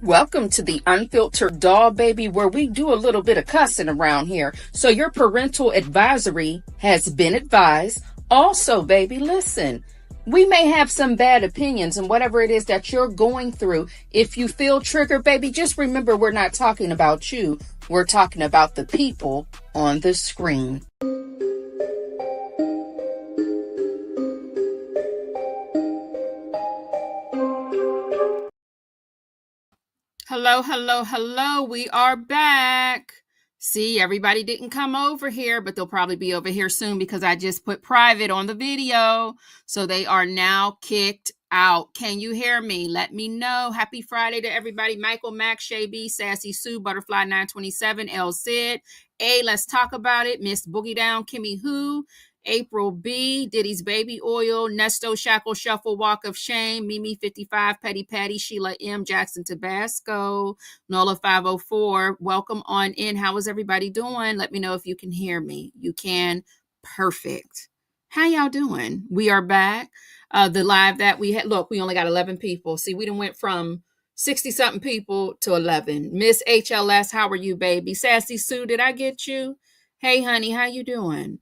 Welcome to the Unfiltered Doll Baby, where we do a little bit of cussing around here. So your parental advisory has been advised. Also, baby, listen, we may have some bad opinions and whatever it is that you're going through. If you feel triggered, baby, just remember we're not talking about you. We're talking about the people on the screen. Hello, hello, hello. We are back. See, everybody didn't come over here, but they'll probably be over here soon because I just put private on the video. So they are now kicked out. Can you hear me? Let me know. Happy Friday to everybody. Michael, Mac, Shay B, Sassy Sue, Butterfly 927, L Sid. A, let's talk about it. Miss Boogie Down, Kimmy Who. April B, Diddy's Baby Oil, Nesto Shackle Shuffle, Walk of Shame, Mimi 55, Petty Patty, Sheila M, Jackson Tabasco, Nola 504. Welcome on in. How is everybody doing? Let me know if you can hear me. You can. Perfect. How y'all doing? We are back. The live that we had, look, we only got 11 people. See, we done went from 60 something people to 11. Miss HLS, how are you, baby? Sassy Sue, did I get you? Hey, honey, how you doing?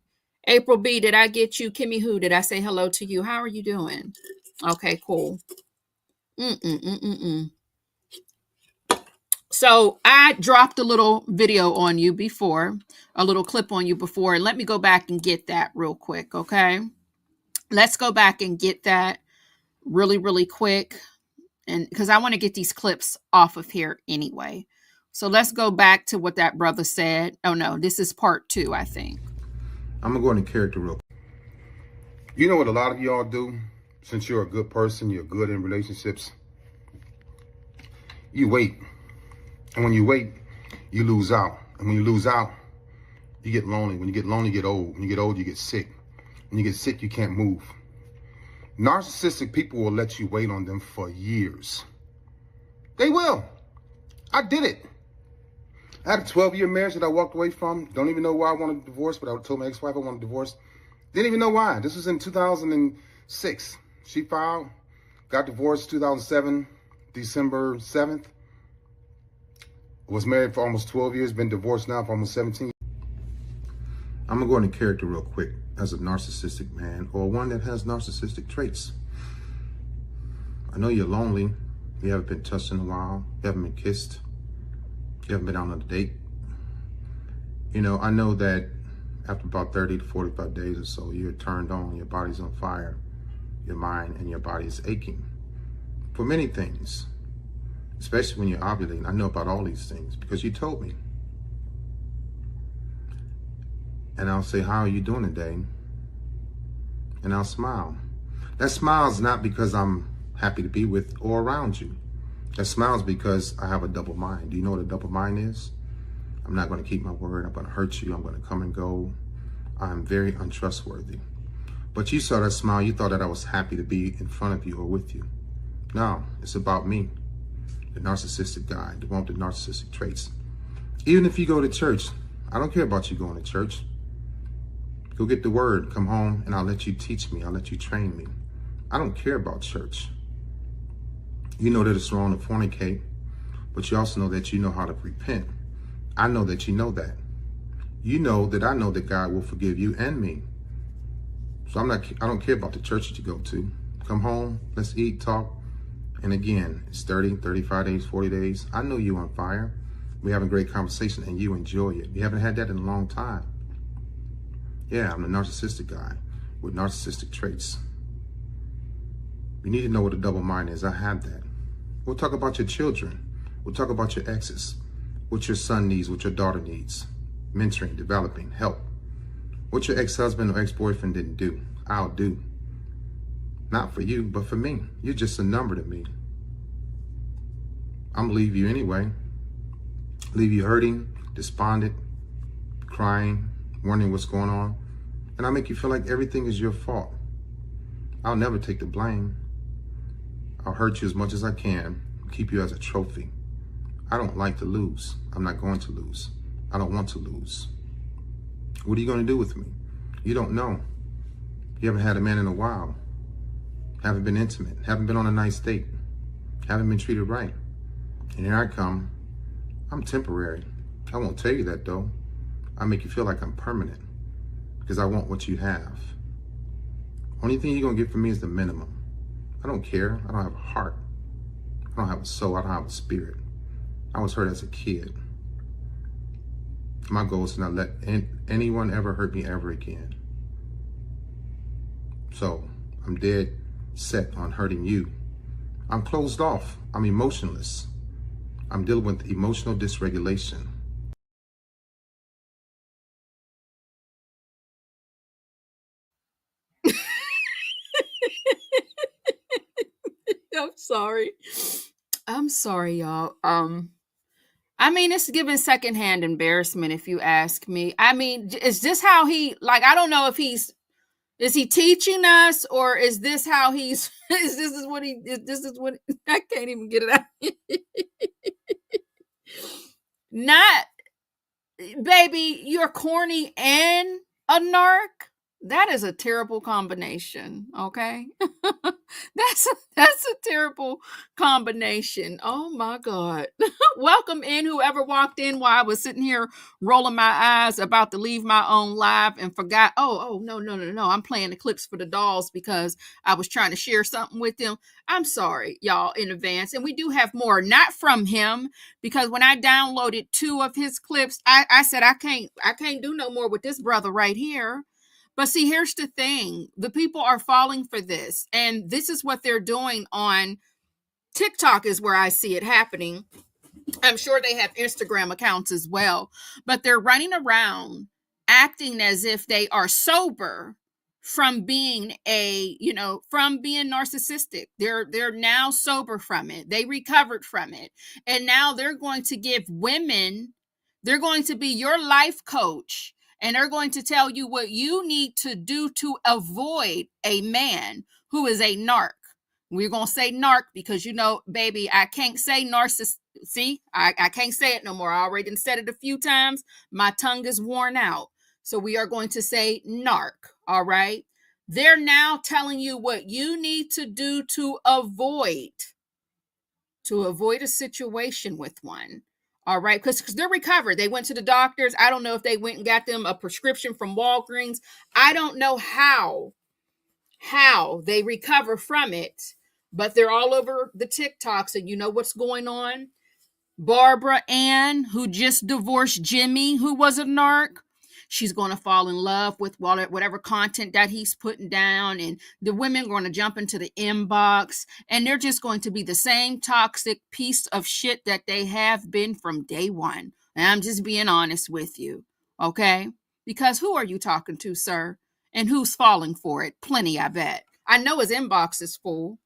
April B, did I get you? Kimmy Who, did I say hello to you? How are you doing? Okay, cool. So I dropped a little video on you before, a little clip on you before, and let me go back and get that real quick, okay? Let's go back and get that really, really quick, and because I want to get these clips off of here anyway. So let's go back to what that brother said. Oh, no, this is part 2, I think. I'm gonna go into character real quick. You know what a lot of y'all do? Since you're a good person, you're good in relationships, you wait. And when you wait, you lose out. And when you lose out, you get lonely. When you get lonely, you get old. When you get old, you get sick. When you get sick, you can't move. Narcissistic people will let you wait on them for years. They will. I did it. I had a 12-year marriage that I walked away from. Don't even know why I wanted a divorce, but I told my ex-wife I wanted a divorce. Didn't even know why. This was in 2006. She filed, got divorced 2007, December 7th. Was married for almost 12 years, been divorced now for almost 17. I'm gonna go into character real quick as a narcissistic man or one that has narcissistic traits. I know you're lonely. You haven't been touched in a while. You haven't been kissed. You haven't been out on a date. You know, I know that after about 30 to 45 days or so, you're turned on, your body's on fire, your mind and your body is aching for many things, especially when you're ovulating. I know about all these things because you told me. And I'll say, how are you doing today? And I'll smile. That smile is not because I'm happy to be with or around you. That smiles because I have a double mind. Do you know what a double mind is? I'm not going to keep my word. I'm going to hurt you. I'm going to come and go. I'm very untrustworthy. But you saw that smile. You thought that I was happy to be in front of you or with you. No, it's about me, the narcissistic guy, the one with the narcissistic traits. Even if you go to church, I don't care about you going to church. Go get the word, come home, and I'll let you teach me. I'll let you train me. I don't care about church. You know that it's wrong to fornicate, but you also know that you know how to repent. I know that you know that. You know that I know that God will forgive you and me. So I don't care about the church that you go to. Come home, let's eat, talk. And again, it's 30, 35 days, 40 days. I know you on fire. We're having a great conversation and you enjoy it. You haven't had that in a long time. Yeah, I'm a narcissistic guy with narcissistic traits. You need to know what a double mind is. I have that. We'll talk about your children. We'll talk about your exes, what your son needs, what your daughter needs, mentoring, developing, help. What your ex-husband or ex-boyfriend didn't do, I'll do. Not for you, but for me. You're just a number to me. I'm gonna leave you anyway. Leave you hurting, despondent, crying, wondering what's going on. And I'll make you feel like everything is your fault. I'll never take the blame. I'll hurt you as much as I can, keep you as a trophy. I don't like to lose. I'm not going to lose. I don't want to lose. What are you going to do with me? You don't know. You haven't had a man in a while. Haven't been intimate. Haven't been on a nice date. Haven't been treated right. And here I come. I'm temporary. I won't tell you that though. I make you feel like I'm permanent because I want what you have. Only thing you're going to get from me is the minimum. I don't care. I don't have a heart. I don't have a soul. I don't have a spirit. I was hurt as a kid. My goal is to not let anyone ever hurt me ever again. So I'm dead set on hurting you. I'm closed off. I'm emotionless. I'm dealing with emotional dysregulation. I'm sorry. I'm sorry, y'all. I mean, it's giving secondhand embarrassment if you ask me. I mean, is this how he, like, I don't know if is he teaching us or is this how he's, this is what, I can't even get it out. Not, baby, you're corny and a narc. That is a terrible combination, okay? that's a terrible combination. Oh my God. Welcome in whoever walked in while I was sitting here rolling my eyes about to leave my own live and forgot. Oh, no. I'm playing the clips for the dolls because I was trying to share something with them. I'm sorry, y'all, in advance. And we do have more, not from him, because when I downloaded 2 of his clips, I said I can't do no more with this brother right here. But see, here's the thing. The people are falling for this. And this is what they're doing on TikTok is where I see it happening. I'm sure they have Instagram accounts as well. But they're running around acting as if they are sober from being from being narcissistic. They're now sober from it. They recovered from it. And now they're going to give women, they're going to be your life coach. And they're going to tell you what you need to do to avoid a man who is a narc. We're going to say narc because, baby, I can't say narcissist. See, I can't say it no more. I already said it a few times. My tongue is worn out. So we are going to say narc. All right. They're now telling you what you need to do to avoid a situation with one. All right, because they're recovered. They went to the doctors. I don't know if they went and got them a prescription from Walgreens. I don't know how they recover from it, but they're all over the TikToks, and you know what's going on. Barbara Ann, who just divorced Jimmy, who was a narc, she's going to fall in love with whatever content that he's putting down, and the women are going to jump into the inbox, and they're just going to be the same toxic piece of shit that they have been from day one. And I'm just being honest with you, okay? Because who are you talking to, sir? And who's falling for it? Plenty, I bet. I know his inbox is full.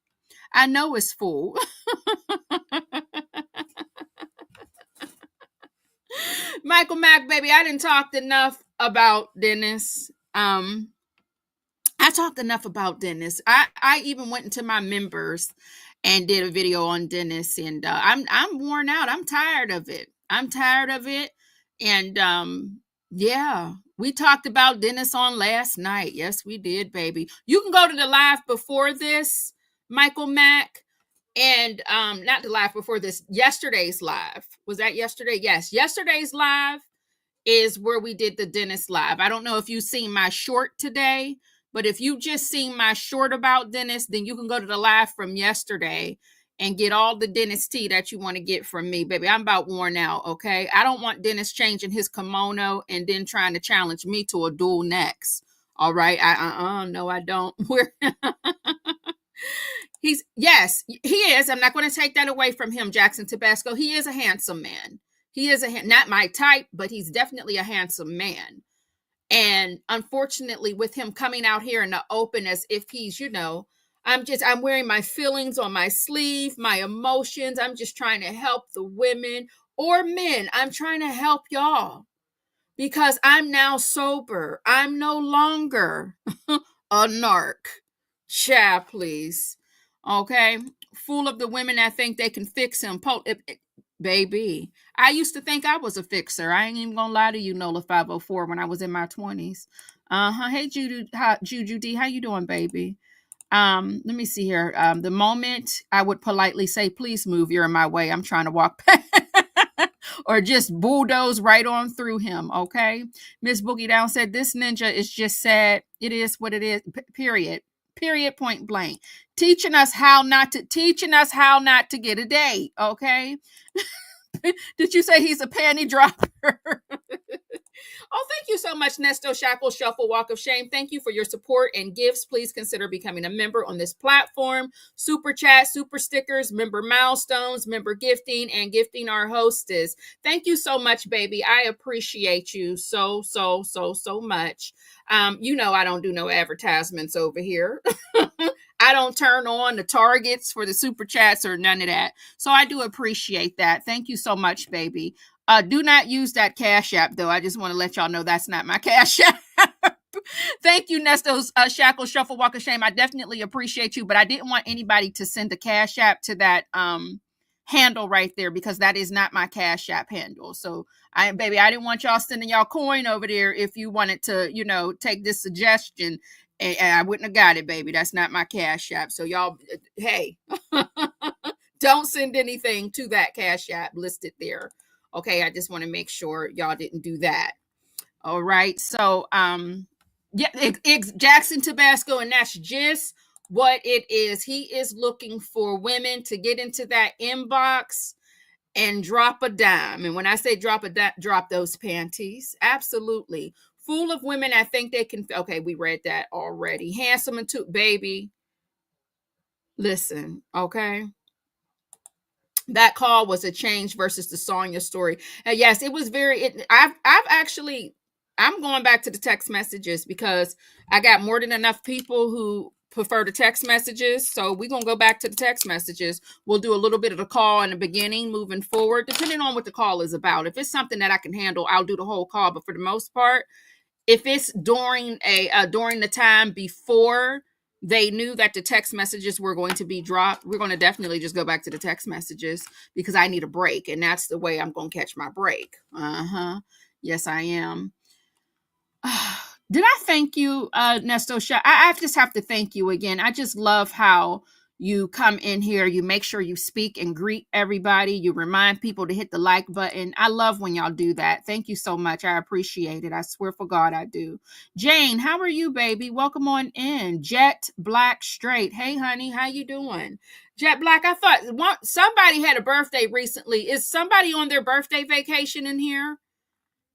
I know it's full. Michael Mack, baby, I didn't talk enough about Dennis. I talked enough about Dennis. I even went into my members and did a video on Dennis, and I'm worn out. I'm tired of it. And yeah, we talked about Dennis on last night. Yes, we did, baby. You can go to the live before this, Michael Mack. And not the live before this, yesterday's live. Was that yesterday? Yes, yesterday's live is where we did the Dennis live. I don't know if you've seen my short today, But if you just seen my short about Dennis, then you can go to the live from yesterday and get all the Dennis tea that you want to get from me, baby. I'm about worn out, okay? I don't want Dennis changing his kimono and then trying to challenge me to a duel next. All right? No, I don't. Yes, he is. I'm not going to take that away from him, Jackson Tabasco. He is a handsome man. He is not my type, but he's definitely a handsome man. And unfortunately, with him coming out here in the open as if he's, I'm wearing my feelings on my sleeve, my emotions. I'm just trying to help the women or men. I'm trying to help y'all because I'm now sober. I'm no longer a narc. Child, please. Okay. Full of the women that think they can fix him. Baby, I used to think I was a fixer. I ain't even gonna lie to you, Nola 504, when I was in my 20s. Hey, Juju D, how you doing, baby? Let me see here. The moment I would politely say, please move, you're in my way. I'm trying to walk past. Or just bulldoze right on through him, okay? Miss Boogie Down said, this ninja is just sad. It is what it is, period. Period, point blank. Teaching us how not to get a date, okay? Did you say he's a panty dropper? Oh, thank you so much, Nesto Shackle Shuffle Walk of Shame. Thank you for your support and gifts. Please consider becoming a member on this platform. Super chat, super stickers, member milestones, member gifting, and gifting our hostess. Thank you so much, baby. I appreciate you so much. I don't do no advertisements over here. I don't turn on the targets for the super chats or none of that. So I do appreciate that. Thank you so much, baby. Do not use that Cash App, though. I just want to let y'all know that's not my Cash App. Thank you, Nesto's Shackle Shuffle Walk of Shame. I definitely appreciate you, but I didn't want anybody to send a Cash App to that handle right there because that is not my Cash App handle. So, I didn't want y'all sending y'all coin over there if you wanted to, take this suggestion. And I wouldn't have got it, baby. That's not my Cash App. So y'all, hey, don't send anything to that Cash App listed there. Okay, I just want to make sure y'all didn't do that. All right. So, Jackson Tabasco, and that's just what it is. He is looking for women to get into that inbox and drop a dime. And when I say drop those panties, absolutely. Full of women I think they can. Okay, we read that already. Handsome and baby. Listen, okay. That call was a change versus the Sonya story. Yes, it was I'm going back to the text messages because I got more than enough people who prefer the text messages. So we're going to go back to the text messages. We'll do a little bit of the call in the beginning, moving forward, depending on what the call is about. If it's something that I can handle, I'll do the whole call. But for the most part, if it's during the time before they knew that the text messages were going to be dropped, we're going to definitely just go back to the text messages because I need a break. And that's the way I'm going to catch my break. Yes, I am. Did I thank you, Nesto? I just have to thank you again. I just love how you come in here, you make sure you speak and greet everybody. You remind people to hit the like button. I love when y'all do that. Thank you so much. I appreciate it. I swear for God, I do. Jane, how are you, baby? Welcome on in. Jet Black Straight. Hey, honey, how you doing? Jet Black, I thought somebody had a birthday recently. Is somebody on their birthday vacation in here?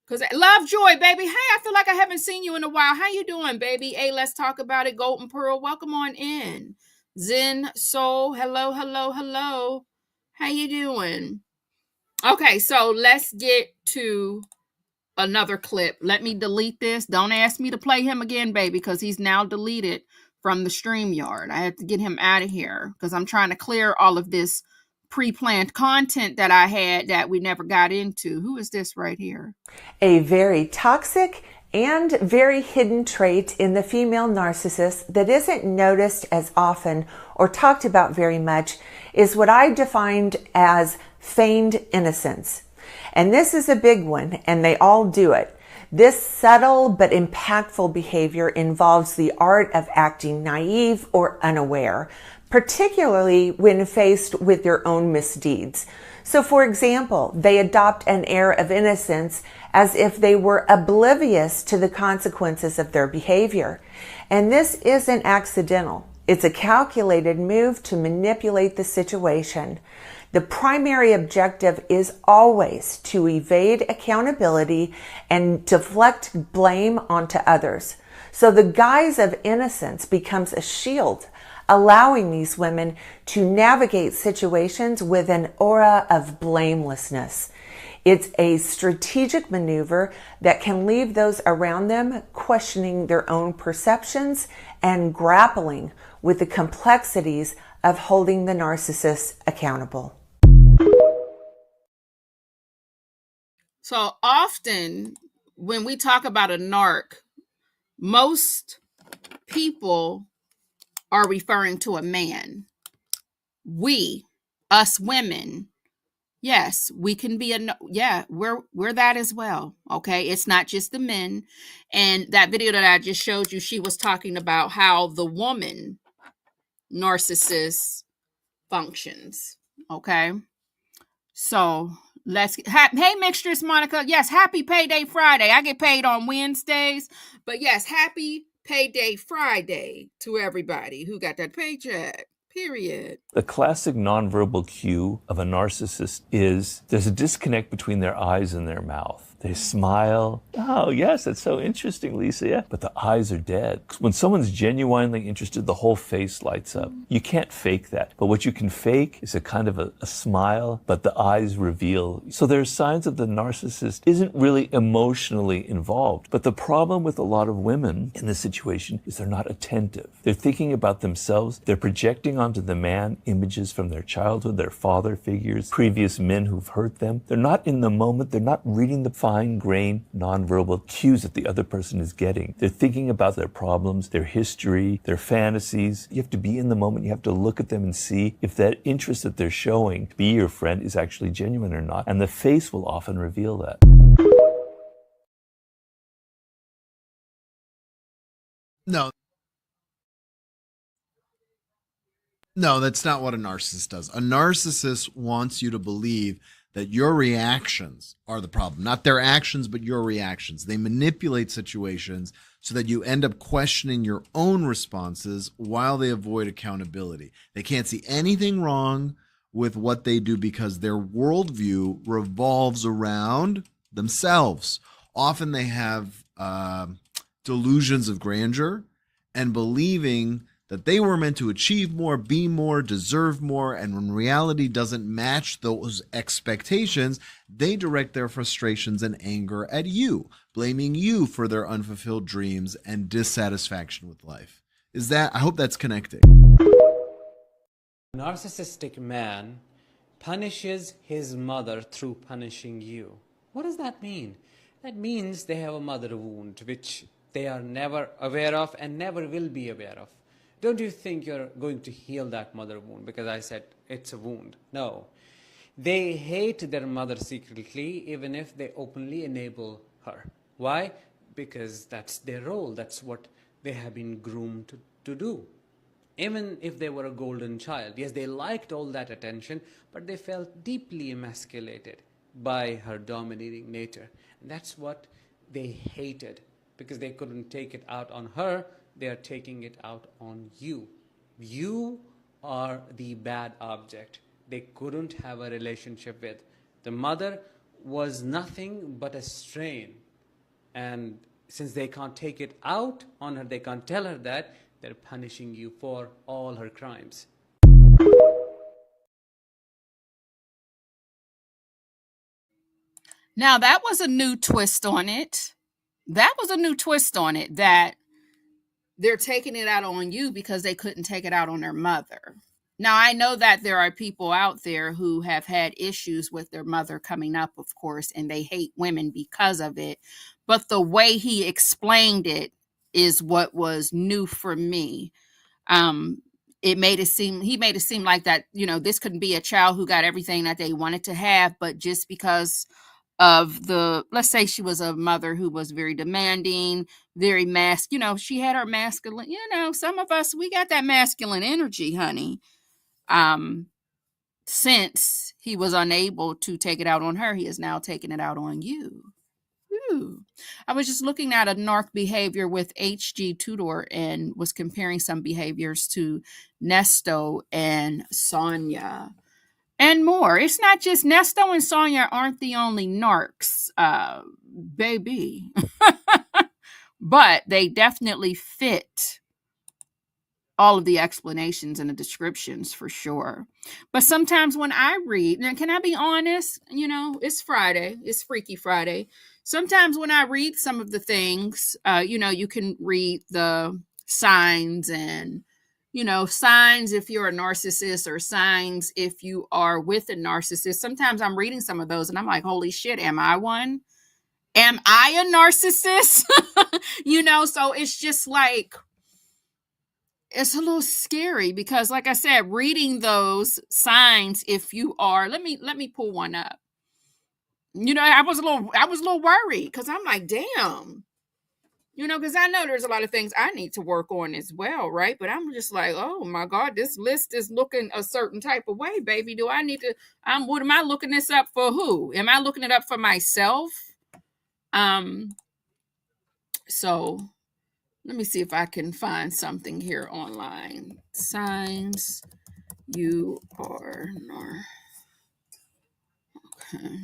Because Love Joy, baby. Hey, I feel like I haven't seen you in a while. How you doing, baby? Hey, let's talk about it. Golden Pearl, welcome on in. Zen Soul, hello. How you doing? Okay, so let's get to another clip. Let me delete this. Don't ask me to play him again, baby, because he's now deleted from the StreamYard. I have to get him out of here because I'm trying to clear all of this pre-planned content that I had that we never got into. Who is this right here? A very toxic and very hidden trait in the female narcissist that isn't noticed as often or talked about very much is what I defined as feigned innocence. And this is a big one, and they all do it. This subtle but impactful behavior involves the art of acting naive or unaware, particularly when faced with their own misdeeds. So, for example, they adopt an air of innocence as if they were oblivious to the consequences of their behavior. And this isn't accidental. It's a calculated move to manipulate the situation. The primary objective is always to evade accountability and deflect blame onto others. So the guise of innocence becomes a shield, allowing these women to navigate situations with an aura of blamelessness. It's a strategic maneuver that can leave those around them questioning their own perceptions and grappling with the complexities of holding the narcissist accountable. So often when we talk about a narc, most people are referring to a man. Us women, yes, we can be we're that as well. Okay. It's not just the men. And that video that I just showed you, she was talking about how the woman narcissist functions. Okay. So hey, Mistress Monica. Yes, happy Payday Friday. I get paid on Wednesdays, but yes, happy Payday Friday to everybody who got that paycheck. Period. The classic nonverbal cue of a narcissist is there's a disconnect between their eyes and their mouth. They smile. Oh, yes, that's so interesting, Lisa. Yeah. But the eyes are dead. When someone's genuinely interested, the whole face lights up. You can't fake that. But what you can fake is a kind of a smile, but the eyes reveal. So there's signs that the narcissist isn't really emotionally involved. But the problem with a lot of women in this situation is they're not attentive. They're thinking about themselves. They're projecting onto the man images from their childhood, their father figures, previous men who've hurt them. They're not in the moment. They're not reading the fine-grained nonverbal cues that the other person is getting. They're thinking about their problems, their history, their fantasies. You have to be in the moment. You have to look at them and see if that interest that they're showing to be your friend is actually genuine or not. And the face will often reveal that. No, that's not what a narcissist does. A narcissist wants you to believe that your reactions are the problem, not their actions, but your reactions. They manipulate situations so that you end up questioning your own responses while they avoid accountability. They can't see anything wrong with what they do because their worldview revolves around themselves. Often they have delusions of grandeur and believing that they were meant to achieve more, be more, deserve more, and when reality doesn't match those expectations, they direct their frustrations and anger at you, blaming you for their unfulfilled dreams and dissatisfaction with life. I hope that's connecting. A narcissistic man punishes his mother through punishing you. What does that mean? That means they have a mother wound, which they are never aware of and never will be aware of. Don't you think you're going to heal that mother wound because I said it's a wound? No. They hate their mother secretly, even if they openly enable her. Why? Because that's their role. That's what they have been groomed to do. Even if they were a golden child. Yes, they liked all that attention, but they felt deeply emasculated by her dominating nature. And that's what they hated because they couldn't take it out on her. They are taking it out on you. You are the bad object they couldn't have a relationship with. The mother was nothing but a strain. And since they can't take it out on her, they can't tell her that, they're punishing you for all her crimes. Now, that was a new twist on it. That they're taking it out on you because they couldn't take it out on their mother. Now, I know that there are people out there who have had issues with their mother coming up, of course, and they hate women because of it. But the way he explained it is what was new for me. He made it seem like that, this couldn't be a child who got everything that they wanted to have, but just because of the, let's say she was a mother who was very demanding, very she had her masculine, some of us, we got that masculine energy, honey. Since he was unable to take it out on her, he is now taking it out on you. Ooh. I was just looking at a narc behavior with HG Tudor and was comparing some behaviors to Nesto and Sonia and more. It's not just Nesto and Sonia aren't the only narcs, baby, but they definitely fit all of the explanations and the descriptions for sure. But sometimes when I read, now can I be honest? It's Friday, it's Freaky Friday. Sometimes when I read some of the things, you can read the signs and, signs if you're a narcissist or signs if you are with a narcissist. Sometimes I'm reading some of those and I'm like, holy shit, am I one? Am I a narcissist? So it's just like, it's a little scary because, like I said, reading those signs, if you are, let me pull one up. I was a little worried because I'm like, damn, because I know there's a lot of things I need to work on as well, right? But I'm just like, oh my God, this list is looking a certain type of way, baby. Do I need to? What am I looking this up for? Who am I looking it up for myself? So. Let me see if I can find something here online. Signs you are okay.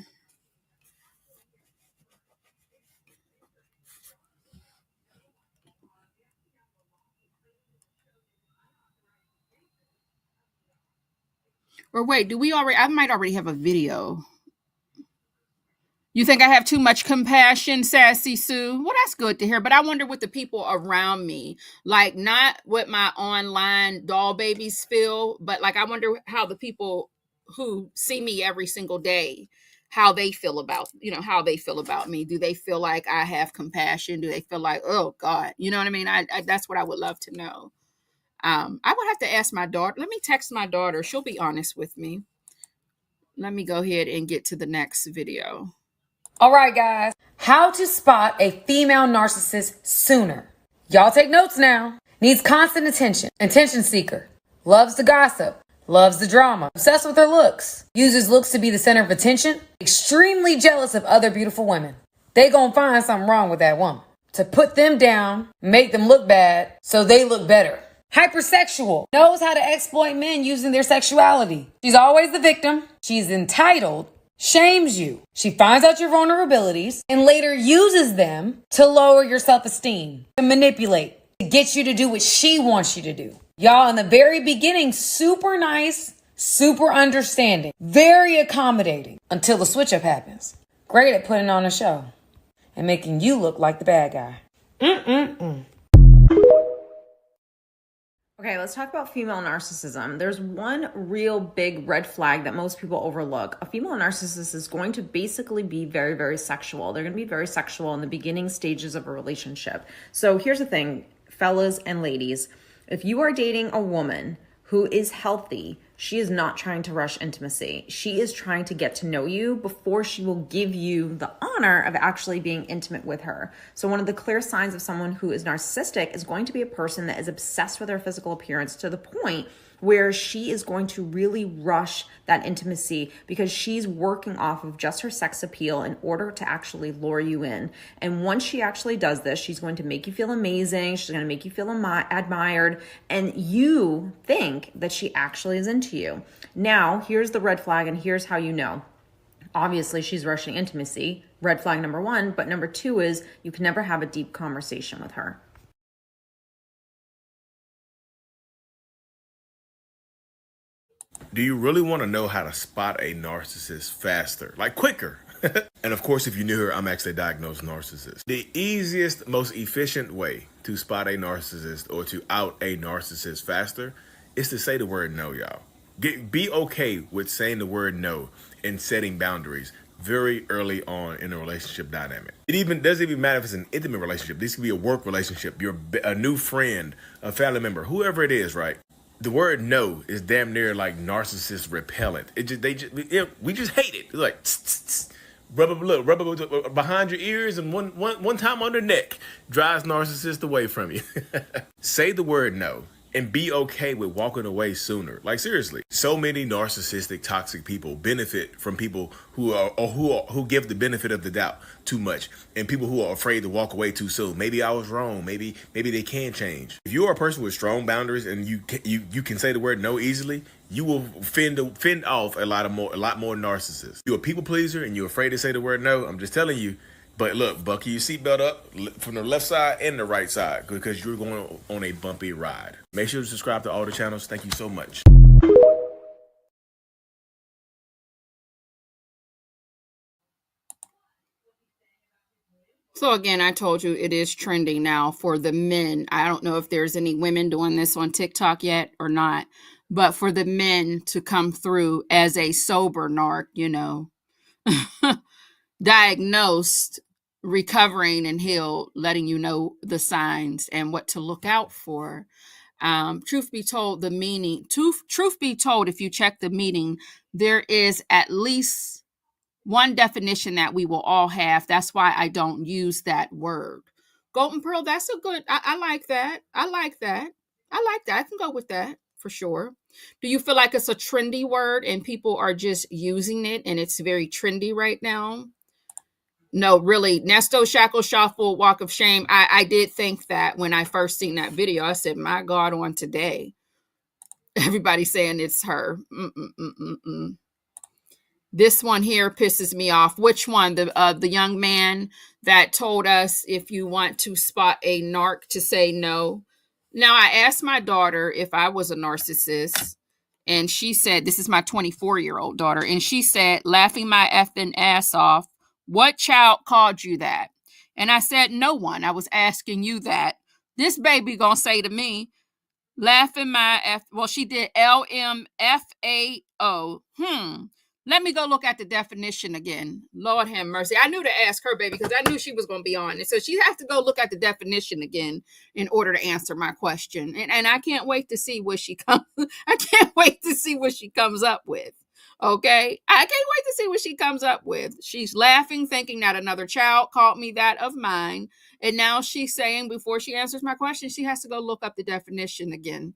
Or wait, I might already have a video. You think I have too much compassion, Sassy Sue? Well, that's good to hear. But I wonder what the people around me, like not what my online doll babies feel, but like I wonder how the people who see me every single day, how they feel about, how they feel about me. Do they feel like I have compassion? Do they feel like, oh God, you know what I mean? I that's what I would love to know. I would have to ask my daughter. Let me text my daughter. She'll be honest with me. Let me go ahead and get to the next video. All right, guys. How to spot a female narcissist sooner. Y'all take notes now. Needs constant attention. Attention seeker. Loves to gossip. Loves the drama. Obsessed with her looks. Uses looks to be the center of attention. Extremely jealous of other beautiful women. They gonna find something wrong with that woman. To put them down, make them look bad, so they look better. Hypersexual. Knows how to exploit men using their sexuality. She's always the victim. She's entitled. Shames you. She finds out your vulnerabilities and later uses them to lower your self-esteem, to manipulate, to get you to do what she wants you to do. Y'all, in the very beginning, super nice, super understanding, very accommodating until the switch up happens. Great at putting on a show and making you look like the bad guy. Okay, let's talk about female narcissism. There's one real big red flag that most people overlook. A female narcissist is going to basically be very, very sexual. They're going to be very sexual in the beginning stages of a relationship. So here's the thing, fellas and ladies. If you are dating a woman who is healthy, she is not trying to rush intimacy. She is trying to get to know you before she will give you the honor of actually being intimate with her. So one of the clear signs of someone who is narcissistic is going to be a person that is obsessed with their physical appearance to the point where she is going to really rush that intimacy because she's working off of just her sex appeal in order to actually lure you in. And once she actually does this, she's going to make you feel amazing. She's going to make you feel admired. And you think that she actually is into you. Now, here's the red flag and here's how you know. Obviously, she's rushing intimacy. Red flag number one. But number two is you can never have a deep conversation with her. Do you really want to know how to spot a narcissist faster, like quicker? And of course, if you're new here, I'm actually a diagnosed narcissist. The easiest, most efficient way to spot a narcissist or to out a narcissist faster is to say the word no, y'all. Be okay with saying the word no and setting boundaries very early on in a relationship dynamic. It doesn't even matter if it's an intimate relationship. This could be a work relationship, a new friend, a family member, whoever it is, right? The word no is damn near like narcissist repellent. We just hate it. It's like, tss, tss, tss. Rub it behind your ears and one time on the neck drives narcissists away from you. Say the word no and be okay with walking away sooner. Like seriously, so many narcissistic, toxic people benefit from people who give the benefit of the doubt too much, and people who are afraid to walk away too soon. Maybe I was wrong. Maybe they can change. If you are a person with strong boundaries and you can say the word no easily, you will fend off a lot more narcissists. You're a people pleaser and you're afraid to say the word no. I'm just telling you. But look, buckle your seatbelt up from the left side and the right side because you're going on a bumpy ride. Make sure to subscribe to all the channels. Thank you so much. So again, I told you it is trending now for the men. I don't know if there's any women doing this on TikTok yet or not, but for the men to come through as a sober narc, diagnosed, recovering and healed, letting you know the signs and what to look out for. Truth be told, truth be told, if you check the meaning, there is at least one definition that we will all have. That's why I don't use that word. Golden Pearl, that's a good, I like that. I like that. I can go with that for sure. Do you feel like it's a trendy word and people are just using it and it's very trendy right now? No, really. Nesto, Shackle, Shuffle, Walk of Shame. I did think that when I first seen that video. I said, my God, on today. Everybody's saying it's her. This one here pisses me off. Which one? The young man that told us if you want to spot a narc to say no. Now, I asked my daughter if I was a narcissist, and she said, this is my 24-year-old daughter, and she said, laughing my effing ass off, what child called you that? And I said, no one. I was asking you that. This baby gonna say to me, laughing my F, well, she did LMFAO. Let me go look at the definition again. Lord have mercy. I knew to ask her, baby, because I knew she was going to be on. And so she has to go look at the definition again in order to answer my question. And I can't wait to see what she comes. I can't wait to see what she comes up with. Okay. I can't wait to see what she comes up with. She's laughing, thinking that another child called me that of mine. And now she's saying before she answers my question, she has to go look up the definition again.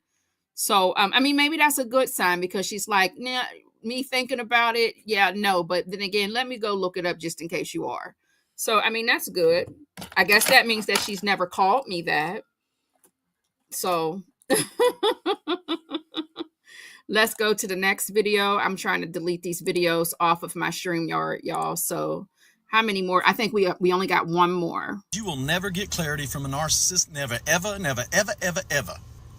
So, I mean, maybe that's a good sign because she's like, nah, me thinking about it. Yeah, no. But then again, let me go look it up just in case you are. So, I mean, that's good. I guess that means that she's never called me that. So let's go to the next video. I'm trying to delete these videos off of my StreamYard, y'all. So how many more? I think we only got one more. You will never get clarity from a narcissist. Never, ever, never, ever, ever, ever.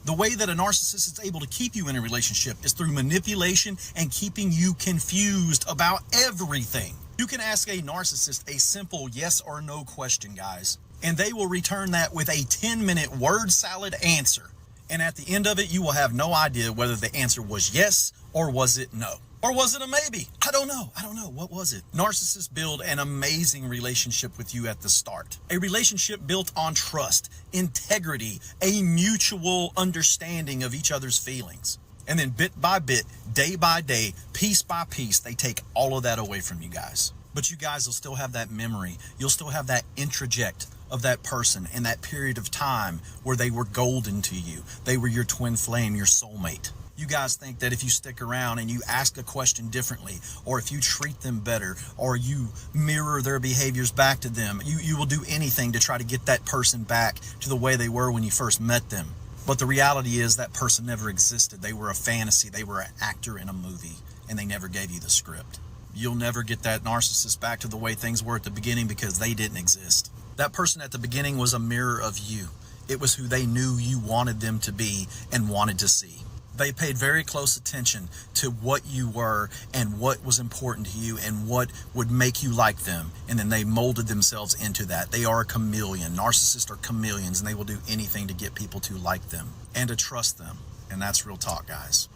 The way that a narcissist is able to keep you in a relationship is through manipulation and keeping you confused about everything. You can ask a narcissist a simple yes or no question, guys, and they will return that with a 10-minute word salad answer. And at the end of it, you will have no idea whether the answer was yes or was it no. Or was it a maybe? I don't know. What was it? Narcissists build an amazing relationship with you at the start. A relationship built on trust, integrity, a mutual understanding of each other's feelings. And then bit by bit, day by day, piece by piece, they take all of that away from you guys. But you guys will still have that memory. You'll still have that introject of that person in that period of time where they were golden to you. They were your twin flame, your soulmate. You guys think that if you stick around and you ask a question differently, or if you treat them better, or you mirror their behaviors back to them, you will do anything to try to get that person back to the way they were when you first met them. But the reality is that person never existed. They were a fantasy. They were an actor in a movie, and they never gave you the script. You'll never get that narcissist back to the way things were at the beginning because they didn't exist. That person at the beginning was a mirror of you. It was who they knew you wanted them to be and wanted to see. They paid very close attention to what you were and what was important to you and what would make you like them. And then they molded themselves into that. They are a chameleon. Narcissists are chameleons, and they will do anything to get people to like them and to trust them. And that's real talk, guys.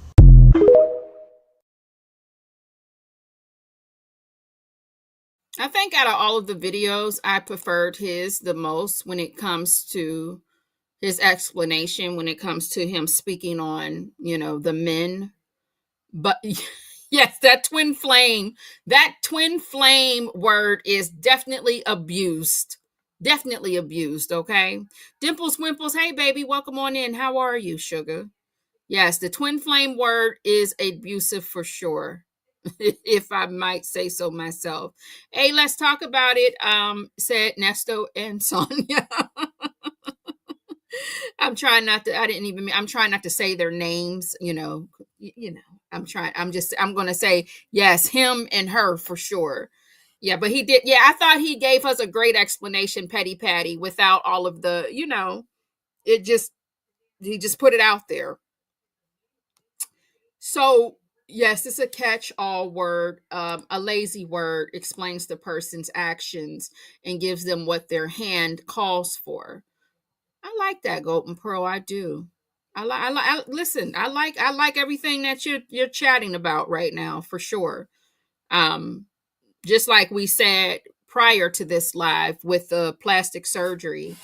I think out of all of the videos, I preferred his the most when it comes to his explanation, when it comes to him speaking on, the men. But Yes, that twin flame. That twin flame word is definitely abused. Definitely abused, okay? Dimples Wimples, hey baby, welcome on in. How are you, sugar? Yes, the twin flame word is abusive for sure. If I might say so myself. Hey, let's talk about it. Said Nesto and Sonia. I'm trying not to, I didn't even, I'm trying not to say their names, I'm going to say, yes, him and her for sure. Yeah, but he did. Yeah, I thought he gave us a great explanation, Petty Patty, without all of the, it just, he just put it out there. So, yes, it's a catch all word. A lazy word explains the person's actions and gives them what their hand calls for. I like that, Golden Pearl. I do. Listen. I like everything that you're chatting about right now for sure. Um, just like we said prior to this live with the plastic surgery.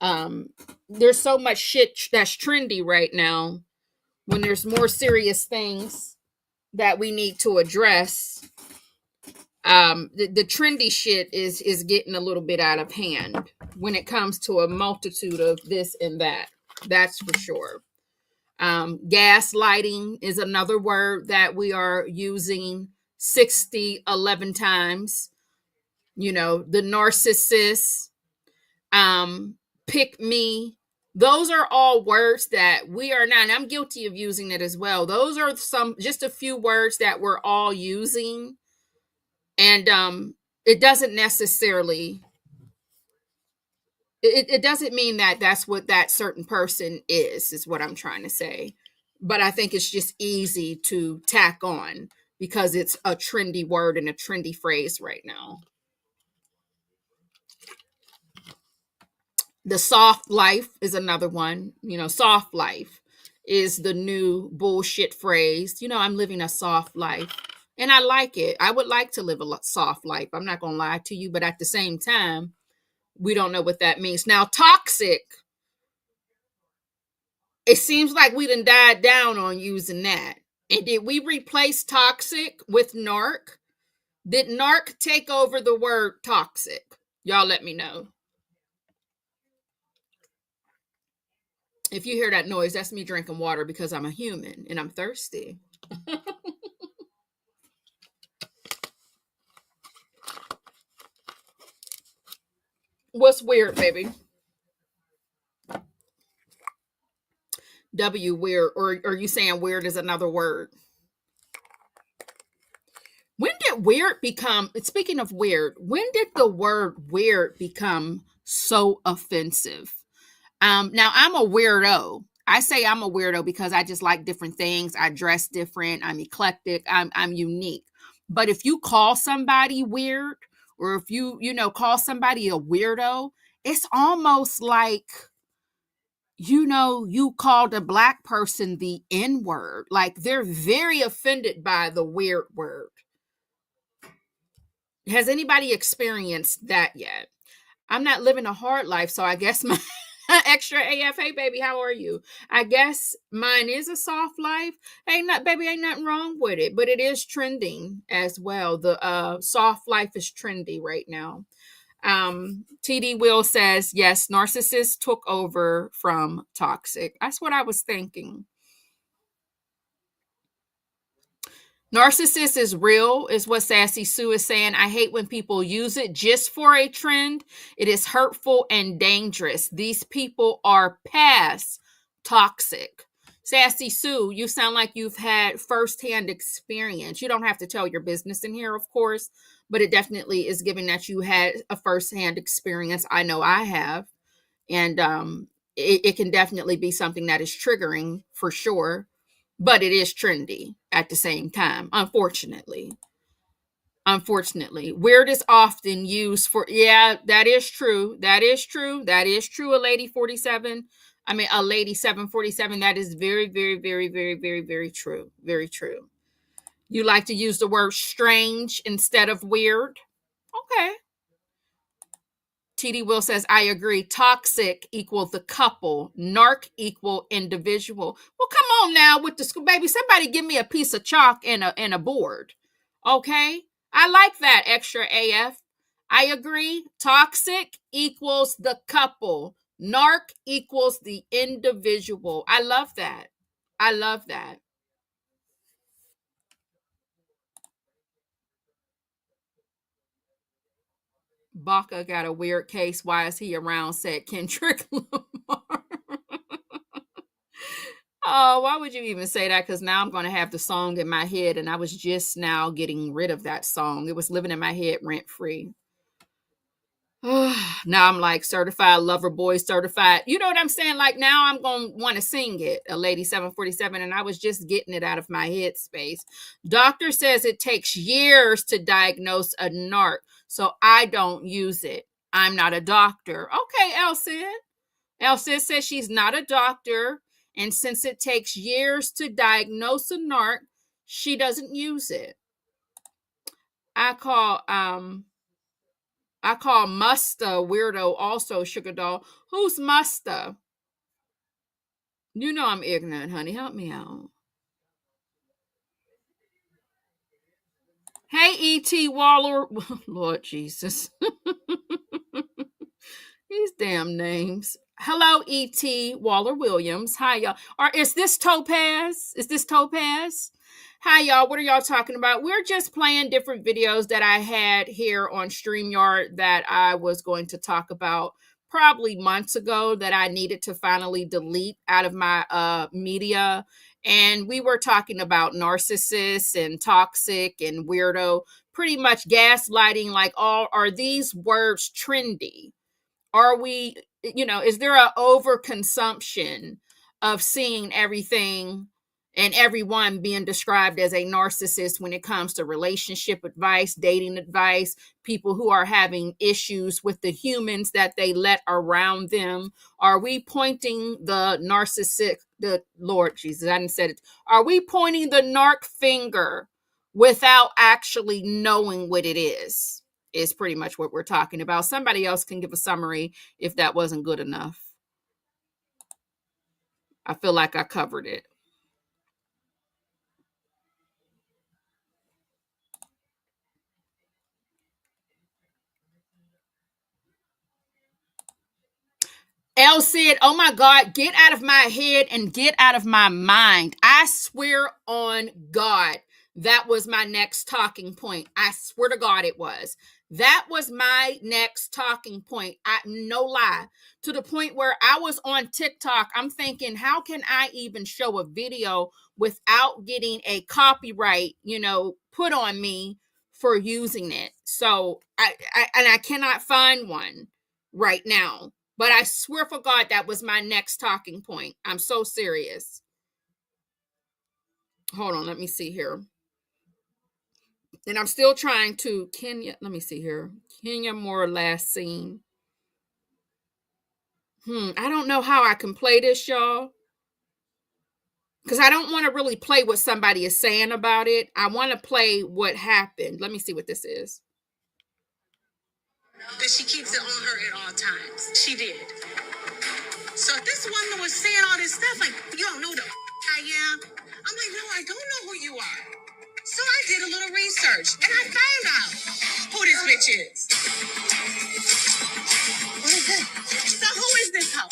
Um, there's so much shit that's trendy right now. When there's more serious things that we need to address, the trendy shit is getting a little bit out of hand when it comes to a multitude of this and that. That's for sure. Gaslighting is another word that we are using 11 times. The narcissist, pick me. Those are all words that we are not, and I'm guilty of using it as well. Those are just a few words that we're all using. And it doesn't necessarily, it doesn't mean that that's what that certain person is what I'm trying to say. But I think it's just easy to tack on because it's a trendy word and a trendy phrase right now. The soft life is another one. Soft life is the new bullshit phrase. I'm living a soft life. And I like it. I would like to live a soft life. I'm not going to lie to you. But at the same time, we don't know what that means. Now, toxic, it seems like we done died down on using that. And did we replace toxic with narc? Did narc take over the word toxic? Y'all let me know. If you hear that noise, that's me drinking water because I'm a human and I'm thirsty. What's weird, baby? W weird, or are you saying weird is another word? When did weird become, speaking of weird, when did the word weird become so offensive? Now I'm a weirdo. I say I'm a weirdo because I just like different things. I dress different. I'm eclectic. I'm unique. But if you call somebody weird, or if you call somebody a weirdo, it's almost like you called a black person the N word. Like they're very offended by the weird word. Has anybody experienced that yet? I'm not living a hard life, so I guess my extra AF, hey baby, how are you? I guess mine is a soft life. Ain't nothing wrong with it, but it is trending as well. The soft life is trendy right now. TD Will says, yes, narcissist took over from toxic. That's what I was thinking. Narcissist is real, is what Sassy Sue is saying. I hate when people use it just for a trend. It is hurtful and dangerous. These people are past toxic. Sassy Sue, you sound like you've had firsthand experience. You don't have to tell your business in here, of course, but it definitely is giving that you had a firsthand experience. I know I have. And it can definitely be something that is triggering for sure, but it is trendy at the same time, unfortunately. Weird is often used for, yeah, that is true. That is true. A lady 47. A lady 747. That is very, very, very, very, very, very true. Very true. You like to use the word strange instead of weird? Okay. TD Will says, I agree. Toxic equals the couple. Narc equal individual. Well, come on now with the school, baby. Somebody give me a piece of chalk and a board. Okay? I like that extra AF. I agree. Toxic equals the couple. Narc equals the individual. I love that. I love that. Baca got a weird case. Why is he around? Said Kendrick Lamar. Oh, why would you even say that? Because now I'm going to have the song in my head, and I was just now getting rid of that song. It was living in my head rent free. Now I'm like certified lover boy, certified. You know what I'm saying? Like now I'm going to want to sing it, a lady 747, and I was just getting it out of my head space. Doctor says it takes years to diagnose a narc, so I don't use it. I'm not a doctor. Okay, Elsie says she's not a doctor, and since it takes years to diagnose a narc, she doesn't use it. I call Musta weirdo also, Sugar Doll. Who's Musta? You know I'm ignorant, honey. Help me out. Hey, E.T. Waller. Lord Jesus. These damn names. Hello, E.T. Waller Williams. Hi, y'all. Or is this Topaz? Is this Topaz? Hi, y'all. What are y'all talking about? We're just playing different videos that I had here on StreamYard that I was going to talk about probably months ago that I needed to finally delete out of my media. And we were talking about narcissists and toxic and weirdo, pretty much gaslighting. Like, are these words trendy? Are we, is there an overconsumption of seeing everything and everyone being described as a narcissist when it comes to relationship advice, dating advice, people who are having issues with the humans that they let around them? Are we pointing the Lord Jesus, I didn't say it. Are we pointing the narc finger without actually knowing what it is pretty much what we're talking about. Somebody else can give a summary if that wasn't good enough. I feel like I covered it. Elle said, oh my God, get out of my head and get out of my mind. I swear on God, that was my next talking point. I swear to God it was. That was my next talking point. No lie. To the point where I was on TikTok, I'm thinking, how can I even show a video without getting a copyright, put on me for using it? So I cannot find one right now. But I swear for God, that was my next talking point. I'm so serious. Hold on, let me see here. And I'm still trying to Kenya. Let me see here. Kenya Moore last seen. I don't know how I can play this, y'all. Because I don't want to really play what somebody is saying about it. I want to play what happened. Let me see what this is. That she keeps it on her at all times. She did. So if this woman was saying all this stuff, like, you don't know the I am. I'm like, no, I don't know who you are. So I did a little research and I found out who this bitch is. So who is this hoe?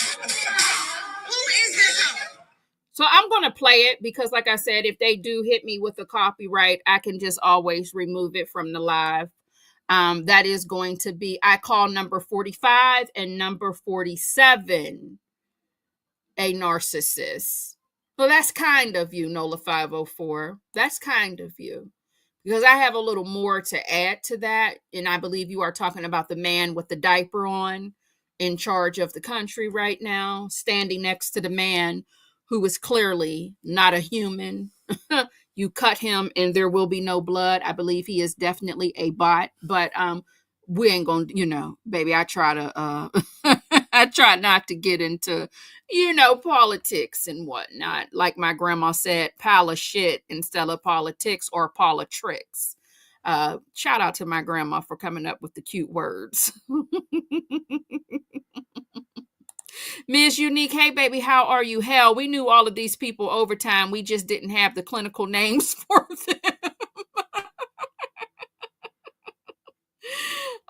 Who is this hoe? So I'm going to play it because, like I said, if they do hit me with a copyright, I can just always remove it from the live. That is going to be, I call number 45 and number 47 a narcissist. Well, that's kind of you, Nola 504. That's kind of you. Because I have a little more to add to that. And I believe you are talking about the man with the diaper on in charge of the country right now, standing next to the man who is clearly not a human. You cut him and there will be no blood. I believe he is definitely a bot. But we ain't gonna, baby, I try to I try not to get into, politics and whatnot. Like my grandma said, pile of shit instead of politics or politics. Shout out to my grandma for coming up with the cute words. Miss Unique, hey baby, how are you? Hell, we knew all of these people over time. We just didn't have the clinical names for them.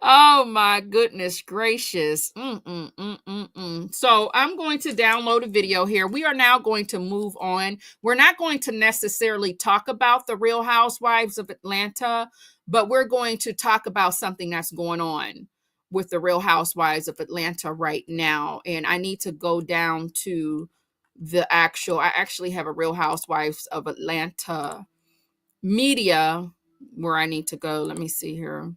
Oh my goodness gracious. So I'm going to download a video here. We are now going to move on. We're not going to necessarily talk about the Real Housewives of Atlanta, but we're going to talk about something that's going on with the Real Housewives of Atlanta right now. And I need to go down to I actually have a Real Housewives of Atlanta media where I need to go. Let me see here.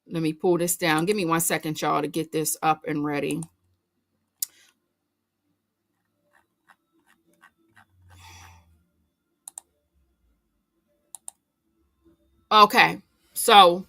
Let me pull this down. Give me 1 second, y'all, to get this up and ready. Okay, so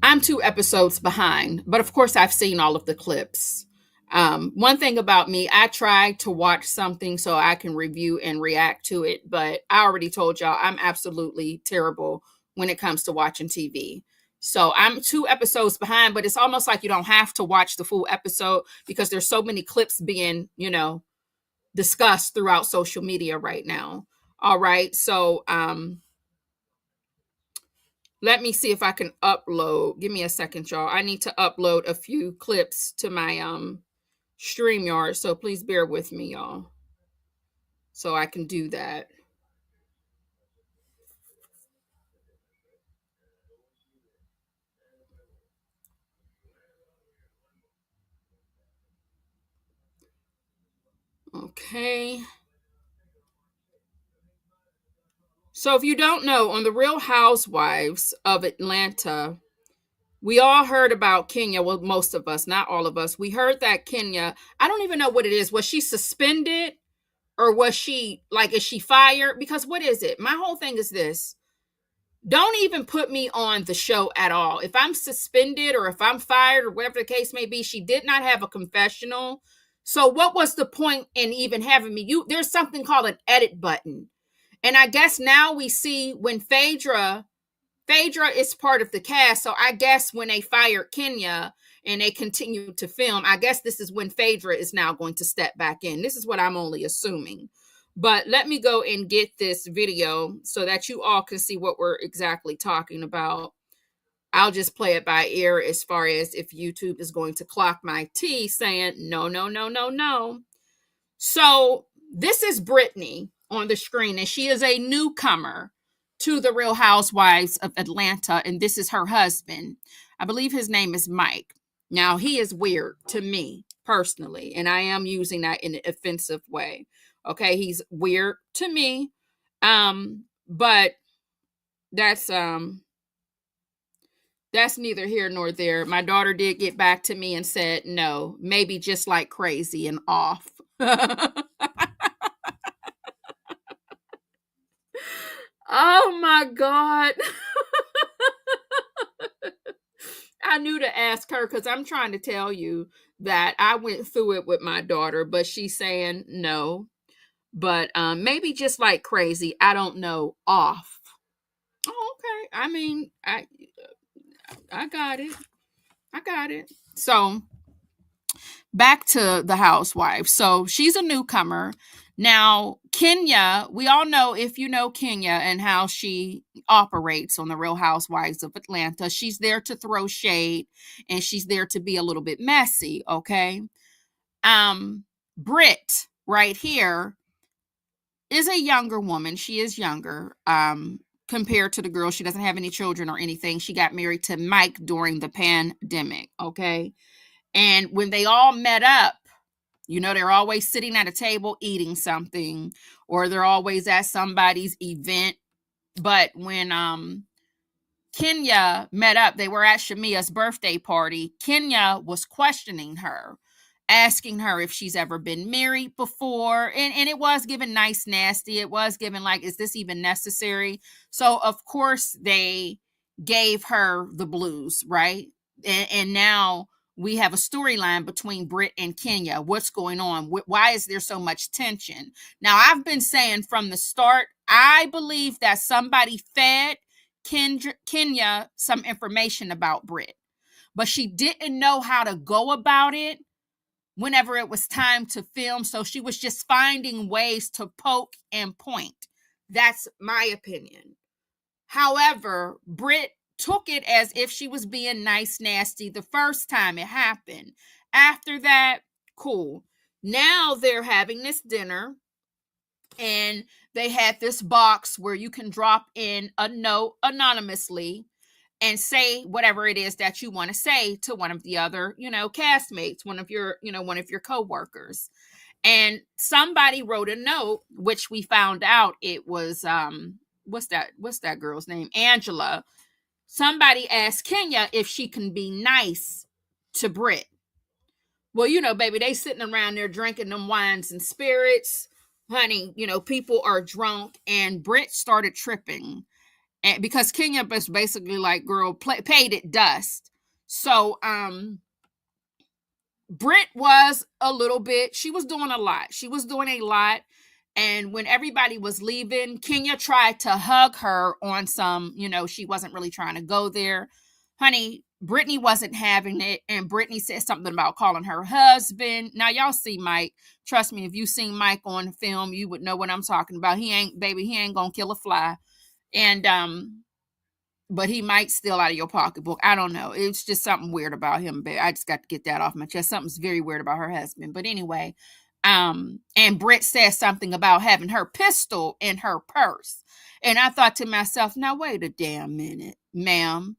I'm 2 episodes behind, but of course I've seen all of the clips. One thing about me, I try to watch something so I can review and react to it, but I already told y'all I'm absolutely terrible when it comes to watching TV. So I'm 2 episodes behind, but it's almost like you don't have to watch the full episode because there's so many clips being, discussed throughout social media right now. All right. So let me see if I can upload. Give me a second, y'all. I need to upload a few clips to my StreamYard. So please bear with me, y'all. So I can do that. Okay. So if you don't know, on the Real Housewives of Atlanta, we all heard about Kenya. Well, most of us, not all of us. We heard that Kenya, I don't even know what it is. Was she suspended or was she is she fired? Because what is it? My whole thing is this. Don't even put me on the show at all. If I'm suspended or if I'm fired or whatever the case may be, she did not have a confessional. So what was the point in even having me? There's something called an edit button. And I guess now we see when Phaedra is part of the cast. So I guess when they fired Kenya and they continued to film, I guess this is when Phaedra is now going to step back in. This is what I'm only assuming. But let me go and get this video so that you all can see what we're exactly talking about. I'll just play it by ear as far as if YouTube is going to clock my T saying no, no, no, no, no. So this is Brittany on the screen, and she is a newcomer to the Real Housewives of Atlanta, and this is her husband. I believe his name is Mike. Now, he is weird to me personally, and I am using that in an offensive way. Okay, he's weird to me, but that's neither here nor there. My daughter did get back to me and said, no, maybe just like crazy and off. Oh my God. I knew to ask her because I'm trying to tell you that I went through it with my daughter, but she's saying no. But maybe just like crazy. I don't know. Off. Oh, okay. I mean, I got it. I got it. So back to the housewife. So she's a newcomer. Now, Kenya, we all know, if you know Kenya and how she operates on the Real Housewives of Atlanta, she's there to throw shade and she's there to be a little bit messy, okay? Britt right here is a younger woman. She is younger compared to the girl. She doesn't have any children or anything. She got married to Mike during the pandemic, okay? And when they all met up, they're always sitting at a table eating something, or they're always at somebody's event. But when Kenya met up, they were at Shamia's birthday party. Kenya was questioning her, asking her if she's ever been married before. And it was given nice, nasty. It was given like, is this even necessary? So, of course, they gave her the blues, right? And now we have a storyline between Britt and Kenya. What's going on? Why is there so much tension? Now, I've been saying from the start, I believe that somebody fed Kenya some information about Britt, but she didn't know how to go about it whenever it was time to film. So she was just finding ways to poke and point. That's my opinion. However, Britt took it as if she was being nice, nasty the first time it happened. After that, cool. Now they're having this dinner, and they had this box where you can drop in a note anonymously and say whatever it is that you want to say to one of the other, castmates, one of your coworkers. And somebody wrote a note, which we found out it was what's that girl's name? Angela. Somebody asked Kenya if she can be nice to Britt. Well, baby, they sitting around there drinking them wines and spirits. Honey, people are drunk, and Britt started tripping. And because Kenya was basically like, girl, paid it dust. So, Britt was she was doing a lot. And when everybody was leaving, Kenya tried to hug her on some, she wasn't really trying to go there. Honey, Brittany wasn't having it. And Brittany said something about calling her husband. Now, y'all see Mike. Trust me, if you seen Mike on film, you would know what I'm talking about. He ain't going to kill a fly. And, but he might steal out of your pocketbook. I don't know. It's just something weird about him. But I just got to get that off my chest. Something's very weird about her husband. But anyway, and Britt said something about having her pistol in her purse. And I thought to myself, now wait a damn minute, ma'am.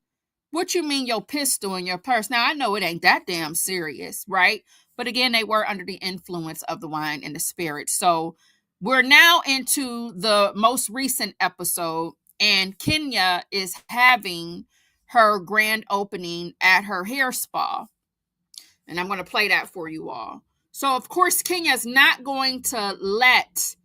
What you mean your pistol in your purse? Now, I know it ain't that damn serious, right? But again, they were under the influence of the wine and the spirit. So we're now into the most recent episode, and Kenya is having her grand opening at her hair spa. And I'm going to play that for you all. So, of course, Kenya's not going to let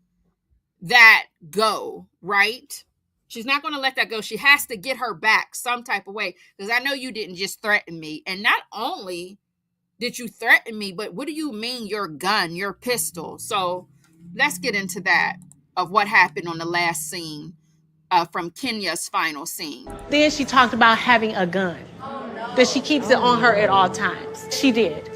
that go, right? She's not going to let that go. She has to get her back some type of way, because I know you didn't just threaten me. And not only did you threaten me, but what do you mean your gun, your pistol? So let's get into that, of what happened on the last scene from Kenya's final scene. Then she talked about having a gun, that she keeps it on her at all times. She did.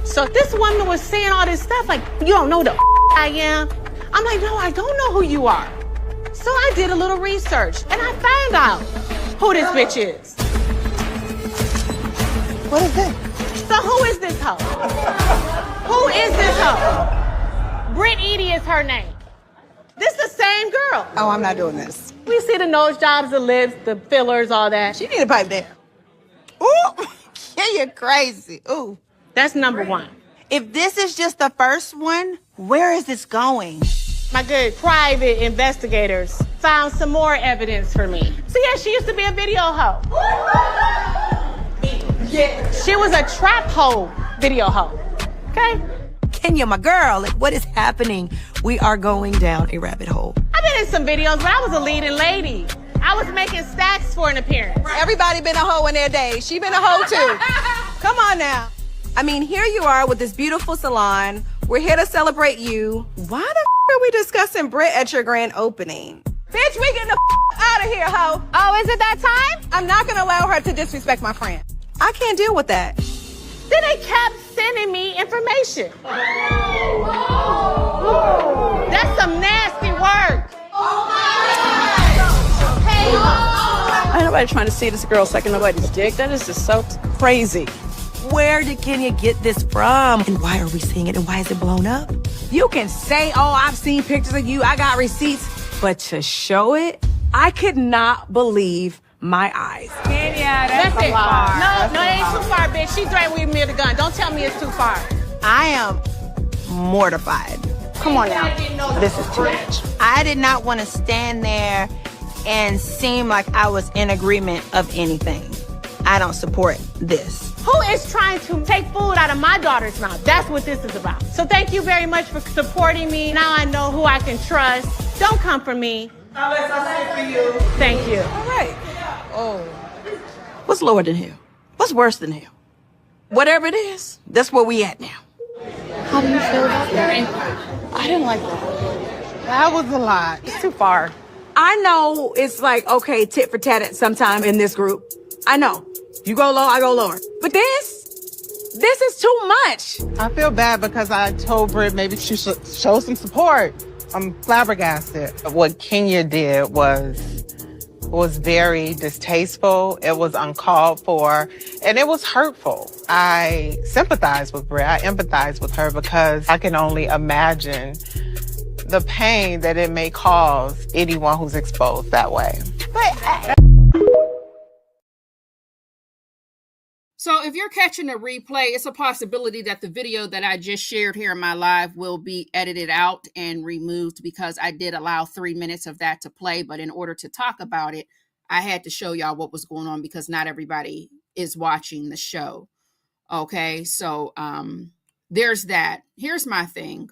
So this woman was saying all this stuff like, you don't know the I am. I'm like, no, I don't know who you are. So I did a little research, and I found out who this bitch is. What is it? So who is this hoe? Who is this hoe? Britt Edie is her name. This the same girl. Oh, I'm not doing this. We see the nose jobs, the lips, the fillers, all that. She need a pipe down. Ooh, yeah, you're crazy. Ooh. That's number one. If this is just the first one, where is this going? My good private investigators found some more evidence for me. So yeah, she used to be a video hoe. Yeah. She was a trap hoe video hoe. Okay? Kenya, my girl, what is happening? We are going down a rabbit hole. I've been in some videos where I was a leading lady. I was making stacks for an appearance. Everybody been a hoe in their day. She been a hoe too. Come on now. I mean, here you are with this beautiful salon. We're here to celebrate you. Why the are we discussing Britt at your grand opening? Bitch, we getting the out of here, hoe. Oh, is it that time? I'm not gonna allow her to disrespect my friend. I can't deal with that. Then they kept sending me information. That's some nasty work. Ain't nobody trying to see this girl sucking nobody's dick. That is just so crazy. Where did Kenya get this from? And why are we seeing it? And why is it blown up? You can say, oh, I've seen pictures of you. I got receipts. But to show it, I could not believe my eyes. Kenya, that's too far. No, it ain't too far, bitch. She threatened with me with a gun. Don't tell me it's too far. I am mortified. Come on now. This is too much. I did not want to stand there and seem like I was in agreement of anything. I don't support this. Who is trying to take food out of my daughter's mouth? That's what this is about. So thank you very much for supporting me. Now I know who I can trust. Don't come for me. Unless I say for you. Thank you. All right. Oh. What's lower than hell? What's worse than hell? Whatever it is, that's where we at now. How do you feel about that? I didn't like that. That was a lot. It's too far. I know it's like, okay, tit for tat at some time in this group. I know. You go low, I go lower. But this is too much. I feel bad because I told Britt maybe she should show some support. I'm flabbergasted. What Kenya did was very distasteful. It was uncalled for, and it was hurtful. I sympathize with Britt. I empathize with her because I can only imagine the pain that it may cause anyone who's exposed that way. So if you're catching a replay, it's a possibility that the video that I just shared here in my live will be edited out and removed because I did allow 3 minutes of that to play. But in order to talk about it, I had to show y'all what was going on because not everybody is watching the show. Okay, so there's that. Here's my thing.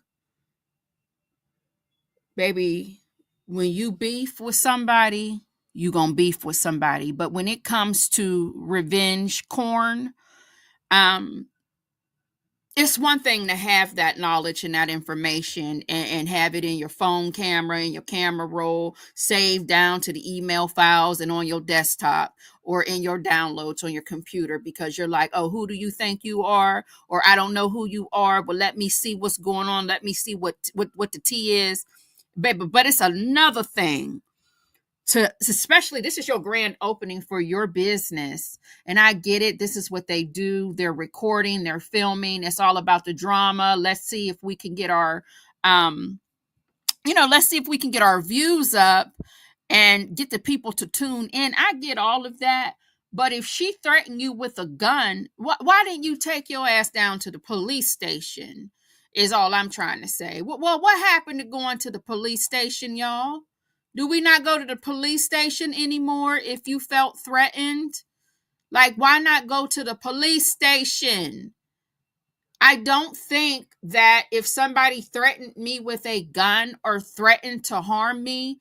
Baby, when you beef with somebody, you gonna beef with somebody. But when it comes to revenge corn, it's one thing to have that knowledge and that information and have it in your phone camera, in your camera roll, saved down to the email files and on your desktop or in your downloads on your computer because you're like, oh, who do you think you are? Or I don't know who you are, but let me see what's going on. Let me see what the tea is. Baby, but it's another thing to, especially this is your grand opening for your business. And I get it. This is what they do. They're recording, they're filming. It's all about the drama. Let's see if we can get our, let's see if we can get our views up and get the people to tune in. I get all of that. But if she threatened you with a gun, why didn't you take your ass down to the police station? Is all I'm trying to say. Well, what happened to going to the police station, y'all? Do we not go to the police station anymore if you felt threatened? Like, why not go to the police station? I don't think that if somebody threatened me with a gun or threatened to harm me,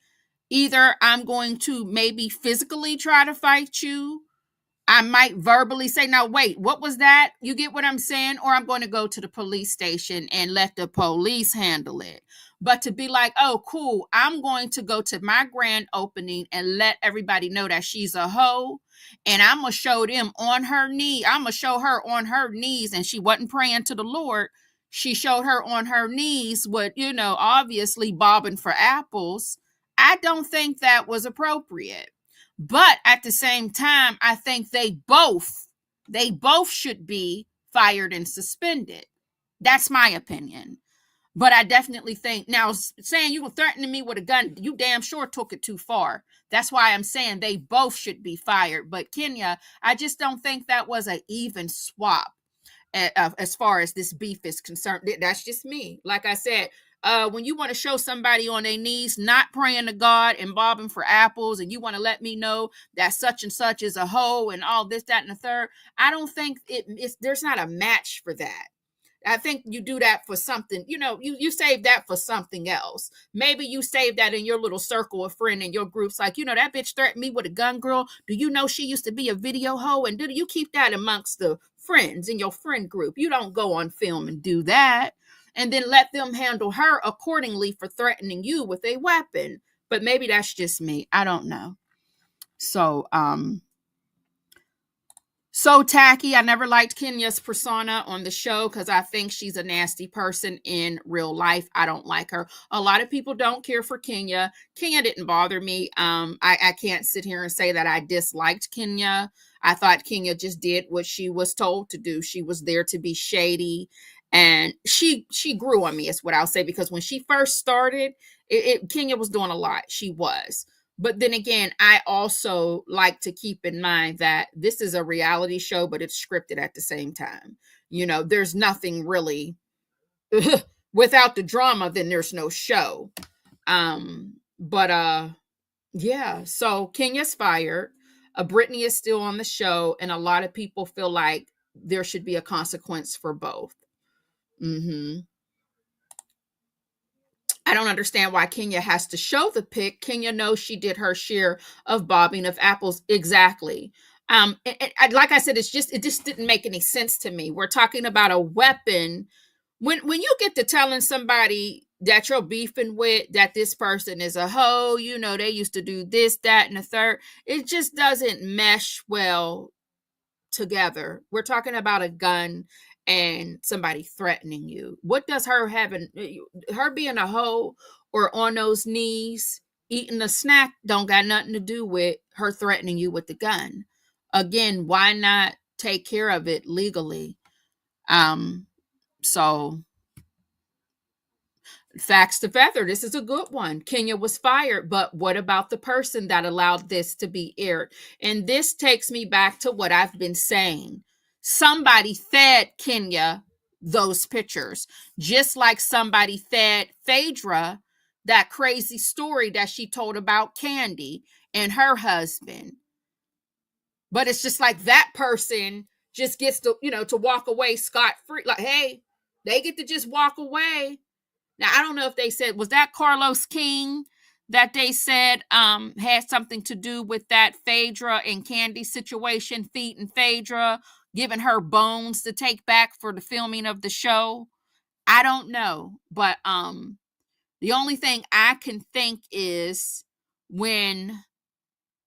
either I'm going to maybe physically try to fight you. I might verbally say, now, wait, what was that? You get what I'm saying? Or I'm going to go to the police station and let the police handle it. But to be like, oh, cool, I'm going to go to my grand opening and let everybody know that she's a hoe. And I'm going to show them on her knee. I'm going to show her on her knees. And she wasn't praying to the Lord. She showed her on her knees with, obviously bobbing for apples. I don't think that was appropriate. But at the same time, I think they both should be fired and suspended. That's my opinion. But I definitely think now saying you were threatening me with a gun, you damn sure took it too far. That's why I'm saying they both should be fired. But Kenya, I just don't think that was an even swap as far as this beef is concerned. That's just me. Like I said, when you want to show somebody on their knees, not praying to God and bobbing for apples, and you want to let me know that such and such is a hoe and all this, that, and the third, I don't think there's not a match for that. I think you do that for something, you save that for something else. Maybe you save that in your little circle of friend in your groups. Like, that bitch threatened me with a gun, girl. Do you know she used to be a video hoe? And do you keep that amongst the friends in your friend group? You don't go on film and do that. And then let them handle her accordingly for threatening you with a weapon. But maybe that's just me. I don't know. So tacky. I never liked Kenya's persona on the show because I think she's a nasty person in real life. I don't like her. A lot of people don't care for Kenya. Kenya didn't bother me. I can't sit here and say that I disliked Kenya. I thought Kenya just did what she was told to do. She was there to be shady. And she grew on me, is what I'll say, because when she first started, Kenya was doing a lot. She was. But then again, I also like to keep in mind that this is a reality show, but it's scripted at the same time. There's nothing really without the drama, then there's no show. Yeah. So Kenya's fired. Brittany is still on the show, and a lot of people feel like there should be a consequence for both. I don't understand why Kenya has to show the pic. Kenya knows she did her share of bobbing of apples. Exactly. Like I said, it just didn't make any sense to me. We're talking about a weapon. When you get to telling somebody that you're beefing with, that this person is a hoe, you know, they used to do this, that, and the third, it just doesn't mesh well together. We're talking about a gun and somebody threatening you. What does her being a hoe or on those knees eating a snack don't got nothing to do with her threatening you with the gun? Again, why not take care of it legally? So facts to feather, this is a good one. Kenya was fired, but what about the person that allowed this to be aired? And this takes me back to what I've been saying. Somebody fed Kenya those pictures, just like somebody fed Phaedra that crazy story that she told about Candy and her husband. But it's just like that person just gets to, to walk away scot-free. Like, hey, they get to just walk away. Now, I don't know if they said, was that Carlos King that they said had something to do with that Phaedra and Candy situation, feeding Phaedra, giving her bones to take back for the filming of the show? I don't know. But the only thing I can think is when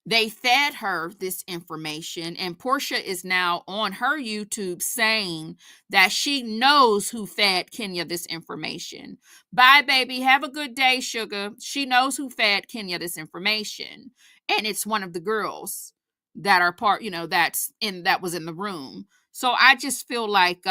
they fed her this information, and Portia is now on her YouTube saying that she knows who fed Kenya this information. Bye, baby. Have a good day, sugar. She knows who fed Kenya this information. And it's one of the girls that are that was in the room. So I just feel like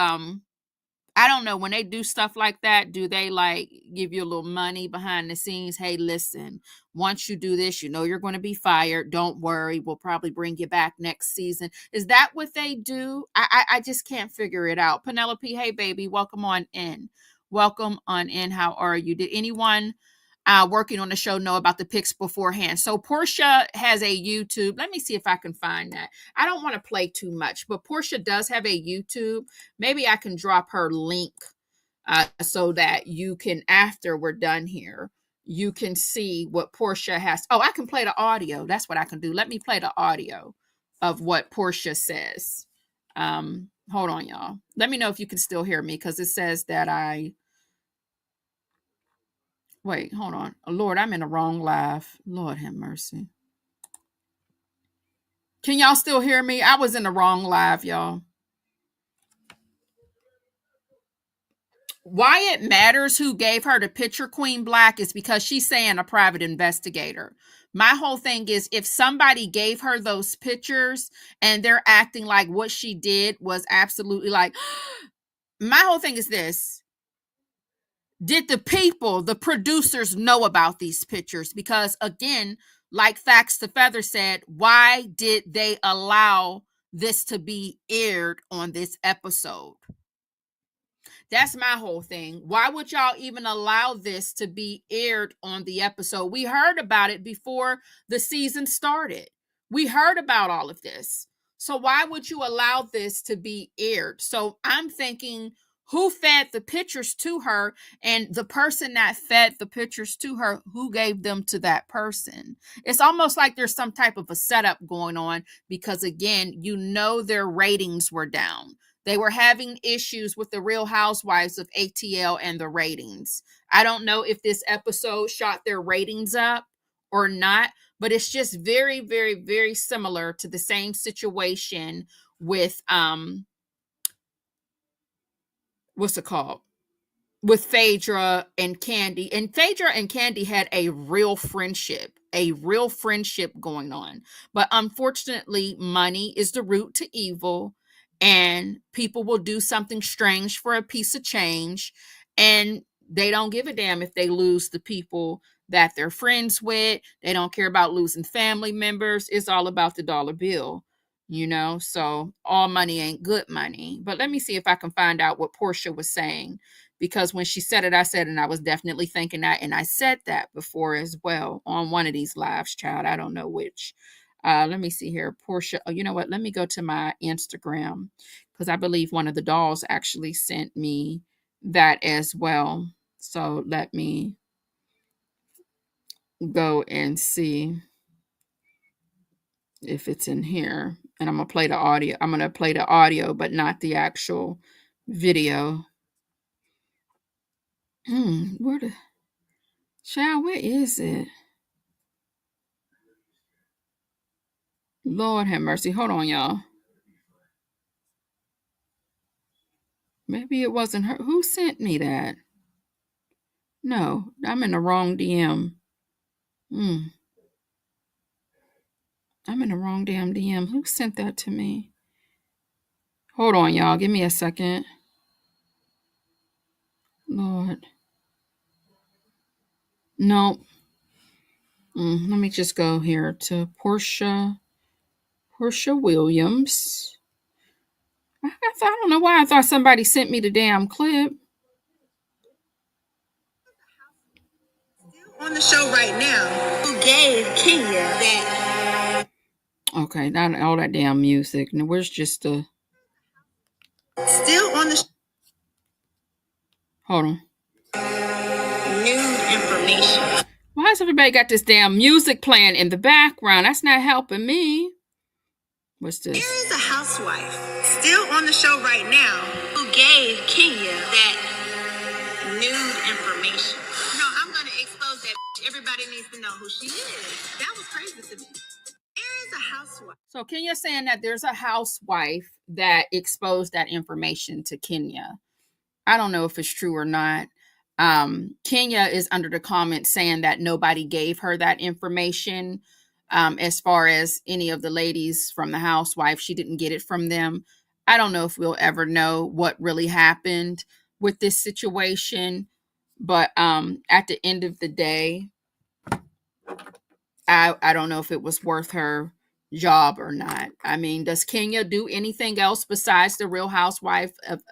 I don't know, when they do stuff like that, do they like give you a little money behind the scenes? Hey, listen, once you do this, you know you're going to be fired. Don't worry. We'll probably bring you back next season. Is that what they do? I just can't figure it out. Penelope, hey, baby, welcome on in. Welcome on in. How are you? Did anyone working on the show know about the pics beforehand? So Portia has a YouTube. Let me see if I can find that. I don't want to play too much, but Portia does have a YouTube. Maybe I can drop her link so that you can, after we're done here, you can see what Portia has. Oh, I can play the audio. That's what I can do. Let me play the audio of what Portia says. Hold on, y'all. Let me know if you can still hear me, because it says that wait, hold on. Oh, Lord, I'm in the wrong live. Lord have mercy. Can y'all still hear me? I was in the wrong live, y'all. Why it matters who gave her the picture, Queen Black, is because she's saying a private investigator. My whole thing is, if somebody gave her those pictures and they're acting like what she did was absolutely like, my whole thing is this. Did the people, the producers, know about these pictures? Because again, like Facts to Feather said, why did they allow this to be aired on this episode? That's my whole thing. Why would y'all even allow this to be aired on the episode? We heard about it before the season started. We heard about all of this. So why would you allow this to be aired? So I'm thinking, who fed the pictures to her? And the person that fed the pictures to her, who gave them to that person? It's almost like there's some type of a setup going on, because again, their ratings were down. They were having issues with the Real Housewives of ATL and the ratings. I don't know if this episode shot their ratings up or not, but it's just very, very, very similar to the same situation with what's it called? With Phaedra and Candy. And Phaedra and Candy had a real friendship going on. But unfortunately, money is the root to evil, and people will do something strange for a piece of change, and they don't give a damn if they lose the people that they're friends with. They don't care about losing family members. It's all about the dollar bill. So all money ain't good money. But let me see if I can find out what Portia was saying, because when she said it, I said, and I was definitely thinking that, and I said that before as well on one of these lives, child. I don't know which. Let me see here. Portia, you know what? Let me go to my Instagram, because I believe one of the dolls actually sent me that as well. So let me go and see if it's in here. And I'm going to play the audio. I'm going to play the audio, but not the actual video. Where is it? Lord have mercy. Hold on, y'all. Maybe it wasn't her. Who sent me that? No, I'm in the wrong DM. I'm in the wrong damn DM. Who sent that to me? Hold on, y'all. Give me a second. Lord. Nope. Let me just go here to Portia Williams. I don't know why I thought somebody sent me the damn clip. On the show right now, who gave Kenya that? Okay, not all that damn music. Now, where's just the... Still on the Hold on. Nude information. Why has everybody got this damn music playing in the background? That's not helping me. What's this? There is a housewife still on the show right now who gave Kenya that nude information. No, I'm going to expose that. Everybody needs to know who she is. That was crazy to me. There is a housewife. So Kenya's saying that there's a housewife that exposed that information to Kenya. I don't know if it's true or not. Kenya is under the comment saying that nobody gave her that information. As far as any of the ladies from the housewife, she didn't get it from them. I don't know if we'll ever know what really happened with this situation. But at the end of the day, I don't know if it was worth her job or not. I mean, does Kenya do anything else besides the Real Housewives of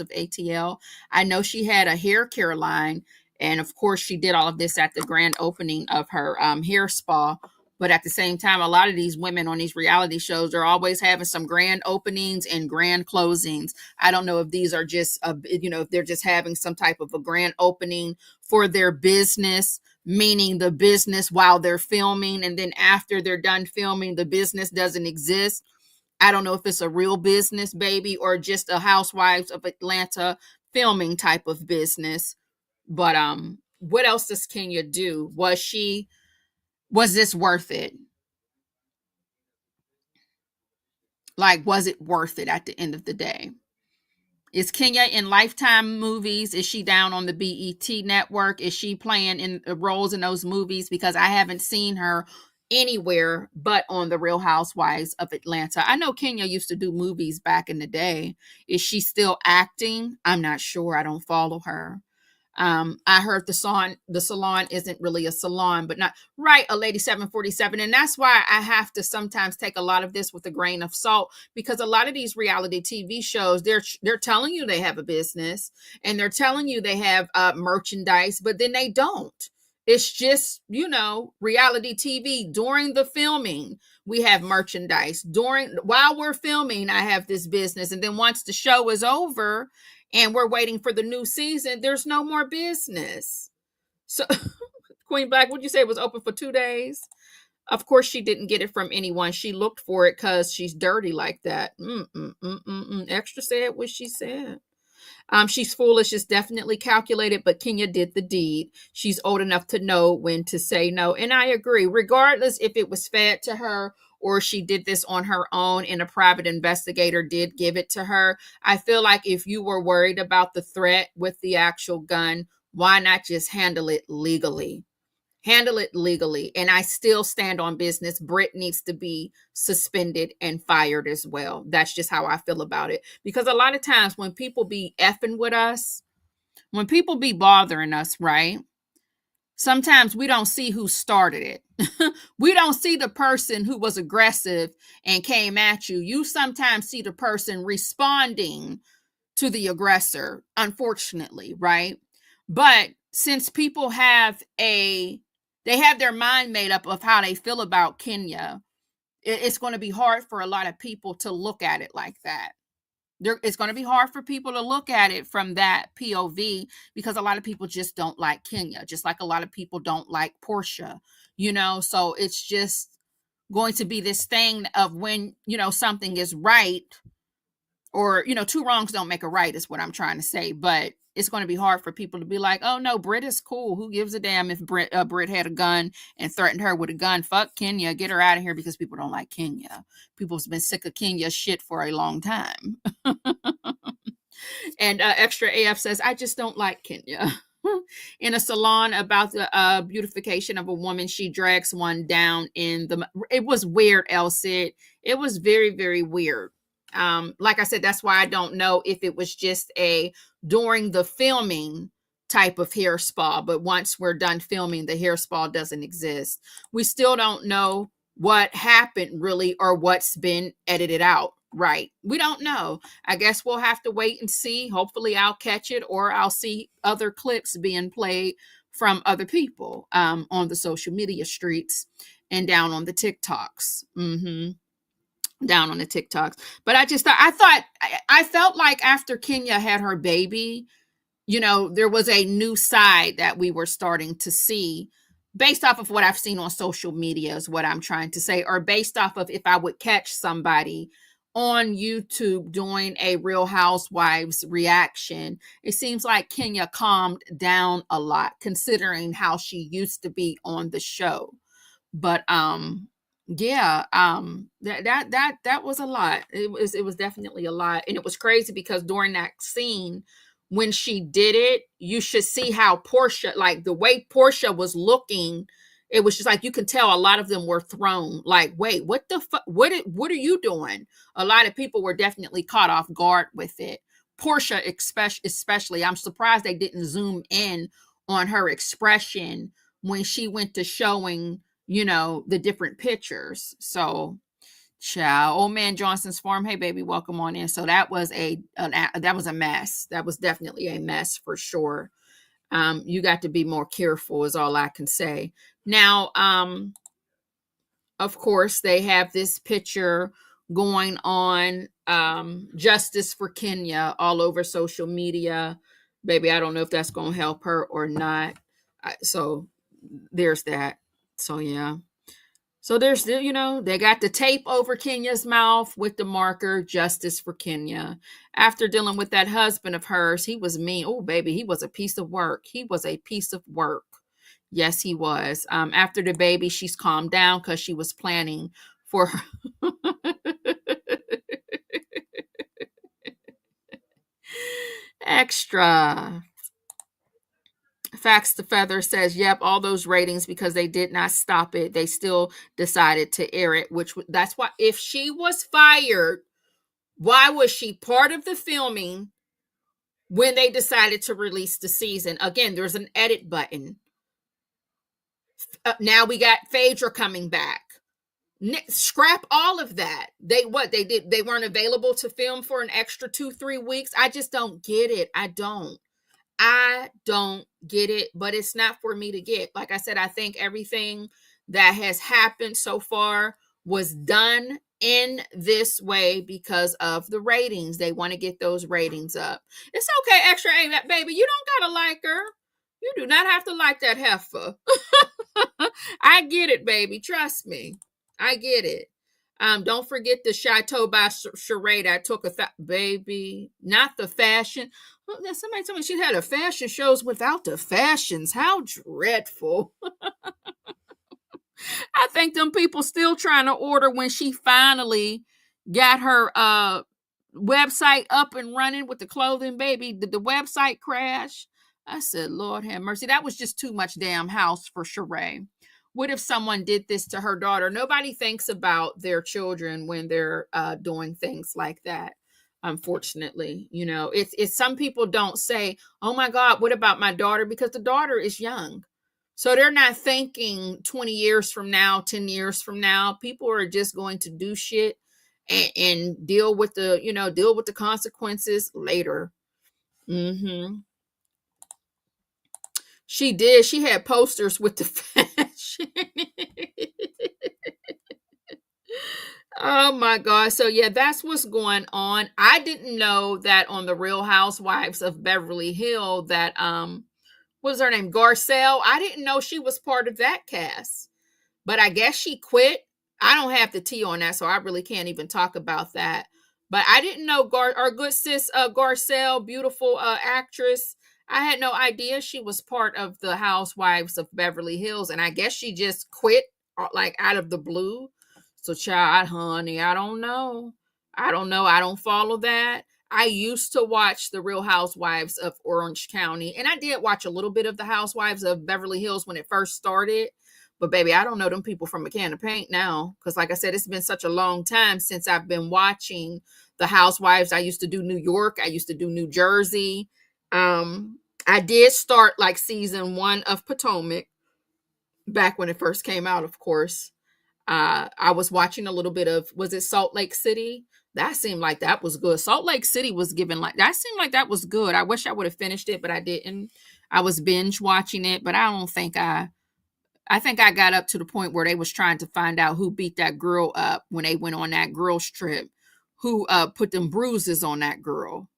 ATL? I know she had a hair care line, and of course she did all of this at the grand opening of her hair spa. But at the same time, a lot of these women on these reality shows are always having some grand openings and grand closings. I don't know if these are just, if they're just having some type of a grand opening for their business, meaning the business while they're filming, and then after they're done filming, the business doesn't exist. I don't know if it's a real business, baby, or just a Housewives of Atlanta filming type of business. But what else does Kenya do? Was this worth it? Like, was it worth it at the end of the day? Is Kenya in Lifetime movies? Is she down on the BET network? Is she playing in roles in those movies? Because I haven't seen her anywhere but on the Real Housewives of Atlanta. I know Kenya used to do movies back in the day. Is she still acting? I'm not sure. I don't follow her. I heard the salon isn't really a salon, but not right, a lady 747. And that's why I have to sometimes take a lot of this with a grain of salt, because a lot of these reality TV shows, they're telling you they have a business and they're telling you they have merchandise, but then they don't. It's just, reality TV. During the filming, we have merchandise. While we're filming, I have this business. And then once the show is over, and we're waiting for the new season, there's no more business. So Queen Black, would you say it was open for 2 days? Of course, she didn't get it from anyone. She looked for it because she's dirty like that. Extra said what she said. She's foolish. It's definitely calculated, but Kenya did the deed. She's old enough to know when to say no. And I agree, regardless if it was fed to her or she did this on her own and a private investigator did give it to her. I feel like if you were worried about the threat with the actual gun, why not just handle it legally? Handle it legally. And I still stand on business. Britt needs to be suspended and fired as well. That's just how I feel about it. Because a lot of times when people be effing with us, when people be bothering us, right? Sometimes we don't see who started it. We don't see the person who was aggressive and came at you. You sometimes see the person responding to the aggressor, unfortunately, right? But since people have their mind made up of how they feel about Kenya, it's going to be hard for a lot of people to look at it like that. It's going to be hard for people to look at it from that POV, because a lot of people just don't like Kenya, just like a lot of people don't like Portia, so it's just, going to be this thing of when, something is right, or, two wrongs don't make a right is what I'm trying to say. But it's going to be hard for people to be like, oh no, Brit is cool. Who gives a damn if Brit had a gun and threatened her with a gun? Fuck Kenya, get her out of here, because people don't like Kenya. People's been sick of Kenya's shit for a long time. And Extra AF says, I just don't like Kenya. In a salon about the beautification of a woman, she drags one down it was weird, Elsid. It was very, very weird. Like I said, that's why I don't know if it was just a during the filming type of hair spa, but once we're done filming, the hair spa doesn't exist. We still don't know what happened really, or what's been edited out. Right. We don't know. I guess we'll have to wait and see. Hopefully I'll catch it, or I'll see other clips being played from other people on the social media streets and down on the TikToks. Down on the TikToks. But I felt like after Kenya had her baby, there was a new side that we were starting to see based off of what I've seen on social media, is what I'm trying to say, or based off of if I would catch somebody on YouTube doing a Real Housewives reaction. It seems like Kenya calmed down a lot, considering how she used to be on the show. But that was a lot. It was definitely a lot. And it was crazy because during that scene, when she did it, you should see how Portia, like the way Portia was looking, it was just like, you can tell a lot of them were thrown. Like, wait, what the fuck? What are you doing? A lot of people were definitely caught off guard with it. Portia, especially, I'm surprised they didn't zoom in on her expression when she went to showing, the different pictures. So, child, Old Man Johnson's Farm. Hey, baby, welcome on in. So that was a mess. That was definitely a mess for sure. You got to be more careful, is all I can say. Now, of course, they have this picture going on, justice for Kenya, all over social media. Baby, I don't know if that's going to help her or not. So there's that. So, yeah. So there's, they got the tape over Kenya's mouth with the marker, justice for Kenya. After dealing with that husband of hers, he was mean. Oh, baby, he was a piece of work. He was a piece of work. Yes, he was. After the baby, she's calmed down because she was planning for her. Extra. Facts to Feather says, yep, all those ratings, because they did not stop it. They still decided to air it, that's why, if she was fired, why was she part of the filming when they decided to release the season? Again, there's an edit button. Now we got Phaedra coming back. Scrap all of that. They weren't available to film for an extra 2-3 weeks. I just don't get it. I don't get it, but it's not for me to get. Like I said, I think everything that has happened so far was done in this way because of the ratings. They want to get those ratings up. It's okay, Extra A, baby. You don't gotta like her. You do not have to like that heifer. I get it, baby. Trust me. I get it. Don't forget the Chateau by charade. I took baby, not the fashion. Somebody told me she had a fashion shows without the fashions. How dreadful. I think them people still trying to order when she finally got her website up and running with the clothing, baby. Did the website crash? I said, Lord have mercy. That was just too much damn house for Sheree. What if someone did this to her daughter? Nobody thinks about their children when they're doing things like that. Unfortunately, it's some people don't say, oh my God, what about my daughter? Because the daughter is young. So they're not thinking 20 years from now, 10 years from now. People are just going to do shit and deal with the consequences later. She did. She had posters with the fashion. Oh my God. So yeah, that's what's going on. I didn't know that on the Real Housewives of Beverly Hills that what was her name? Garcelle. I didn't know she was part of that cast. But I guess she quit. I don't have the tea on that, so I really can't even talk about that. But I didn't know our good sis Garcelle, beautiful actress. I had no idea she was part of the Housewives of Beverly Hills, and I guess she just quit like out of the blue. So, child, honey, I don't know. I don't know. I don't follow that. I used to watch the Real Housewives of Orange County, and I did watch a little bit of the Housewives of Beverly Hills when it first started. But baby, I don't know them people from a can of paint now. Because like I said, it's been such a long time since I've been watching the Housewives. I used to do New York. I used to do New Jersey. I did start like season 1 of Potomac back when it first came out, of course. I was watching a little bit of, was it Salt Lake City? That seemed like that was good. Salt Lake City was given like, that seemed like that was good. I wish I would have finished it, but I didn't. I was binge watching it, but I don't think I think I got up to the point where they was trying to find out who beat that girl up when they went on that girl's trip, who put them bruises on that girl.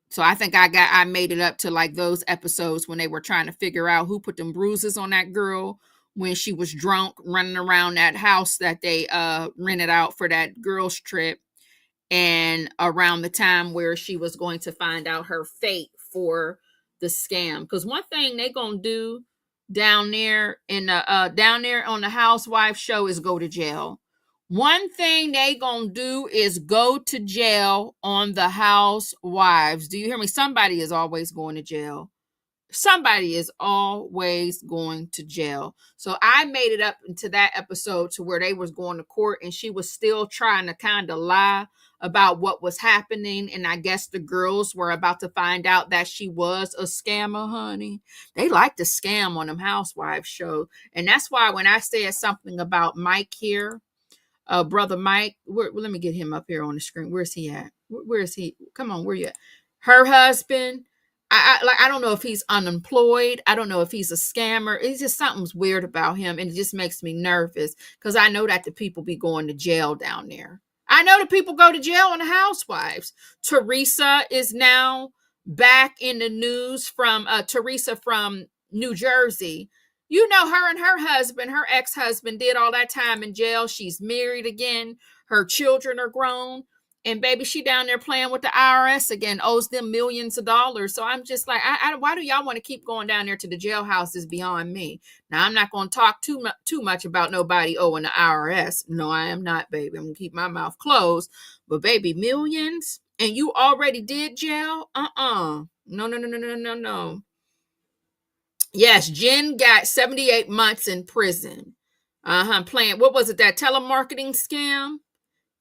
So I think I made it up to like those episodes when they were trying to figure out who put them bruises on that girl when she was drunk running around that house that they rented out for that girl's trip, and around the time where she was going to find out her fate for the scam. Because one thing they gonna do down there in the down there on the Housewife show is go to jail. One thing they gonna do is go to jail on the Housewives. Do you hear me? Somebody is always going to jail. Somebody is always going to jail. So I made it up into that episode to where they was going to court and she was still trying to kind of lie about what was happening. And I guess the girls were about to find out that she was a scammer, honey. They like to scam on them Housewives show. And that's why when I said something about Mike here, brother Mike, let me get him up here on the screen. Where's he at? Where is he? Come on, where you at? Her husband. I don't know if he's unemployed. I don't know if he's a scammer. It's just something's weird about him, and it just makes me nervous because I know that the people be going to jail down there. I know the people go to jail on the Housewives. Teresa is now back in the news from Teresa from New Jersey. You know, her and her husband, her ex-husband, did all that time in jail. She's married again. Her children are grown. And baby, she down there playing with the IRS again, owes them millions of dollars. So I'm just like, why do y'all want to keep going down there to the jailhouse is beyond me. Now, I'm not going to talk too much about nobody owing the IRS. No, I am not, baby. I'm going to keep my mouth closed. But baby, millions? And you already did jail? No. Yes, Jen got 78 months in prison. Playing, what was it, that telemarketing scam?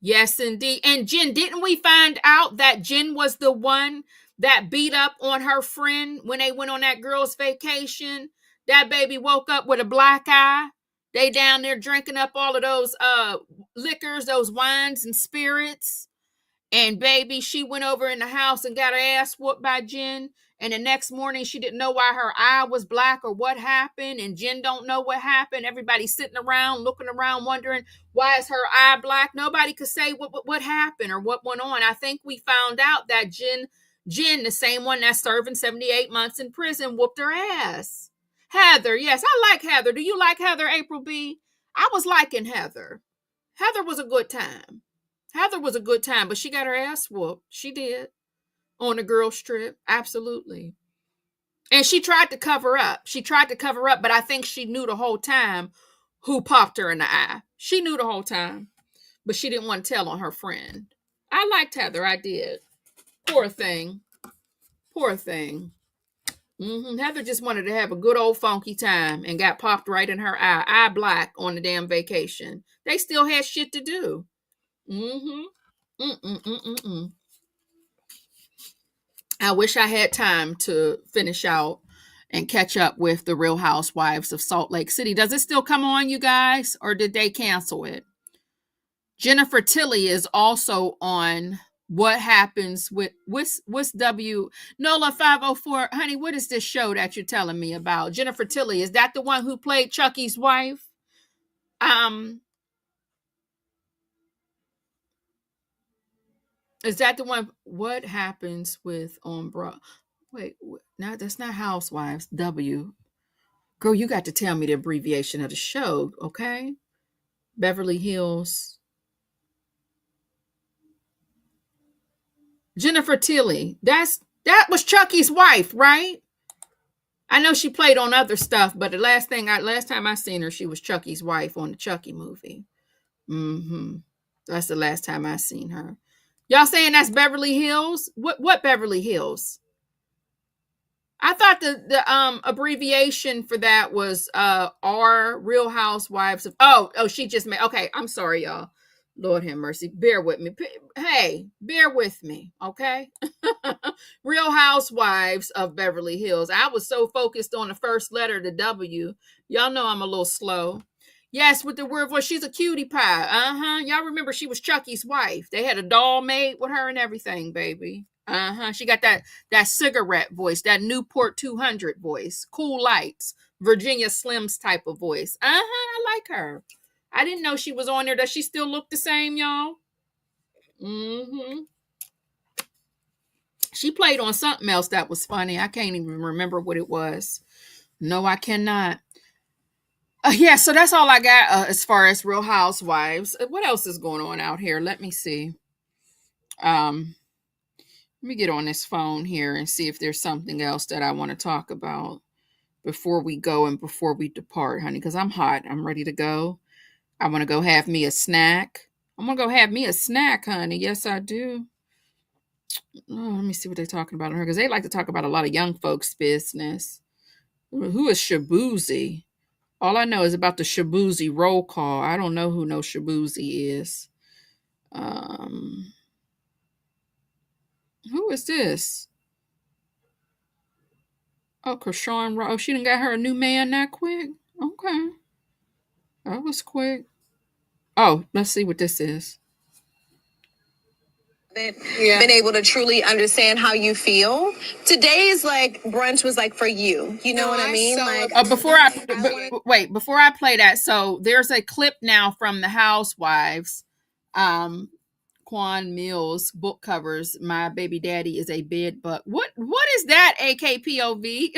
Yes, indeed. And Jen, didn't we find out that Jen was the one that beat up on her friend when they went on that girl's vacation? That baby woke up with a black eye. They down there drinking up all of those liquors, those wines and spirits. And baby, she went over in the house and got her ass whooped by Jen. And the next morning, she didn't know why her eye was black or what happened. And Jen don't know what happened. Everybody's sitting around, looking around, wondering, why is her eye black? Nobody could say what happened or what went on. I think we found out that Jen, the same one that's serving 78 months in prison, whooped her ass. Heather, yes, I like Heather. Do you like Heather, April B? I was liking Heather. Heather was a good time. Heather was a good time, but she got her ass whooped. She did. On a girl's trip. Absolutely. And she tried to cover up. But I think she knew the whole time who popped her in the eye. She knew the whole time, but she didn't want to tell on her friend. I liked Heather. I did. Poor thing. Heather just wanted to have a good old funky time and got popped right in her eye black on the damn vacation. They still had shit to do. I wish I had time to finish out and catch up with the Real Housewives of Salt Lake City. Does it still come on, you guys, or did they cancel it? Jennifer Tilly is also on What Happens with what's W Nola 504. Honey, what is this show that you're telling me about? Jennifer Tilly, is that the one who played Chucky's wife? Is that the one? What Happens with Wait, no, that's not Housewives. W. Girl, you got to tell me the abbreviation of the show, okay? Beverly Hills. Jennifer Tilly. That was Chucky's wife, right? I know she played on other stuff, but the last time I seen her, she was Chucky's wife on the Chucky movie. That's the last time I seen her. Y'all saying that's Beverly Hills? What Beverly Hills? I thought the abbreviation for that was R, Real Housewives of. Oh, she just made. Okay, I'm sorry, y'all. Lord have mercy. Bear with me. Hey, bear with me, okay? Real Housewives of Beverly Hills. I was so focused on the first letter, the W. Y'all know I'm a little slow. Yes, with the weird voice. She's a cutie pie. Y'all remember she was Chucky's wife. They had a doll made with her and everything, baby. She got that cigarette voice, that Newport 200 voice, Cool Lights, Virginia Slims type of voice. I like her. I didn't know she was on there. Does she still look the same, y'all? She played on something else that was funny. I can't even remember what it was. No, I cannot. Yeah, so that's all I got as far as Real Housewives. What else is going on out here? Let me see. Let me get on this phone here and see if there's something else that I want to talk about before we go and before we depart, honey, because I'm hot. I'm ready to go. I want to go have me a snack. I'm going to go have me a snack, honey. Yes, I do. Oh, let me see what they're talking about on her, because they like to talk about a lot of young folks' business. Who is Shabuzi? All I know is about the Shabuzi roll call. I don't know who no Shabuzi is. Who is this? Oh, Krishan. Oh, she done got her a new man that quick? Okay. That was quick. Oh, let's see what this is. Been able to truly understand how you feel. Today's like brunch was like for you. You know what I mean? Like before I play that, so there's a clip now from the Housewives. Quan Mills book covers My Baby Daddy is a Bed Bug. What is that, AKPOV?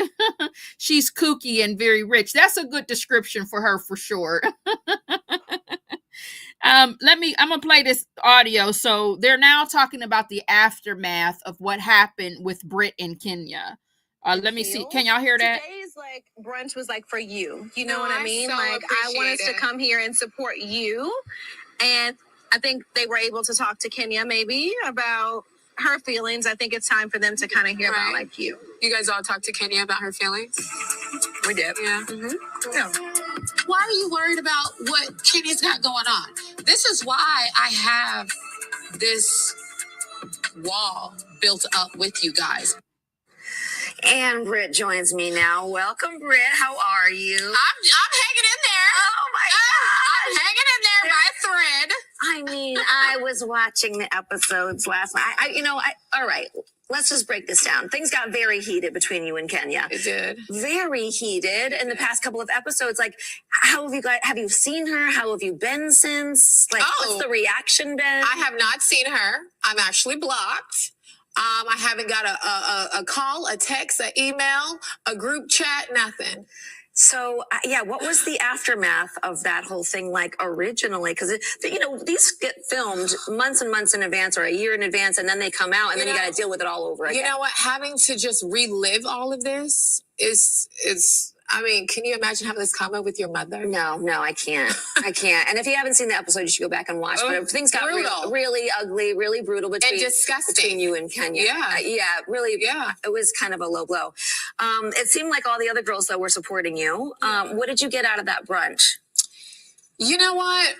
She's kooky and very rich. That's a good description for her for sure. I'm gonna play this audio. So they're now talking about the aftermath of what happened with Britt in Kenya. Let me see. Can y'all hear that? Today's like brunch was like for you. You know what I mean? Like I want us to come here and support you. And I think they were able to talk to Kenya maybe about her feelings. I think it's time for them to kind of hear about like you. You guys all talked to Kenya about her feelings? We did. Yeah. Yeah. Why are you worried about what Kenya's got going on? This is why I have this wall built up with you guys. And Britt joins me now. Welcome, Britt. How are you? I'm hanging in there. Oh my God. I'm hanging in there by a thread. I mean, I was watching the episodes last night. All right, let's just break this down. Things got very heated between you and Kenya. It did. Very heated in the past couple of episodes. Like, have you seen her? How have you been since? Like, what's the reaction been? I have not seen her. I'm actually blocked. I haven't got a call, a text, an email, a group chat, nothing. So, what was the aftermath of that whole thing like originally? Because, these get filmed months and months in advance or a year in advance, and then they come out, and then you got to deal with it all over again. You know what? Having to just relive all of this is can you imagine having this comment with your mother? No, I can't. I can't. And if you haven't seen the episode, you should go back and watch. But things got really ugly, really brutal between you and Kenya. Really. Yeah. It was kind of a low blow. It seemed like all the other girls that were supporting you. What did you get out of that brunch? You know what?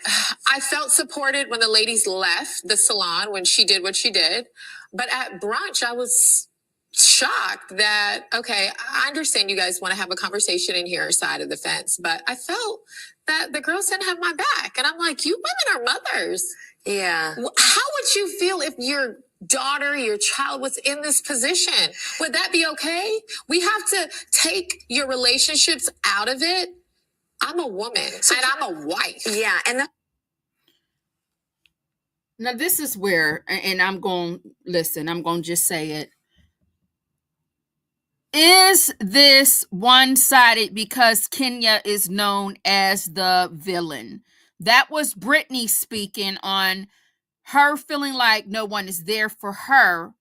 I felt supported when the ladies left the salon, when she did what she did. But at brunch, I was shocked that, okay, I understand you guys want to have a conversation and hear her side of the fence, but I felt that the girls didn't have my back. And I'm like, you women are mothers. Yeah. How would you feel if your daughter, your child was in this position? Would that be okay? We have to take your relationships out of it. I'm a woman and I'm a wife. Yeah. And now this is where, and I'm going to just say it. Is this one-sided because Kenya is known as the villain? That was Brittany speaking on her feeling like no one is there for her.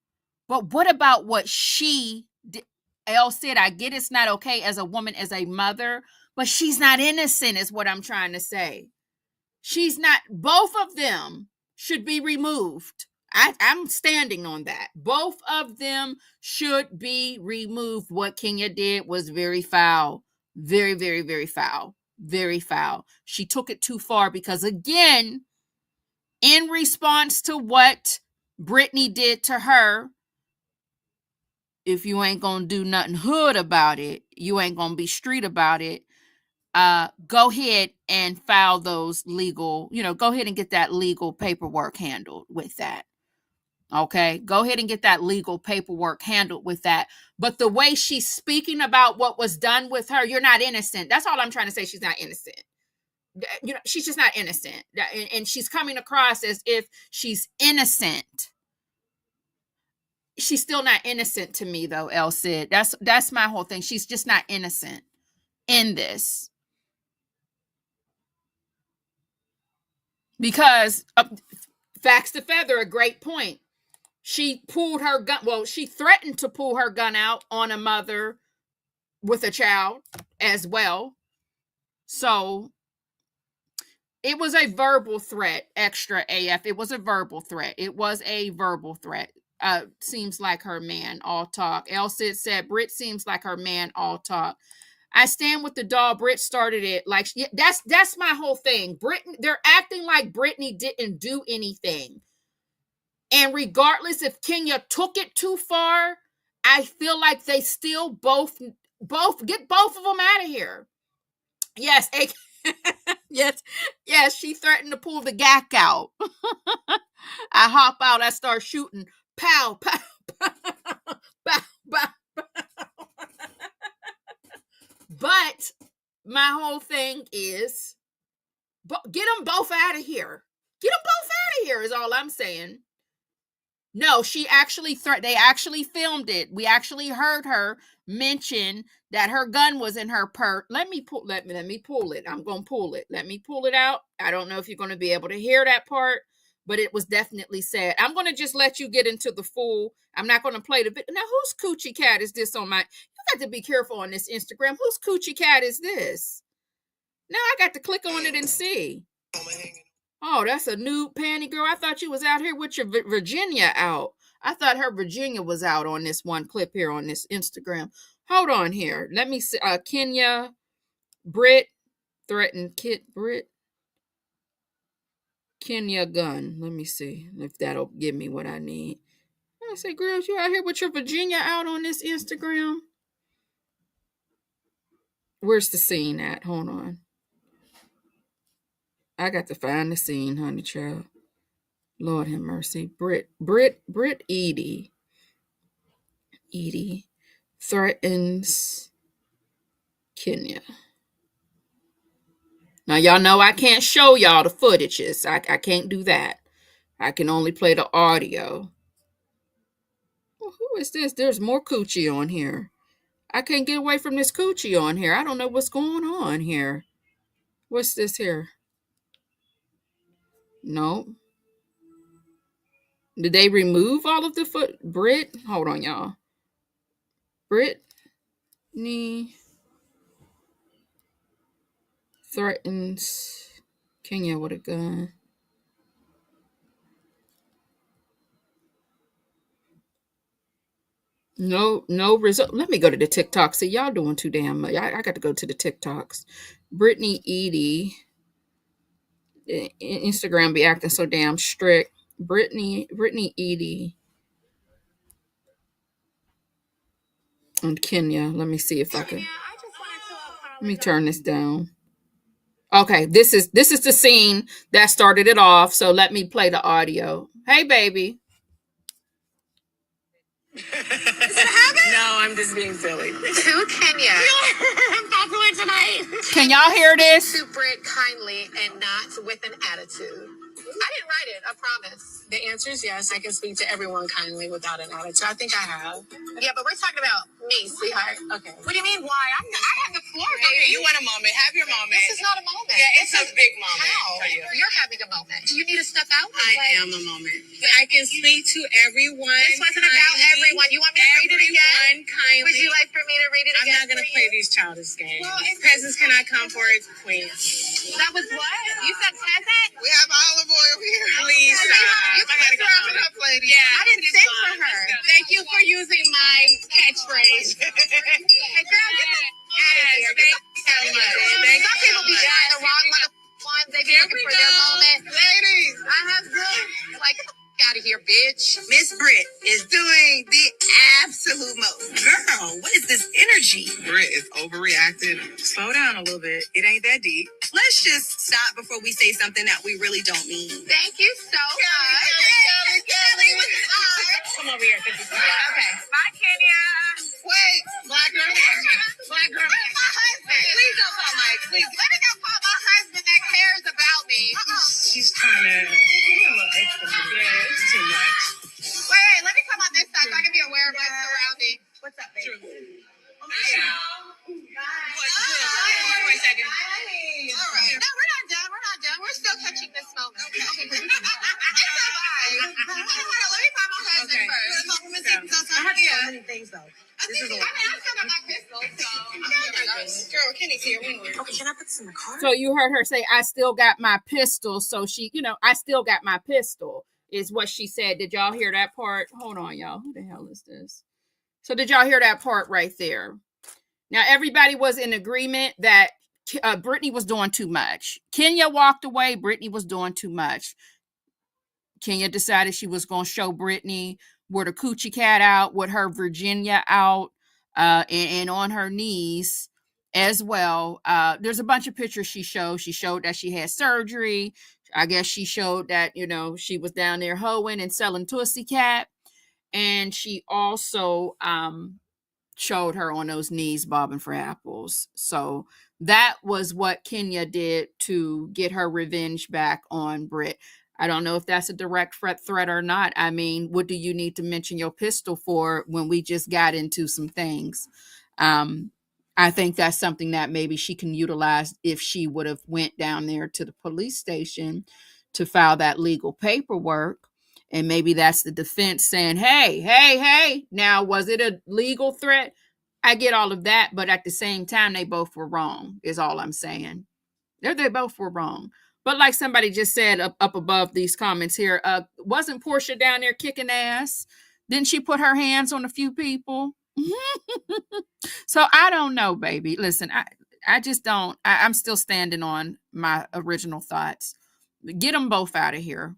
But what about what she did? Elle said, I get it's not okay as a woman, as a mother, but she's not innocent is what I'm trying to say. She's not. Both of them should be removed. I'm standing on that. Both of them should be removed. What Kenya did was very foul. Very, very, very foul. Very foul. She took it too far because, again, in response to what Brittany did to her, if you ain't gonna do nothing hood about it, you ain't gonna be street about it, go ahead and file those legal, go ahead and get that legal paperwork handled with that. Okay, go ahead and get that legal paperwork handled with that. But the way she's speaking about what was done with her, you're not innocent. That's all I'm trying to say. She's not innocent. She's just not innocent. And she's coming across as if she's innocent. She's still not innocent to me, though, Elle said. That's my whole thing. She's just not innocent in this. Because facts to feather, a great point. She pulled her gun. Well, she threatened to pull her gun out on a mother with a child as well. So it was a verbal threat, extra AF. It was a verbal threat. Seems like her man, all talk. Elsid said, Britt seems like her man, all talk. I stand with the doll. Britt started it. Like, that's my whole thing. They're acting like Brittany didn't do anything. And regardless if Kenya took it too far, I feel like they still both get both of them out of here. Yes, yes, she threatened to pull the gack out. I hop out, I start shooting. Pow, pow, pow, pow, pow. But my whole thing is, get them both out of here. Get them both out of here is all I'm saying. No, she actually they actually filmed it. We actually heard her mention that her gun was in her purse. Let me pull it. I'm going to pull it. Let me pull it out. I don't know if you're going to be able to hear that part, but it was definitely said. I'm going to just let you get into the full. I'm not going to play the video. Now, whose coochie cat is this on my? You got to be careful on this Instagram. Whose coochie cat is this? Now I got to click on it and see. Oh, that's a nude panty girl. I thought you was out here with your Virginia out. I thought her Virginia was out on this one clip here on this Instagram. Hold on here. Let me see. Kenya, Britt, threatened Britt. Kenya gun. Let me see if that'll give me what I need. I say, girls, you out here with your Virginia out on this Instagram? Where's the scene at? Hold on. I got to find the scene, honey child. Lord have mercy. Britt Edie threatens Kenya. Now, y'all know I can't show y'all the footages. I can't do that. I can only play the audio. Well, who is this? There's more coochie on here. I can't get away from this coochie on here. I don't know what's going on here. What's this here? No. Did they remove all of the foot? Britt? Hold on, y'all. Brittany threatens Kenya with a gun. No result. Let me go to the TikTok. See, y'all doing too damn much. I got to go to the TikToks. Brittany Edie. Instagram be acting so damn strict. Brittany Edie and Kenya. Let me see if I can. Let me turn this down. Okay, this is the scene that started it off. So let me play the audio. Hey, baby. Is it happening? No, I'm just being silly. To Kenya. I'm popular tonight. Can y'all hear this? To Britt kindly and not with an attitude. I didn't write it, I promise. The answer is yes. I can speak to everyone kindly without an attitude. I think I have. Yeah, but we're talking about me, sweetheart. Okay. What do you mean, why? I have the floor, baby. You want a moment. Have your moment. This is not a moment. Yeah, it's a big moment. How? For you. You're having a moment. Do you need to step out? I am a moment. I can speak to everyone. This wasn't about everyone. You want me to read it again? Kindly. Would you like for me to read it again? I'm not going to play these childish games. Well, presents cannot come for its queen. That was what? You said present? We have olive oil here. Please stop. You gotta wrap it up, lady. Yeah. I didn't sing for her. Thank you for using my catchphrase. Hey, girl, get the out of here. Some people be trying the wrong ones. They be looking for their moment. Ladies, I have good. Like, get the out of here, bitch. Miss Britt is doing the absolute most. Girl, what is this energy? Britt is overreacted. Slow down a little bit. It ain't that deep. Let's just stop before we say something that we really don't mean. Thank you so much. Kelly, come over here. Okay. Bye, Kenya. Wait, black girl. Black girl. Where's my husband? Please don't call Mike. Please. Let me go call my husband that cares about me. She's kind of a little extra. Yeah, it's too much. Wait, let me come on this side so I can be aware of my surroundings. What's up, baby? For a second. All right. No, we're not done. We're not done. We're still catching this moment. Okay. It's a vibe. Let me find my husband first. I have so many things, though. I still got my pistol, so girl, Kenny's here. Okay, can I put this in the car? So you heard her say, I still got my pistol. So she, I still got my pistol is what she said. Did y'all hear that part? Hold on, y'all. Who the hell is this? So did y'all hear that part right there? Now, everybody was in agreement that Brittany was doing too much. Kenya walked away. Brittany was doing too much. Kenya decided she was going to show Brittany with her coochie cat out, with her Virginia out, and on her knees as well. There's a bunch of pictures she showed. She showed that she had surgery. I guess she showed that, she was down there hoeing and selling Tootsie Cat. And she also showed her on those knees bobbing for apples. So that was what Kenya did to get her revenge back on Britt. I don't know if that's a direct threat or not. I mean, what do you need to mention your pistol for when we just got into some things? I think that's something that maybe she can utilize if she would have went down there to the police station to file that legal paperwork. And maybe that's the defense saying, hey, now, was it a legal threat? I get all of that, but at the same time, they both were wrong, is all I'm saying. They both were wrong. But like somebody just said up above these comments here, wasn't Portia down there kicking ass? Didn't she put her hands on a few people? So I don't know, baby. Listen, I just don't. I'm still standing on my original thoughts. Get them both out of here.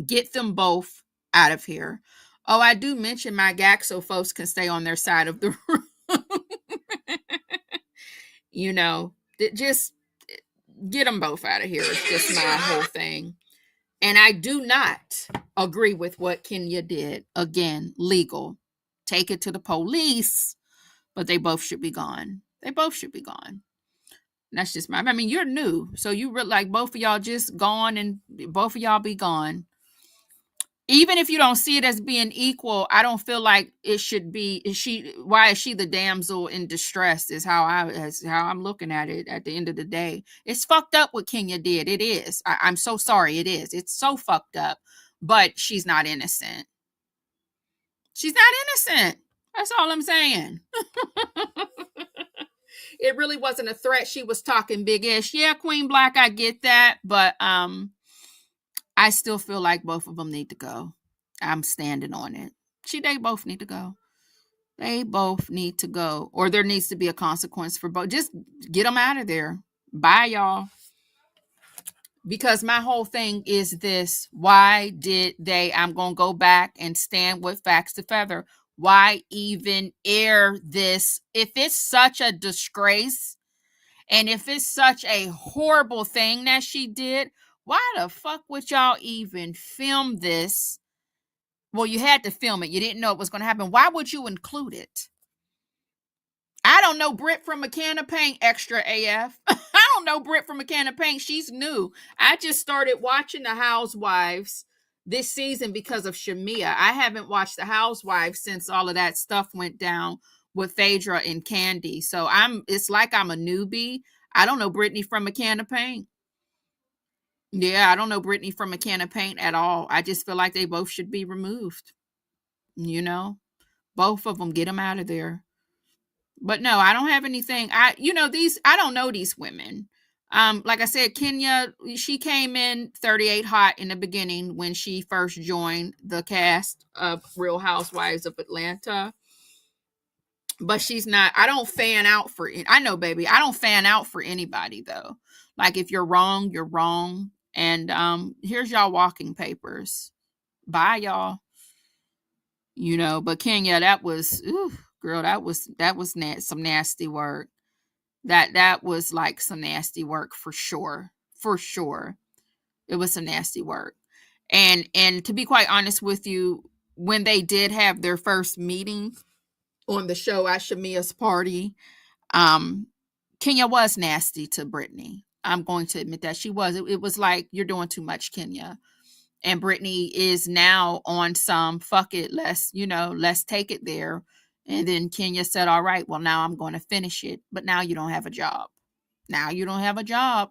Get them both out of here. Oh, I do mention my gag so folks can stay on their side of the room. Just get them both out of here. It's just my whole thing. And I do not agree with what Kenya did. Again, legal. Take it to the police, but they both should be gone. They both should be gone. That's just you're new. So you like both of y'all just gone and both of y'all be gone. Even if you don't see it as being equal, I don't feel like it should be. Why is she the damsel in distress? Is how I'm looking at it. At the end of the day, it's fucked up what Kenya did. It is. I'm so sorry. It is. It's so fucked up. But she's not innocent. She's not innocent. That's all I'm saying. It really wasn't a threat. She was talking big-ish. Yeah, Queen Black, I get that, but I still feel like both of them need to go. I'm standing on it. They both need to go. They both need to go. Or there needs to be a consequence for both. Just get them out of there. Bye, y'all. Because my whole thing is this. Why did I'm going to go back and stand with facts to feather. Why even air this? If it's such a disgrace and if it's such a horrible thing that she did, why the fuck would y'all even film this? Well, you had to film it. You didn't know it was going to happen. Why would you include it? I don't know Britt from a can of paint, extra AF. I don't don't know Britt from a can of paint. She's new. I just started watching The Housewives this season because of Shamia. I haven't watched The Housewives since all of that stuff went down with Phaedra and Candy. So it's like I'm a newbie. I don't know Brittany from a can of paint. Yeah, I don't know Brittany from a can of paint at all. I just feel like they both should be removed. You know, both of them, get them out of there. But no, I don't have anything. I don't know these women. Like I said, Kenya, she came in 38 hot in the beginning when she first joined the cast of Real Housewives of Atlanta. But she's not, I don't fan out for it. I know, baby, I don't fan out for anybody though. Like if you're wrong, you're wrong. And here's y'all walking papers. Bye, y'all. But Kenya, that was, girl, that was some nasty work. That was like some nasty work for sure. For sure. It was some nasty work. And to be quite honest with you, when they did have their first meeting on the show at Shamia's party, Kenya was nasty to Brittany. I'm going to admit that she was. It was like, you're doing too much, Kenya. And Brittany is now on some, fuck it, let's take it there. And then Kenya said, all right, well, now I'm going to finish it. But now you don't have a job.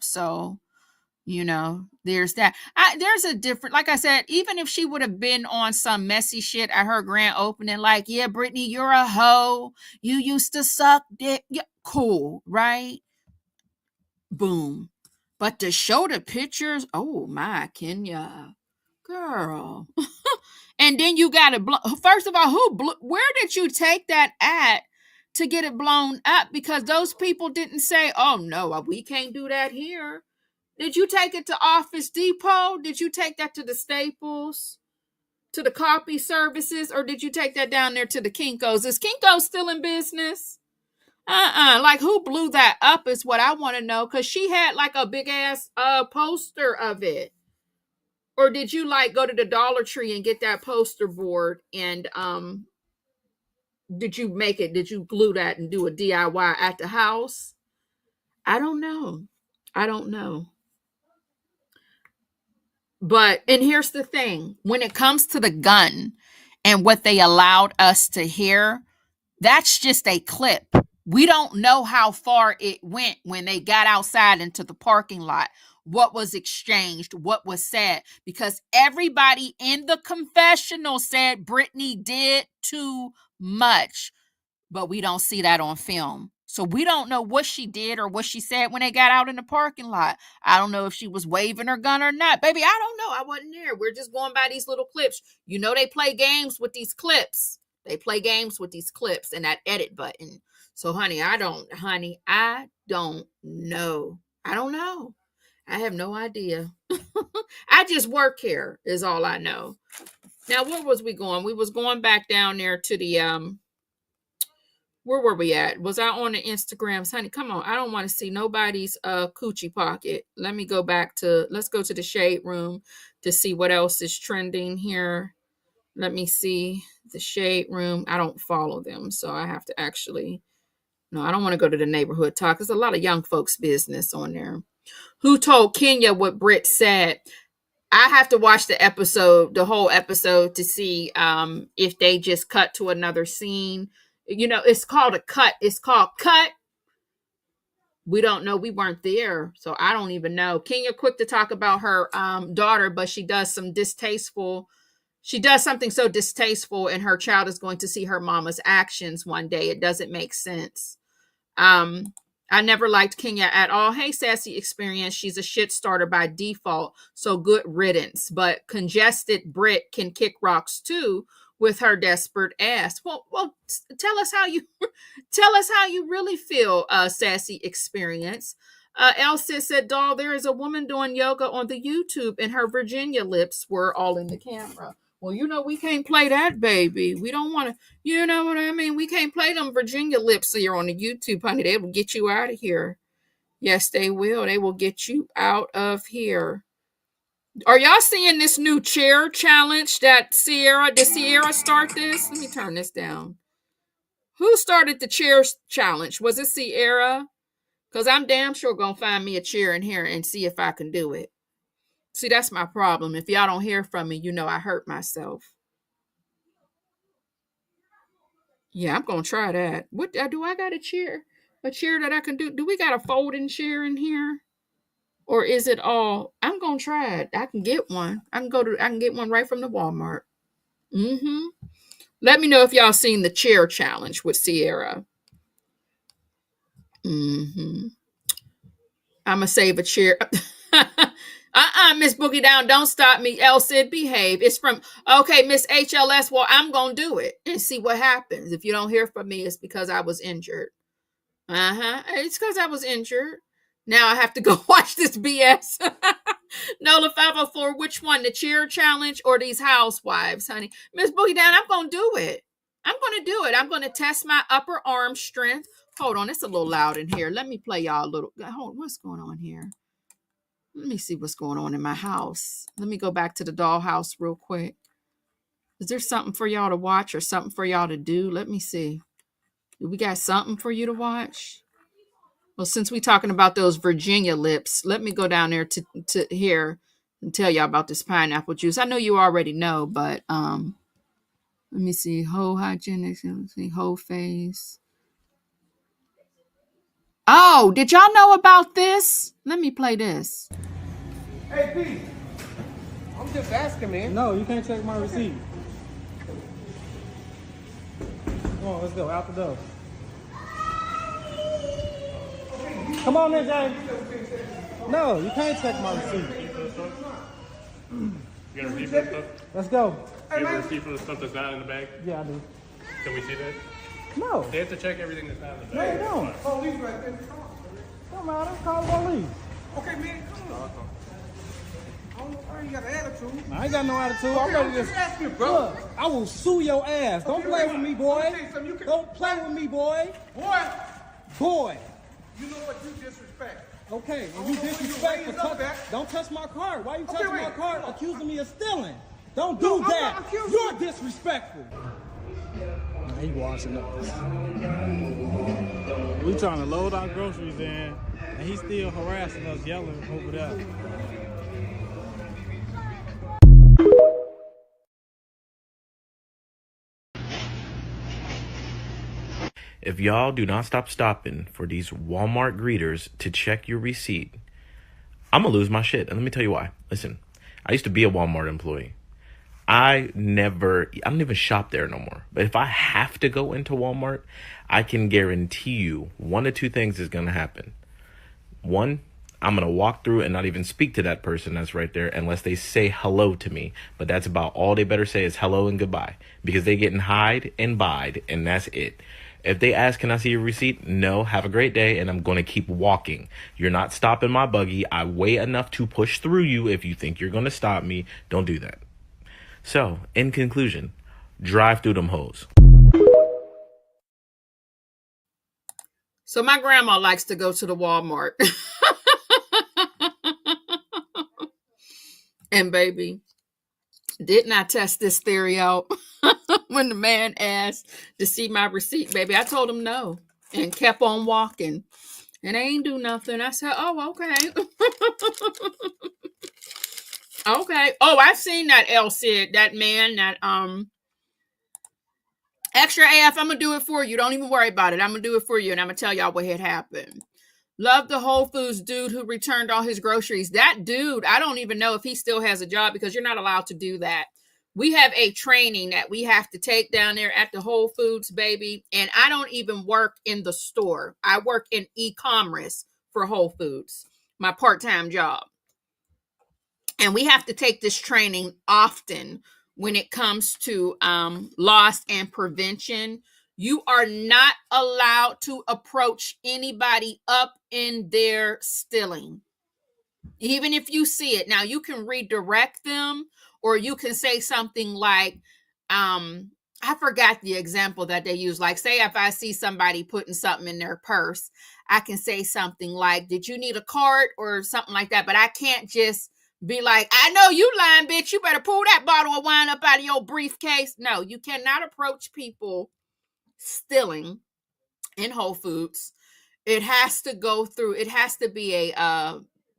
So, there's that. There's a different, like I said, even if she would have been on some messy shit at her grand opening, like, yeah, Brittany, you're a hoe. You used to suck dick. Yeah, cool, right? Boom. But to show the pictures, oh my, Kenya. Girl. And then you got it. First of all, where did you take that at to get it blown up? Because those people didn't say, oh no, we can't do that here. Did you take it to Office Depot? Did you take that to the Staples, to the copy services, or did you take that down there to the Kinko's? Is Kinko's still in business? Like who blew that up is what I want to know, because she had like a big ass poster of it. Or did you like go to the Dollar Tree and get that poster board and did you glue that and do a DIY at the house? I don't know. But, and here's the thing, when it comes to the gun and what they allowed us to hear, that's just a clip. We don't know how far it went when they got outside into the parking lot, what was exchanged, what was said, because everybody in the confessional said Brittany did too much, but we don't see that on film. So we don't know what she did or what she said when they got out in the parking lot. I don't know if she was waving her gun or not. Baby, I don't know. I wasn't there. We're just going by these little clips. They play games with these clips. They play games with these clips and that edit button. So, honey, I don't know. I don't know. I have no idea. I just work here is all I know. Now, where was we going? We was going back down there to the, where were we at? Was I on the Instagrams? Honey, come on. I don't want to see nobody's coochie pocket. Let's go to the Shade Room to see what else is trending here. Let me see the Shade Room. I don't follow them, so I have to I don't want to go to the neighborhood talk. There's a lot of young folks' business on there. Who told Kenya what Britt said? I have to watch the whole episode to see if they just cut to another scene. It's called a cut. It's called cut. We don't know. We weren't there, so I don't even know. Kenya quick to talk about her daughter, but she does something so distasteful, and her child is going to see her mama's actions one day. It doesn't make sense. I never liked Kenya at all. Hey, Sassy Experience. She's a shit starter by default, so good riddance. But congested Brit can kick rocks too with her desperate ass. Well, tell us how you really feel, Sassy Experience. Elsa said, doll, there is a woman doing yoga on the YouTube and her Virginia lips were all in the camera. Well, we can't play that, baby. We don't want to, you know what I mean? We can't play them Virginia lips here on the YouTube, honey. They will get you out of here. Yes, they will. They will get you out of here. Are y'all seeing this new chair challenge that did Sierra start this? Let me turn this down. Who started the chair challenge? Was it Sierra? Because I'm damn sure going to find me a chair in here and see if I can do it. See, that's my problem. If y'all don't hear from me, you know I hurt myself. Yeah, I'm going to try that. What do I got a chair? A chair that I can do? Do we got a folding chair in here? Or is it all? I'm going to try it. I can get one. I can get one right from the Walmart. Mm-hmm. Let me know if y'all seen the chair challenge with Sierra. Mm-hmm. I'm going to save a chair. Miss Boogie Down, don't stop me. El Cid, behave. It's from, okay, Miss HLS. Well, I'm going to do it and see what happens. If you don't hear from me, it's because I was injured. It's because I was injured. Now I have to go watch this BS. Nola 504, which one? The cheer challenge or these housewives, honey? Miss Boogie Down, I'm going to do it. I'm going to do it. I'm going to test my upper arm strength. Hold on, it's a little loud in here. Let me play y'all a little. Hold on, what's going on here? Let me see what's going on in my house. Let me go back to the dollhouse real quick. Is there something for y'all to watch or something for y'all to do? Let me see. Do we got something for you to watch? Well, since we're talking about those Virginia lips, let me go down there to here and tell y'all about this pineapple juice. I know you already know, but let me see. Whole hygienics, let me see, whole face. Oh, did y'all know about this? Let me play this. Hey, P. I'm just asking, man. No, you can't check my receipt. Come on, let's go. Out the door. Come on in, James. No, you can't check my receipt. You got a receipt for the stuff? Let's go. You have a receipt for the stuff that's not in the bag? Yeah, I do. Can we see that? No. They have to check everything that's not in the No, bag. they don't. Police right there. Don't matter. Call the police. Okay, man, come on. I don't know why you got an attitude. I ain't got no attitude. Okay, I'm ready to just ask you, bro. Look, I will sue your ass. Don't play with me, boy. Don't play with me, boy. Boy. You know what? You disrespect. Okay, and you disrespect. Don't touch my card. Why you touching my card? Accusing me of stealing. Don't do that. You're disrespectful. He washing up. We trying to load our groceries in, and he's still harassing us, yelling over there. If y'all do not stop stopping for these Walmart greeters to check your receipt, I'm going to lose my shit. And let me tell you why. Listen, I used to be a Walmart employee. I don't even shop there no more. But if I have to go into Walmart, I can guarantee you one of two things is going to happen. One, I'm going to walk through and not even speak to that person that's right there unless they say hello to me. But that's about all they better say is hello and goodbye, because they getting hide and bide, and that's it. If they ask, can I see your receipt? No, have a great day, and I'm going to keep walking. You're not stopping my buggy. I weigh enough to push through you. If you think you're going to stop me, don't do that. So, in conclusion, drive through them hoes. So my grandma likes to go to the Walmart. And baby, didn't I test this theory out? When the man asked to see my receipt, baby, I told him no and kept on walking. And they ain't do nothing. I said, oh, okay. Okay. Oh, I've seen that El Cid, that man, that extra AF. I'm gonna do it for you. Don't even worry about it. I'm gonna do it for you, and I'm gonna tell y'all what had happened. Love the Whole Foods dude who returned all his groceries. That dude, I don't even know if he still has a job, because you're not allowed to do that. We have a training that we have to take down there at the Whole Foods, baby. And I don't even work in the store. I work in e-commerce for Whole Foods, my part-time job. And we have to take this training often when it comes to loss and prevention. You are not allowed to approach anybody up in their stealing, even if you see it. Now, you can redirect them, or you can say something like, I forgot the example that they use. Like, say if I see somebody putting something in their purse, I can say something like, did you need a card, or something like that. But I can't just be like, I know you lying, bitch. You better pull that bottle of wine up out of your briefcase. No, you cannot approach people stealing in Whole Foods. it has to go through, it has to be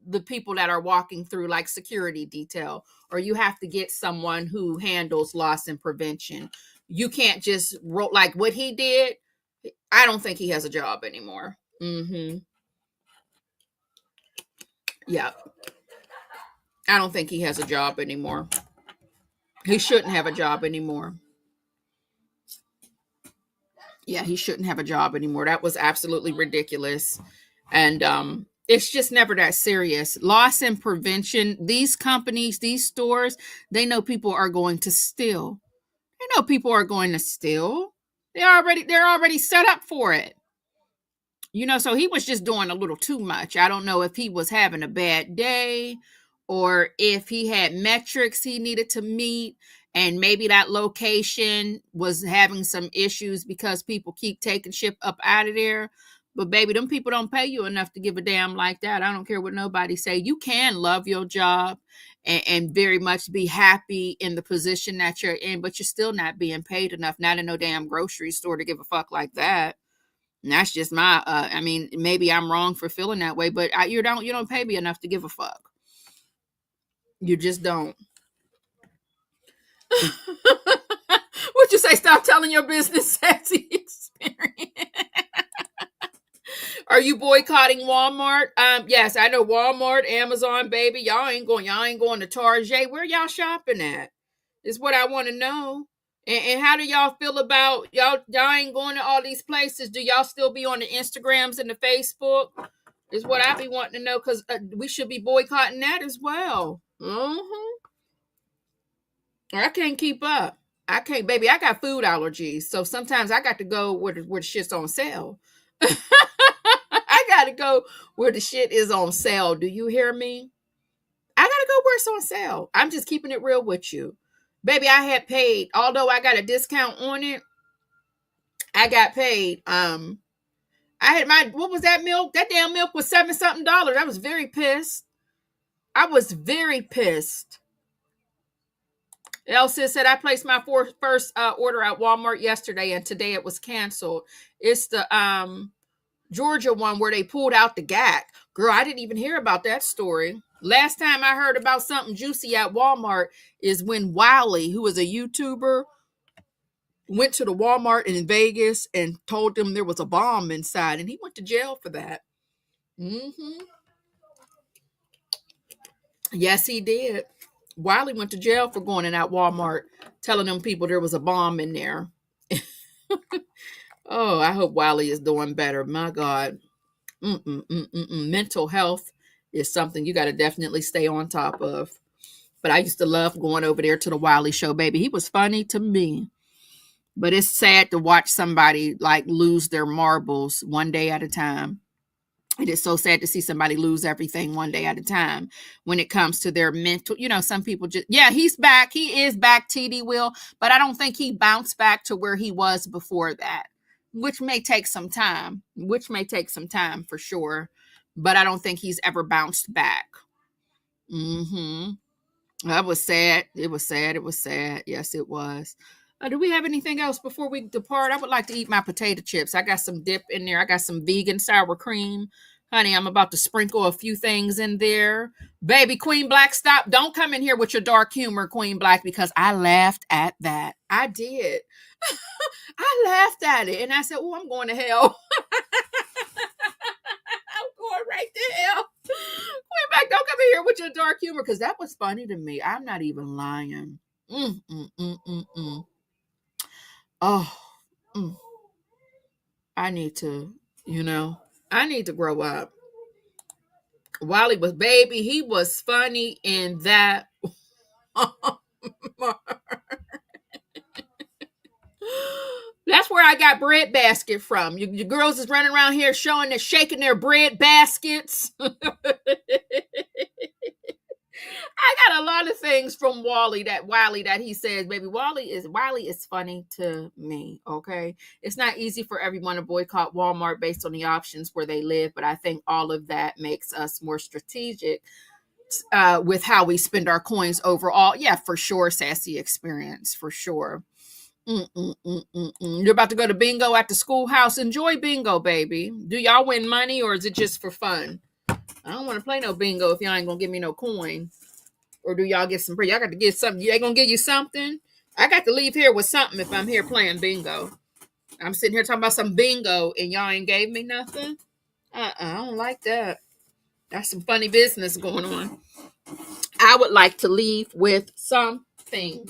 the people that are walking through like security detail, or you have to get someone who handles loss and prevention. You can't just roll like what he did. I don't think he has a job anymore. Yeah. I don't think he has a job anymore. He shouldn't have a job anymore. Yeah, he shouldn't have a job anymore. That was absolutely ridiculous. And it's just never that serious. Loss and prevention, these companies, these stores, they know people are going to steal. They know people are going to steal. They're already set up for it. So he was just doing a little too much. I don't know if he was having a bad day or if he had metrics he needed to meet, and maybe that location was having some issues because people keep taking shit up out of there. But baby, them people don't pay you enough to give a damn like that. I don't care what nobody say. You can love your job and very much be happy in the position that you're in, but you're still not being paid enough, not in no damn grocery store, to give a fuck like that. And that's just my I mean, maybe I'm wrong for feeling that way, but you don't pay me enough to give a fuck. You just don't. What you say? Stop telling your business sassy experience. Are you boycotting Walmart? Yes, I know Walmart, Amazon, baby. Y'all ain't going to Target. Where y'all shopping at? Is what I want to know. And how do y'all feel about y'all ain't going to all these places? Do y'all still be on the Instagrams and the Facebook? Is what I be wanting to know, because we should be boycotting that as well. I can't keep up. I can't, baby. I got food allergies, so sometimes I got to go where the shit's on sale. I got to go where the shit is on sale. Do you hear me? I got to go where it's on sale. I'm just keeping it real with you. Baby, I had paid, although I got a discount on it, I got paid. I had what was that milk? That damn milk was $7-something. I was very pissed. Elsa said, I placed my first order at Walmart yesterday, and today it was canceled. It's the Georgia one where they pulled out the GAC. Girl, I didn't even hear about that story. Last time I heard about something juicy at Walmart is when Wiley, who was a YouTuber, went to the Walmart in Vegas and told them there was a bomb inside, and he went to jail for that. Yes, he did. Wiley went to jail for going in that Walmart, telling them people there was a bomb in there. Oh, I hope Wiley is doing better. My God. Mental health is something you got to definitely stay on top of. But I used to love going over there to the Wiley show, baby. He was funny to me. But it's sad to watch somebody like lose their marbles one day at a time. It is so sad to see somebody lose everything one day at a time when it comes to their mental. Some people just, yeah, he's back. He is back, TD Will. But I don't think he bounced back to where he was before that, which may take some time, for sure. But I don't think he's ever bounced back. That was sad. It was sad. Yes, it was. Do we have anything else before we depart? I would like to eat my potato chips. I got some dip in there. I got some vegan sour cream. Honey, I'm about to sprinkle a few things in there. Baby, Queen Black, stop. Don't come in here with your dark humor, Queen Black, because I laughed at that. I did. I laughed at it. And I said, oh, I'm going to hell. I'm going right to hell. Queen Black, don't come in here with your dark humor, because that was funny to me. I'm not even lying. Oh, I need to, I need to grow up. Wiley was, baby, he was funny in that. That's where I got bread basket from. You girls is running around here shaking their bread baskets. I got a lot of things from Wiley that he says, baby. Wiley is funny to me. Okay. It's not easy for everyone to boycott Walmart based on the options where they live, but I think all of that makes us more strategic with how we spend our coins overall. Yeah, for sure. Sassy experience, for sure. You're about to go to bingo at the schoolhouse. Enjoy bingo, baby. Do y'all win money or is it just for fun? I don't want to play no bingo if y'all ain't gonna give me no coin. Or do y'all get some? Y'all got to get something. They gonna give you something. I got to leave here with something if I'm here playing bingo. I'm sitting here talking about some bingo and y'all ain't gave me nothing. I don't like that. That's some funny business going on. I would like to leave with something.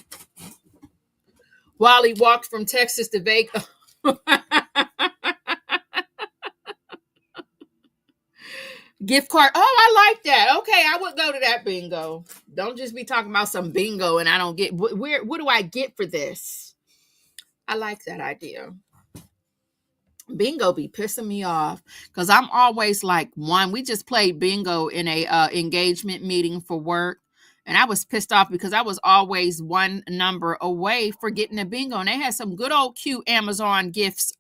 Wally walked from Texas to Vegas. Gift card. Oh, I like that. Okay, I would go to that bingo. Don't just be talking about some bingo and I don't get where. What do I get for this? I like that idea. Bingo be pissing me off because I'm always like one. We just played bingo in a engagement meeting for work, and I was pissed off because I was always one number away for getting a bingo, and they had some good old cute Amazon gifts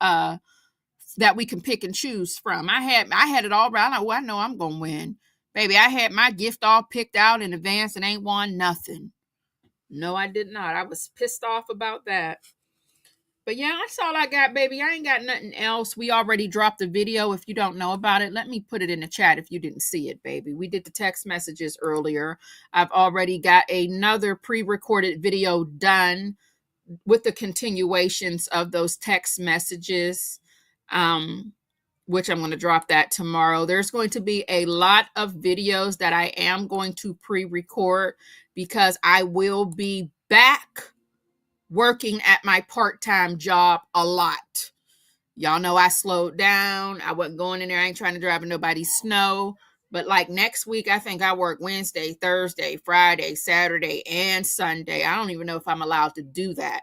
that we can pick and choose from. I had it all right. I know I'm gonna win, baby. I had my gift all picked out in advance and ain't won nothing. No, I did not. I was pissed off about that. But yeah, that's all I got, baby. I ain't got nothing else. We already dropped the video. If you don't know about it, let me put it in the chat if you didn't see it, baby. We did the text messages earlier. I've already got another pre-recorded video done with the continuations of those text messages, which I'm going to drop that tomorrow. There's going to be a lot of videos that I am going to pre-record because I will be back working at my part-time job a lot. Y'all know I slowed down. I wasn't going in there. I ain't trying to drive in nobody's snow. But like next week, I think I work Wednesday, Thursday, Friday, Saturday, and Sunday. I don't even know if I'm allowed to do that.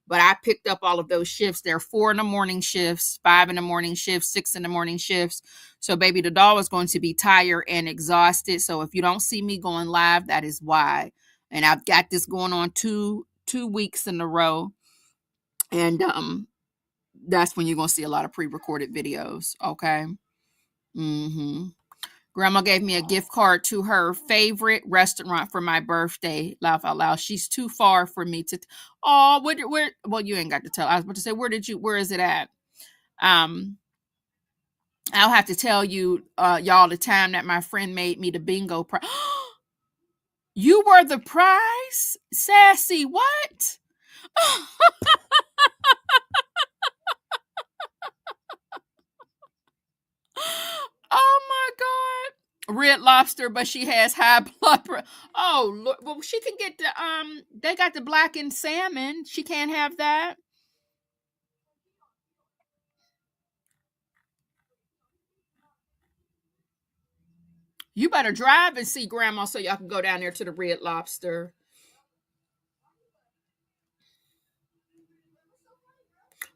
But I picked up all of those shifts. There are 4 in the morning shifts, 5 in the morning shifts, 6 in the morning shifts. So baby, the doll is going to be tired and exhausted. So if you don't see me going live, that is why. And I've got this going on two weeks in a row. And that's when you're going to see a lot of pre-recorded videos. Okay. Grandma gave me a gift card to her favorite restaurant for my birthday. Laugh out loud. She's too far for me to. Where? Well, you ain't got to tell. I was about to say, where is it at? I'll have to tell you, y'all, the time that my friend made me the bingo prize. You were the prize? Sassy, what? Oh my God. Red Lobster, but she has high blood pressure. Oh, Lord. Well, she can get the they got the blackened salmon. She can't have that. You better drive and see Grandma so y'all can go down there to the Red Lobster.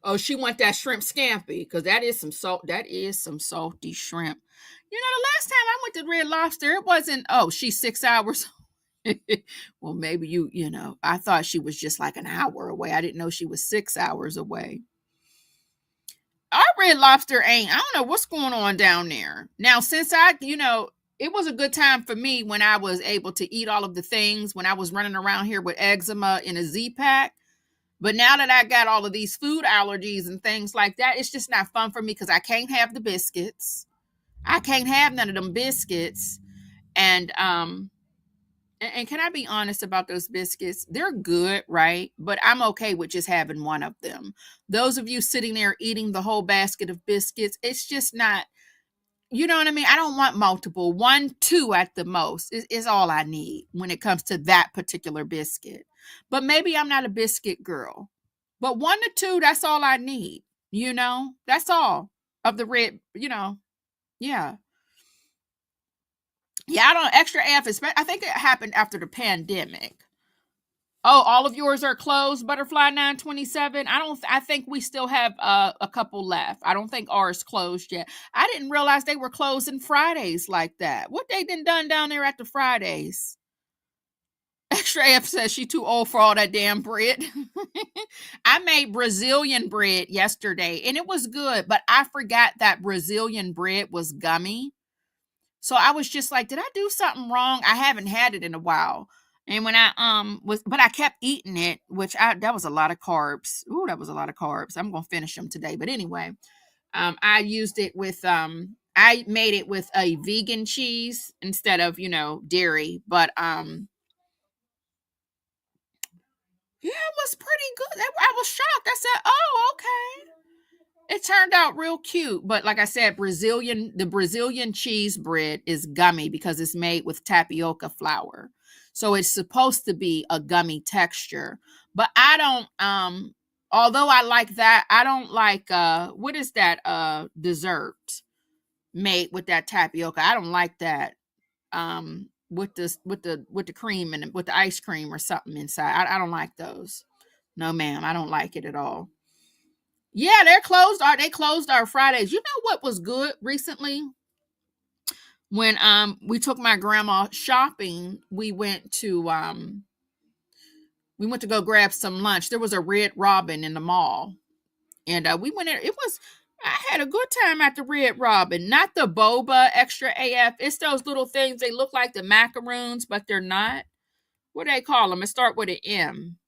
Oh, she want that shrimp scampi because that is some salt. That is some salty shrimp. You know, the last time I went to Red Lobster, it wasn't. Oh, she's 6 hours. Well, maybe you know. I thought she was just like an hour away. I didn't know she was 6 hours away. Our Red Lobster ain't. I don't know what's going on down there now. Since it was a good time for me when I was able to eat all of the things when I was running around here with eczema in a Z-Pack. But now that I got all of these food allergies and things like that, it's just not fun for me because I can't have the biscuits. I can't have none of them biscuits. And can I be honest about those biscuits? They're good, right? But I'm okay with just having one of them. Those of you sitting there eating the whole basket of biscuits, it's just not, you know what I mean? I don't want multiple. 1, 2 at the most is all I need when it comes to that particular biscuit. But maybe I'm not a biscuit girl. But 1 to 2, that's all I need. You know, that's all of the red, yeah. Yeah, I don't extra F. I think it happened after the pandemic. Oh, all of yours are closed, Butterfly 927. I think we still have a couple left. I don't think ours closed yet. I didn't realize they were closing Fridays like that. What they done down there at the Fridays? Extra F says she too old for all that damn bread. I made Brazilian bread yesterday and it was good, but I forgot that Brazilian bread was gummy. So I was just like, did I do something wrong? I haven't had it in a while. And when I but I kept eating it, that was a lot of carbs. Ooh, that was a lot of carbs. I'm gonna finish them today. But anyway, I used it with I made it with a vegan cheese instead of, dairy. But yeah, it was pretty good. I was shocked. I said, "Oh, okay." It turned out real cute, but like I said, the Brazilian cheese bread is gummy because it's made with tapioca flour. So it's supposed to be a gummy texture. But I don't although I like that, I don't like what is that dessert made with that tapioca? I don't like that with the cream and with the ice cream or something inside. I don't like those. No ma'am, I don't like it at all. Yeah, they closed our Fridays. You know what was good recently? When we took my grandma shopping, we went to go grab some lunch. There was a Red Robin in the mall. And we went in. I had a good time at the Red Robin. Not the boba extra AF. It's those little things. They look like the macaroons, but they're not. What do they call them? It start with an M.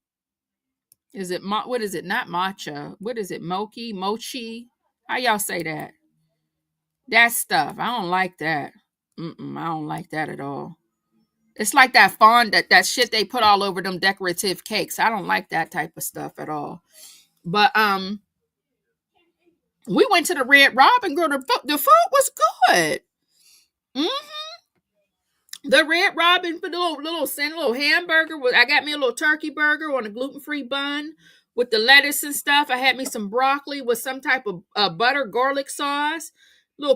What is it? Not matcha. What is it? Mochi? How y'all say that? That stuff. I don't like that. I don't like that at all. It's like that fond that shit they put all over them decorative cakes. I don't like that type of stuff at all. But we went to the Red Robin, girl. The food was good. The Red Robin for the little hamburger. I got me a little turkey burger on a gluten-free bun with the lettuce and stuff. I had me some broccoli with some type of butter garlic sauce.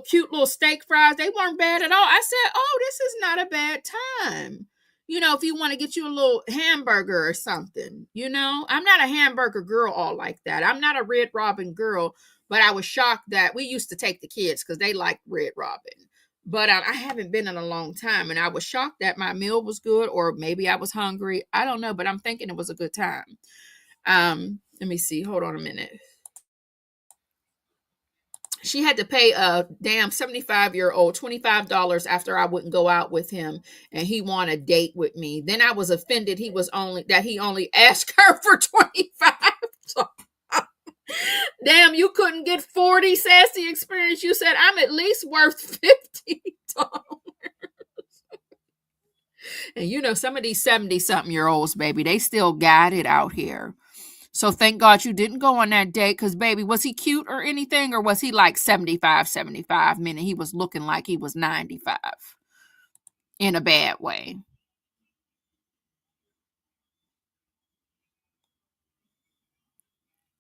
Cute little steak fries. They weren't bad at all. I said, "Oh, this is not a bad time." If you want to get you a little hamburger or something. I'm not a hamburger girl all like that. I'm not a Red Robin girl, but I was shocked that we used to take the kids because they like Red Robin. But I haven't been in a long time, and I was shocked that my meal was good, or maybe I was hungry. I don't know, but I'm thinking it was a good time. Let me see. Hold on a minute. She had to pay a damn 75-year-old $25 after I wouldn't go out with him, and he wanted a date with me. Then I was offended he only asked her for 25. Damn, you couldn't get 40 sassy experience. You said I'm at least worth $50. And some of these 70-something-year-olds, baby, they still got it out here. So thank God you didn't go on that date, because, baby, was he cute or anything, or was he like 75, meaning he was looking like he was 95 in a bad way?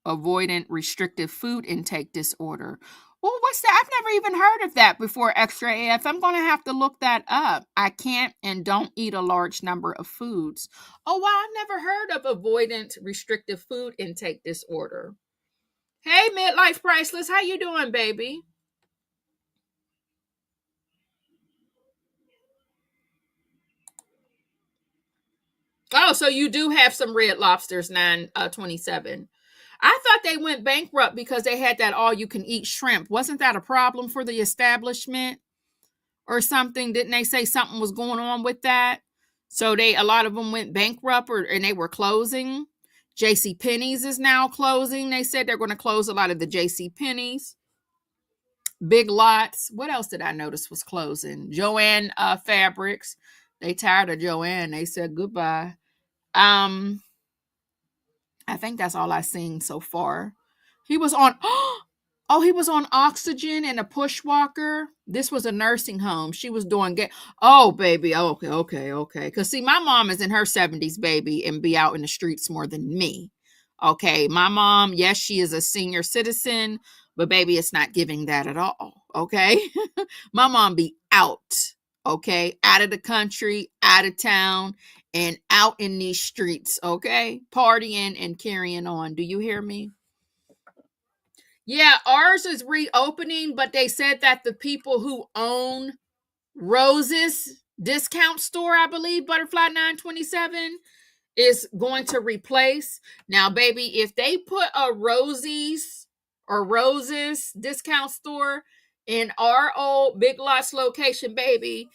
Avoidant restrictive food intake disorder. Well, what's that? I've never even heard of that before, Extra AF. I'm going to have to look that up. I can't and don't eat a large number of foods. Oh, wow. I've never heard of avoidant restrictive food intake disorder. Hey, Midlife Priceless. How you doing, baby? Oh, so you do have some Red Lobsters, 927. I thought they went bankrupt because they had that all-you-can-eat shrimp. Wasn't that a problem for the establishment or something? Didn't they say something was going on with that? So a lot of them went bankrupt and they were closing. J.C. Penney's is now closing. They said they're going to close a lot of the J.C. Penney's. Big Lots. What else did I notice was closing? Joanne Fabrics. They tired of Joanne. They said goodbye. I think that's all I've seen so far. He was on he was on oxygen and a push walker. This was a nursing home. She was doing oh, baby. Okay. Because see, my mom is in her 70s, baby, and be out in the streets more than me. Okay. My mom, yes, she is a senior citizen, but baby, it's not giving that at all. Okay. My mom be out. Okay. Out of the country, out of town, and out in these streets, okay? Partying and carrying on. Do you hear me? Yeah, ours is reopening, but they said that the people who own Rose's discount store, I believe, Butterfly 927, is going to replace. Now, baby, if they put a Rosie's or Rose's discount store in our old Big Lots location, baby,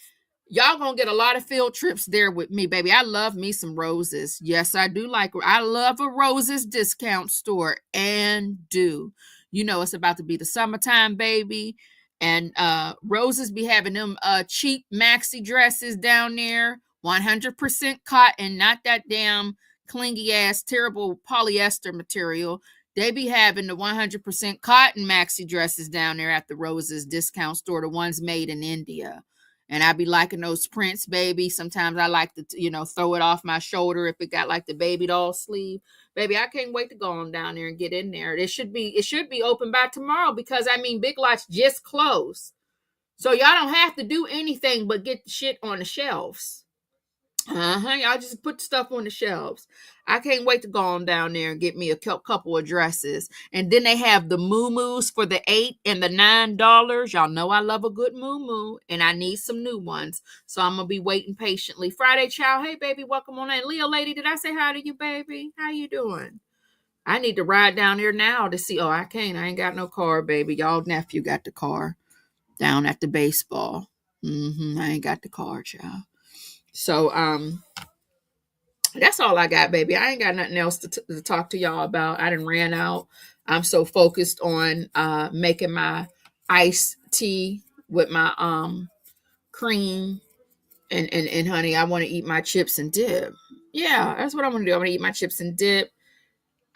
Y'all gonna get a lot of field trips there with me, baby. I love me some Roses. Yes, I do I love a Roses discount store and do. You know, it's about to be the summertime, baby. And Roses be having them cheap maxi dresses down there, 100% cotton, not that damn clingy ass, terrible polyester material. They be having the 100% cotton maxi dresses down there at the Roses discount store, the ones made in India. And I be liking those prints, baby. Sometimes I like to, throw it off my shoulder if it got like the baby doll sleeve. Baby, I can't wait to go on down there and get in there. It should be open by tomorrow because Big Lots just closed. So y'all don't have to do anything but get the shit on the shelves. Y'all just put stuff on the shelves. I can't wait to go on down there and get me a couple of dresses. And then they have the moo-moos for the $8 and the $9. Y'all know I love a good moo-moo, and I need some new ones. So I'm gonna be waiting patiently. Friday Chow, hey baby, welcome on in. Leo lady, did I say hi to you, baby? How you doing? I need to ride down there now to see. Oh, I can't. I ain't got no car, baby. Y'all nephew got the car down at the baseball. I ain't got the car, child. So that's all I got, baby. I ain't got nothing else to talk to y'all about. I done ran out. I'm so focused on making my iced tea with my cream and honey. I want to eat my chips and dip. Yeah, that's what I want to do. I want to eat my chips and dip.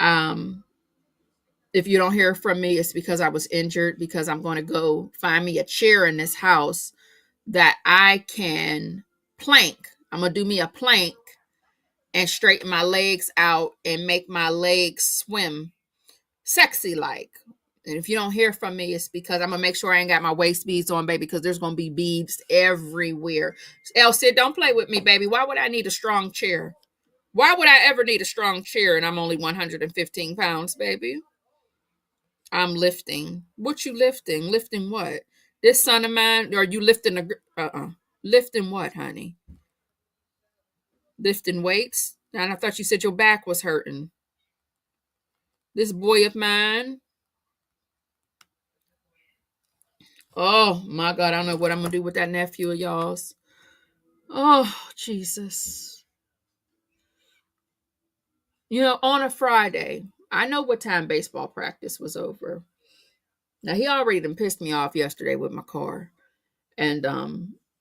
If you don't hear from me, it's because I was injured, because I'm going to go find me a chair in this house that I can plank. I'm going to do me a plank and straighten my legs out and make my legs swim sexy like. And if you don't hear from me, it's because I'm gonna make sure I ain't got my waist beads on, baby, because there's gonna be beads everywhere. Elsie, don't play with me, baby. Why would I need a strong chair? Why would I ever need a strong chair and I'm only 115 pounds, baby? I'm lifting. What you lifting? Lifting what? This son of mine? Are you lifting lifting what, honey? Lifting weights? And I thought you said your back was hurting. This boy of mine. Oh my God, I don't know what I'm gonna do with that nephew of y'all's. Oh, Jesus. On a Friday, I know what time baseball practice was over. Now he already done pissed me off yesterday with my car. And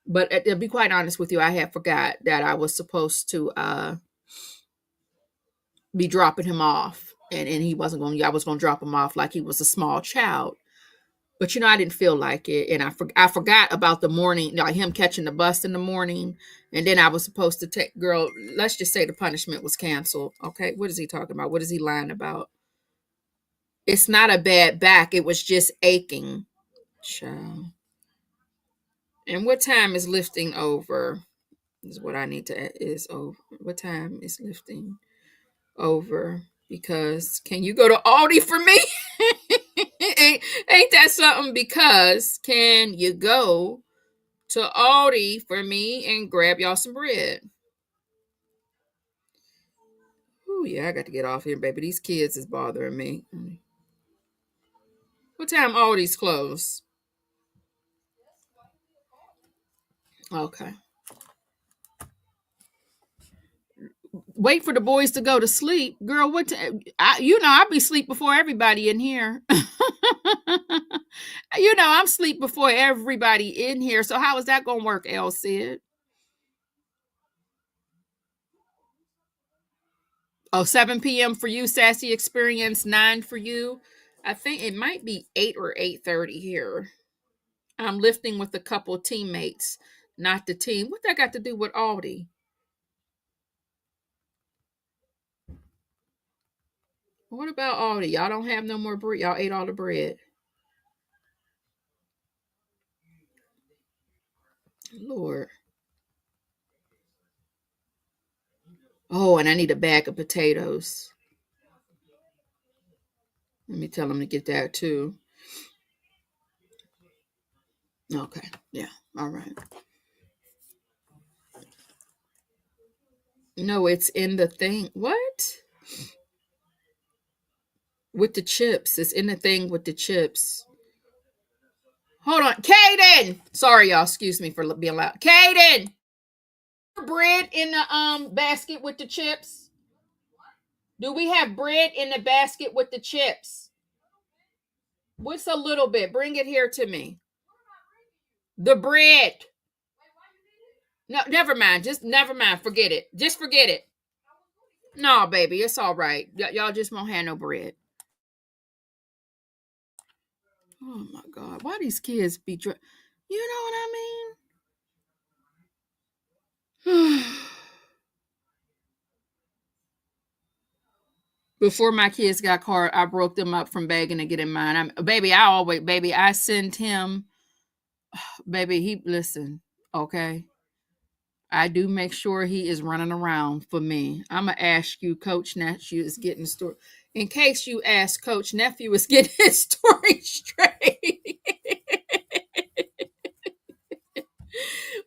but to be quite honest with you, I had forgot that I was supposed to be dropping him off. And he wasn't going, I was gonna drop him off like he was a small child. But I didn't feel like it, and I forgot about the morning, like him catching the bus in the morning, and then I was supposed to take girl. Let's just say the punishment was canceled. Okay, what is he talking about? What is he lying about? It's not a bad back; it was just aching. Child. And what time is lifting over? Is what I need to is over. What time is lifting over? Because can you go to Aldi for me? ain't that something? Because can you go to Aldi for me and grab y'all some bread? Oh yeah, I got to get off here, baby. These kids is bothering me. What time Aldi's close? Okay. Wait for the boys to go to sleep, girl. What time? I be asleep before everybody in here. I'm asleep before everybody in here. So how is that gonna work, El Cid? Oh, 7 p.m. for you, Sassy Experience, 9 for you. I think it might be 8 or 8:30 here. I'm lifting with a couple teammates, not the team. What that got to do with Aldi? What about Aldi? Y'all don't have no more bread. Y'all ate all the bread. Lord. Oh, and I need a bag of potatoes. Let me tell them to get that too. Okay. Yeah. All right. No, it's in the thing. What? With the chips. It's in the thing with the chips. Hold on. Kaden. Sorry, y'all. Excuse me for being loud. Kaden. Bread in the basket with the chips? Do we have bread in the basket with the chips? What's a little bit? Bring it here to me. The bread. No, never mind. Just never mind. Forget it. Just forget it. No, baby, it's all right. Y'all just won't have no bread. Oh my God. Why these kids be you know what I mean? Before my kids got caught, I broke them up from begging to get in mine. I send him, baby, listen, okay? I do make sure he is running around for me. I'm going to ask you, Coach Nephew is getting the story. In case you ask, Coach Nephew is getting his story straight.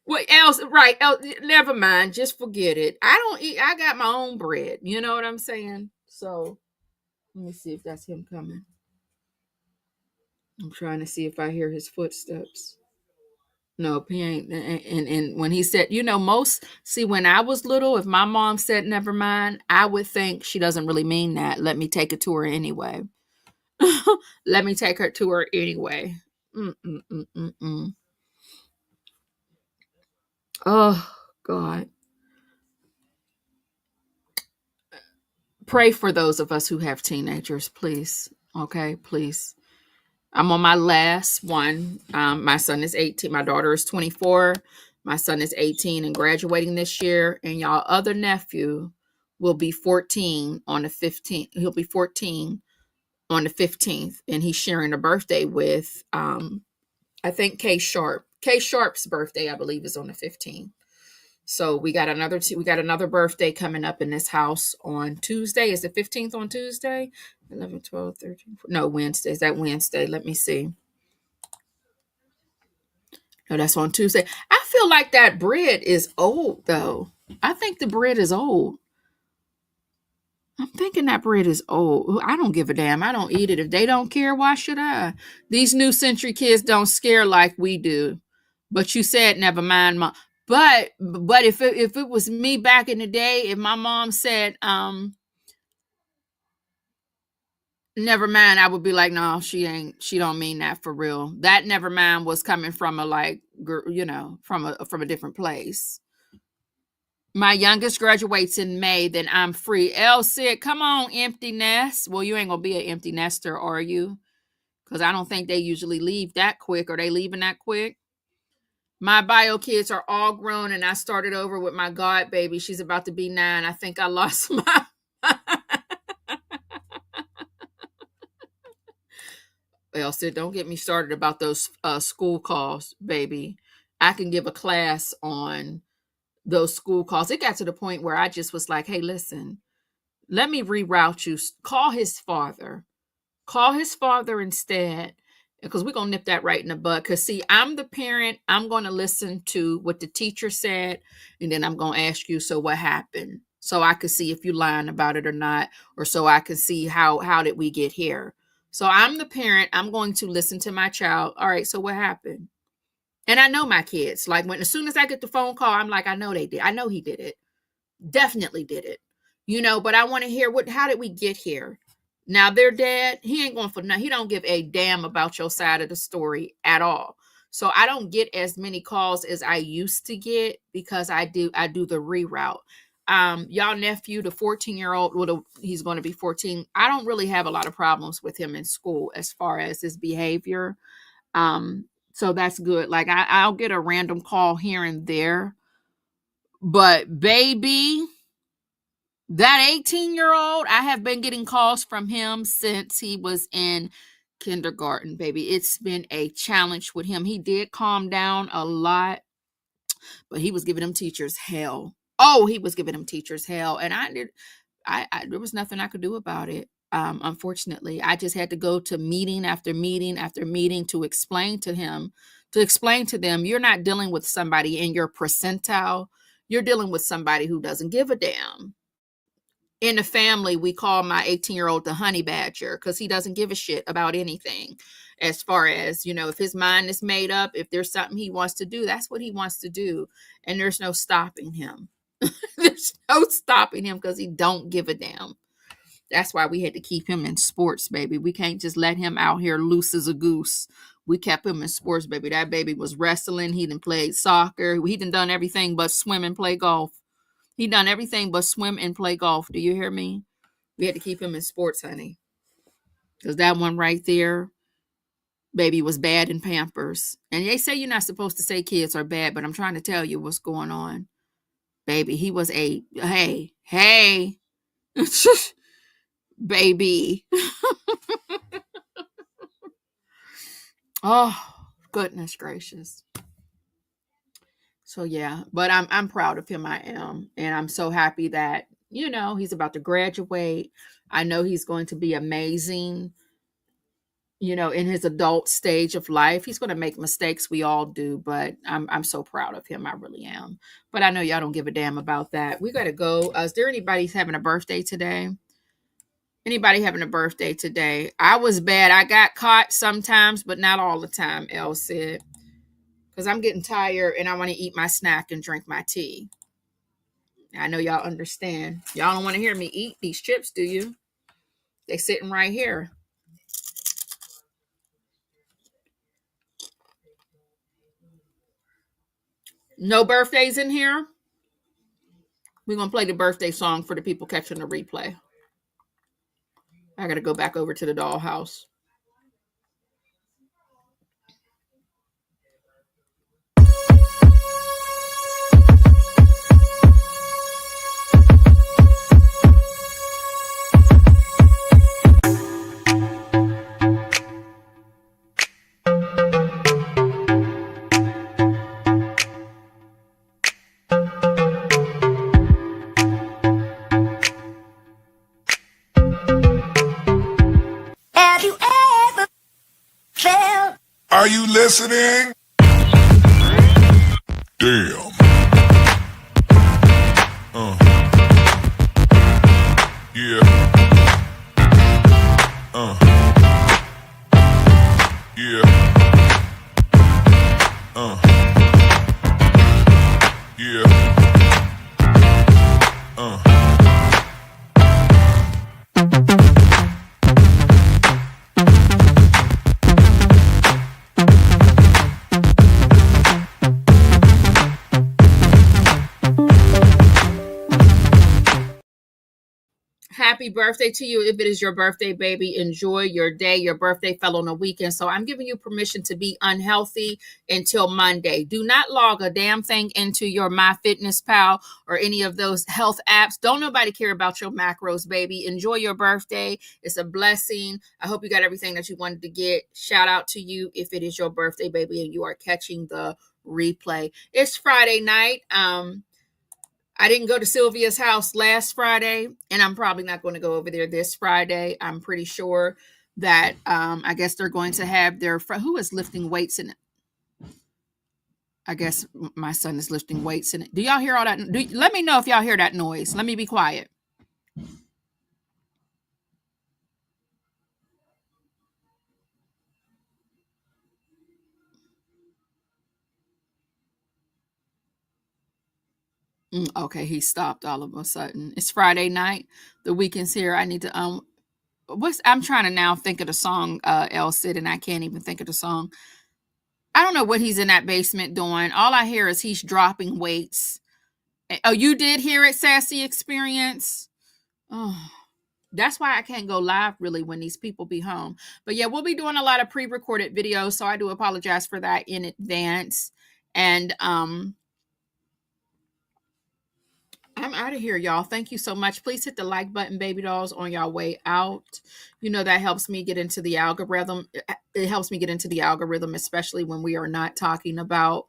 What else? Right. Never mind. Just forget it. I don't eat. I got my own bread. You know what I'm saying? So let me see if that's him coming. I'm trying to see if I hear his footsteps. No, he ain't. And when he said, when I was little, if my mom said never mind, I would think she doesn't really mean that. Let me take it to her anyway. Let me take her to her anyway. Oh, God. Pray for those of us who have teenagers, please. Okay, please. I'm on my last one. My son is 18. My daughter is 24. My son is 18 and graduating this year. And y'all other nephew will be 14 on the 15th. He'll be 14 on the 15th. And he's sharing a birthday with, I think, K Sharp. K Sharp's birthday, I believe, is on the 15th. So we got another birthday coming up in this house on Tuesday. Is the 15th on Tuesday? 11, 12, 13. No, Wednesday. Is that Wednesday? Let me see. No, that's on Tuesday. I feel like that bread is old, though. I think the bread is old. I'm thinking that bread is old. I don't give a damn. I don't eat it. If they don't care, why should I? These new century kids don't scare like we do. But you said never mind, Mom. But if it was me back in the day, if my mom said never mind, I would be like, no, she don't mean that for real. That never mind was coming from from a different place. My youngest graduates in May, then I'm free. Sid, come on, empty nest. Well, you ain't gonna be an empty nester, are you? Because I don't think they usually leave that quick. Are they leaving that quick? My bio kids are all grown, and I started over with my god baby. She's about to be 9. I think I lost my. Sid, don't get me started about those school calls, baby. I can give a class on those school calls. It got to the point where I just was like, hey, listen, let me reroute you. Call his father instead, because we're going to nip that right in the bud. Because see, I'm the parent. I'm going to listen to what the teacher said, and then I'm going to ask you, so what happened? So I could see if you're lying about it or not, or so I can see how did we get here. So I'm the parent. I'm going to listen to my child. All right, so what happened? And I know my kids. Like as soon as I get the phone call, I'm like, I know they did. I know he did it. Definitely did it. But I want to hear how did we get here? Now their dad, he ain't going for nothing. He don't give a damn about your side of the story at all. So I don't get as many calls as I used to get because I do the reroute. Y'all nephew, the 14-year-old, he's going to be 14. I don't really have a lot of problems with him in school as far as his behavior. So that's good. Like I'll get a random call here and there, but baby, that 18-year-old, I have been getting calls from him since he was in kindergarten, baby. It's been a challenge with him. He did calm down a lot, but he was giving them teachers hell. Oh, he was giving them teachers hell. And there was nothing I could do about it. Unfortunately, I just had to go to meeting after meeting after meeting to explain to them, you're not dealing with somebody in your percentile. You're dealing with somebody who doesn't give a damn. in the family, we call my 18-year-old the honey badger because he doesn't give a shit about anything. As far as, if his mind is made up, if there's something he wants to do, that's what he wants to do. And there's no stopping him. There's no stopping him because he don't give a damn. That's why we had to keep him in sports, baby. We can't just let him out here loose as a goose. We kept him in sports, baby. That baby was wrestling. He done played soccer. He done everything but swim and play golf. He done everything but swim and play golf. Do you hear me? We had to keep him in sports, honey. Because that one right there, baby, was bad in Pampers. And they say you're not supposed to say kids are bad, but I'm trying to tell you what's going on. Baby, he was hey, baby. Oh, goodness gracious. So yeah, but I'm proud of him. I am. And I'm so happy that, he's about to graduate. I know he's going to be amazing, in his adult stage of life. He's going to make mistakes. We all do, but I'm so proud of him. I really am. But I know y'all don't give a damn about that. We got to go. Is there anybody having a birthday today? Anybody having a birthday today? I was bad. I got caught sometimes, but not all the time, Elle said. Because I'm getting tired and I want to eat my snack and drink my tea. I know y'all understand. Y'all don't want to hear me eat these chips, do you? They sitting right here. No birthdays in here? We're going to play the birthday song for the people catching the replay. I got to go back over to the dollhouse. Are you listening? Damn. Yeah. Yeah. Yeah. Happy birthday to you. If it is your birthday, baby, enjoy your day. Your birthday fell on a weekend, so I'm giving you permission to be unhealthy until Monday. Do not log a damn thing into your MyFitnessPal or any of those health apps. Don't nobody care about your macros, baby. Enjoy your birthday. It's a blessing. I hope you got everything that you wanted to get. Shout out to you if it is your birthday, baby, and you are catching the replay. It's Friday night. I didn't go to Sylvia's house last Friday, and I'm probably not going to go over there this Friday. I'm pretty sure that I guess they're going to have their who is lifting weights in it. I guess my son is lifting weights in it. Do y'all hear all that? Let me know if y'all hear that noise. Let me be quiet. Okay, he stopped all of a sudden. It's Friday night. The weekend's here. I need to I'm trying to now think of the song, El Cid, and I can't even think of the song. I don't know what he's in that basement doing. All I hear is he's dropping weights. Oh, you did hear it, Sassy Experience? Oh, that's why I can't go live really when these people be home. But yeah, we'll be doing a lot of pre-recorded videos, so I do apologize for that in advance. And I'm out of here, y'all. Thank you so much. Please hit the like button, baby dolls, on your way out. That helps me get into the algorithm. It helps me get into the algorithm, especially when we are not talking about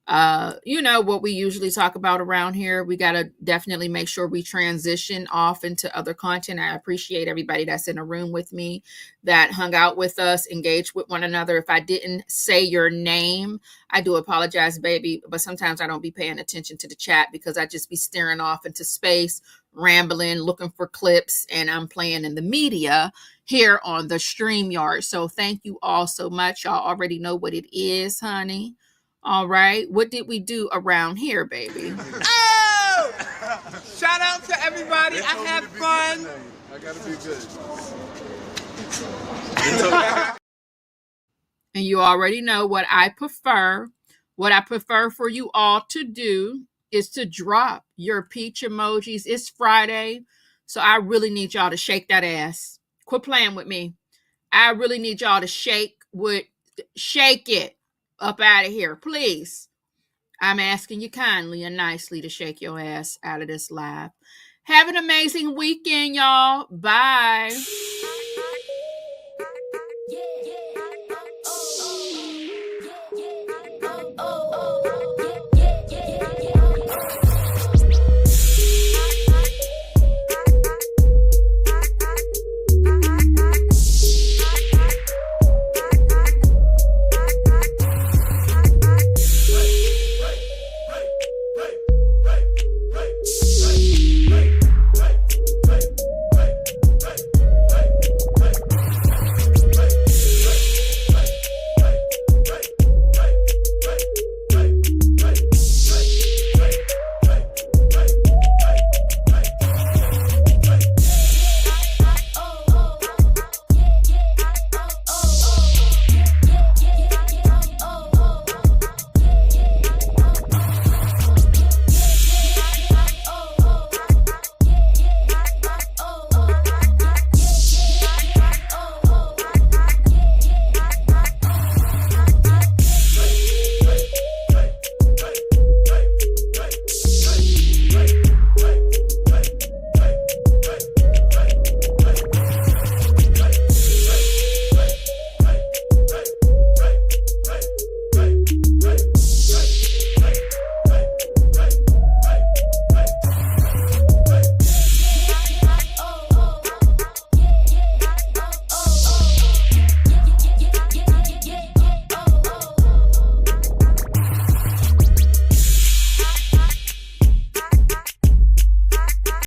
You know what we usually talk about around here. We got to definitely make sure we transition off into other content. I appreciate everybody that's in a room with me, that hung out with us, engaged with one another. If I didn't say your name, I do apologize, baby, but sometimes I don't be paying attention to the chat because I just be staring off into space, rambling, looking for clips, and I'm playing in the media here on the StreamYard. So thank you all so much. Y'all already know what it is, honey. All right. What did we do around here, baby? Oh! Shout out to everybody. I had fun. I gotta be good. And you already know what I prefer. What I prefer for you all to do is to drop your peach emojis. It's Friday, so I really need y'all to shake that ass. Quit playing with me. I really need y'all to shake it up out of here, please. I'm asking you kindly and nicely to shake your ass out of this live. Have an amazing weekend, y'all. Bye.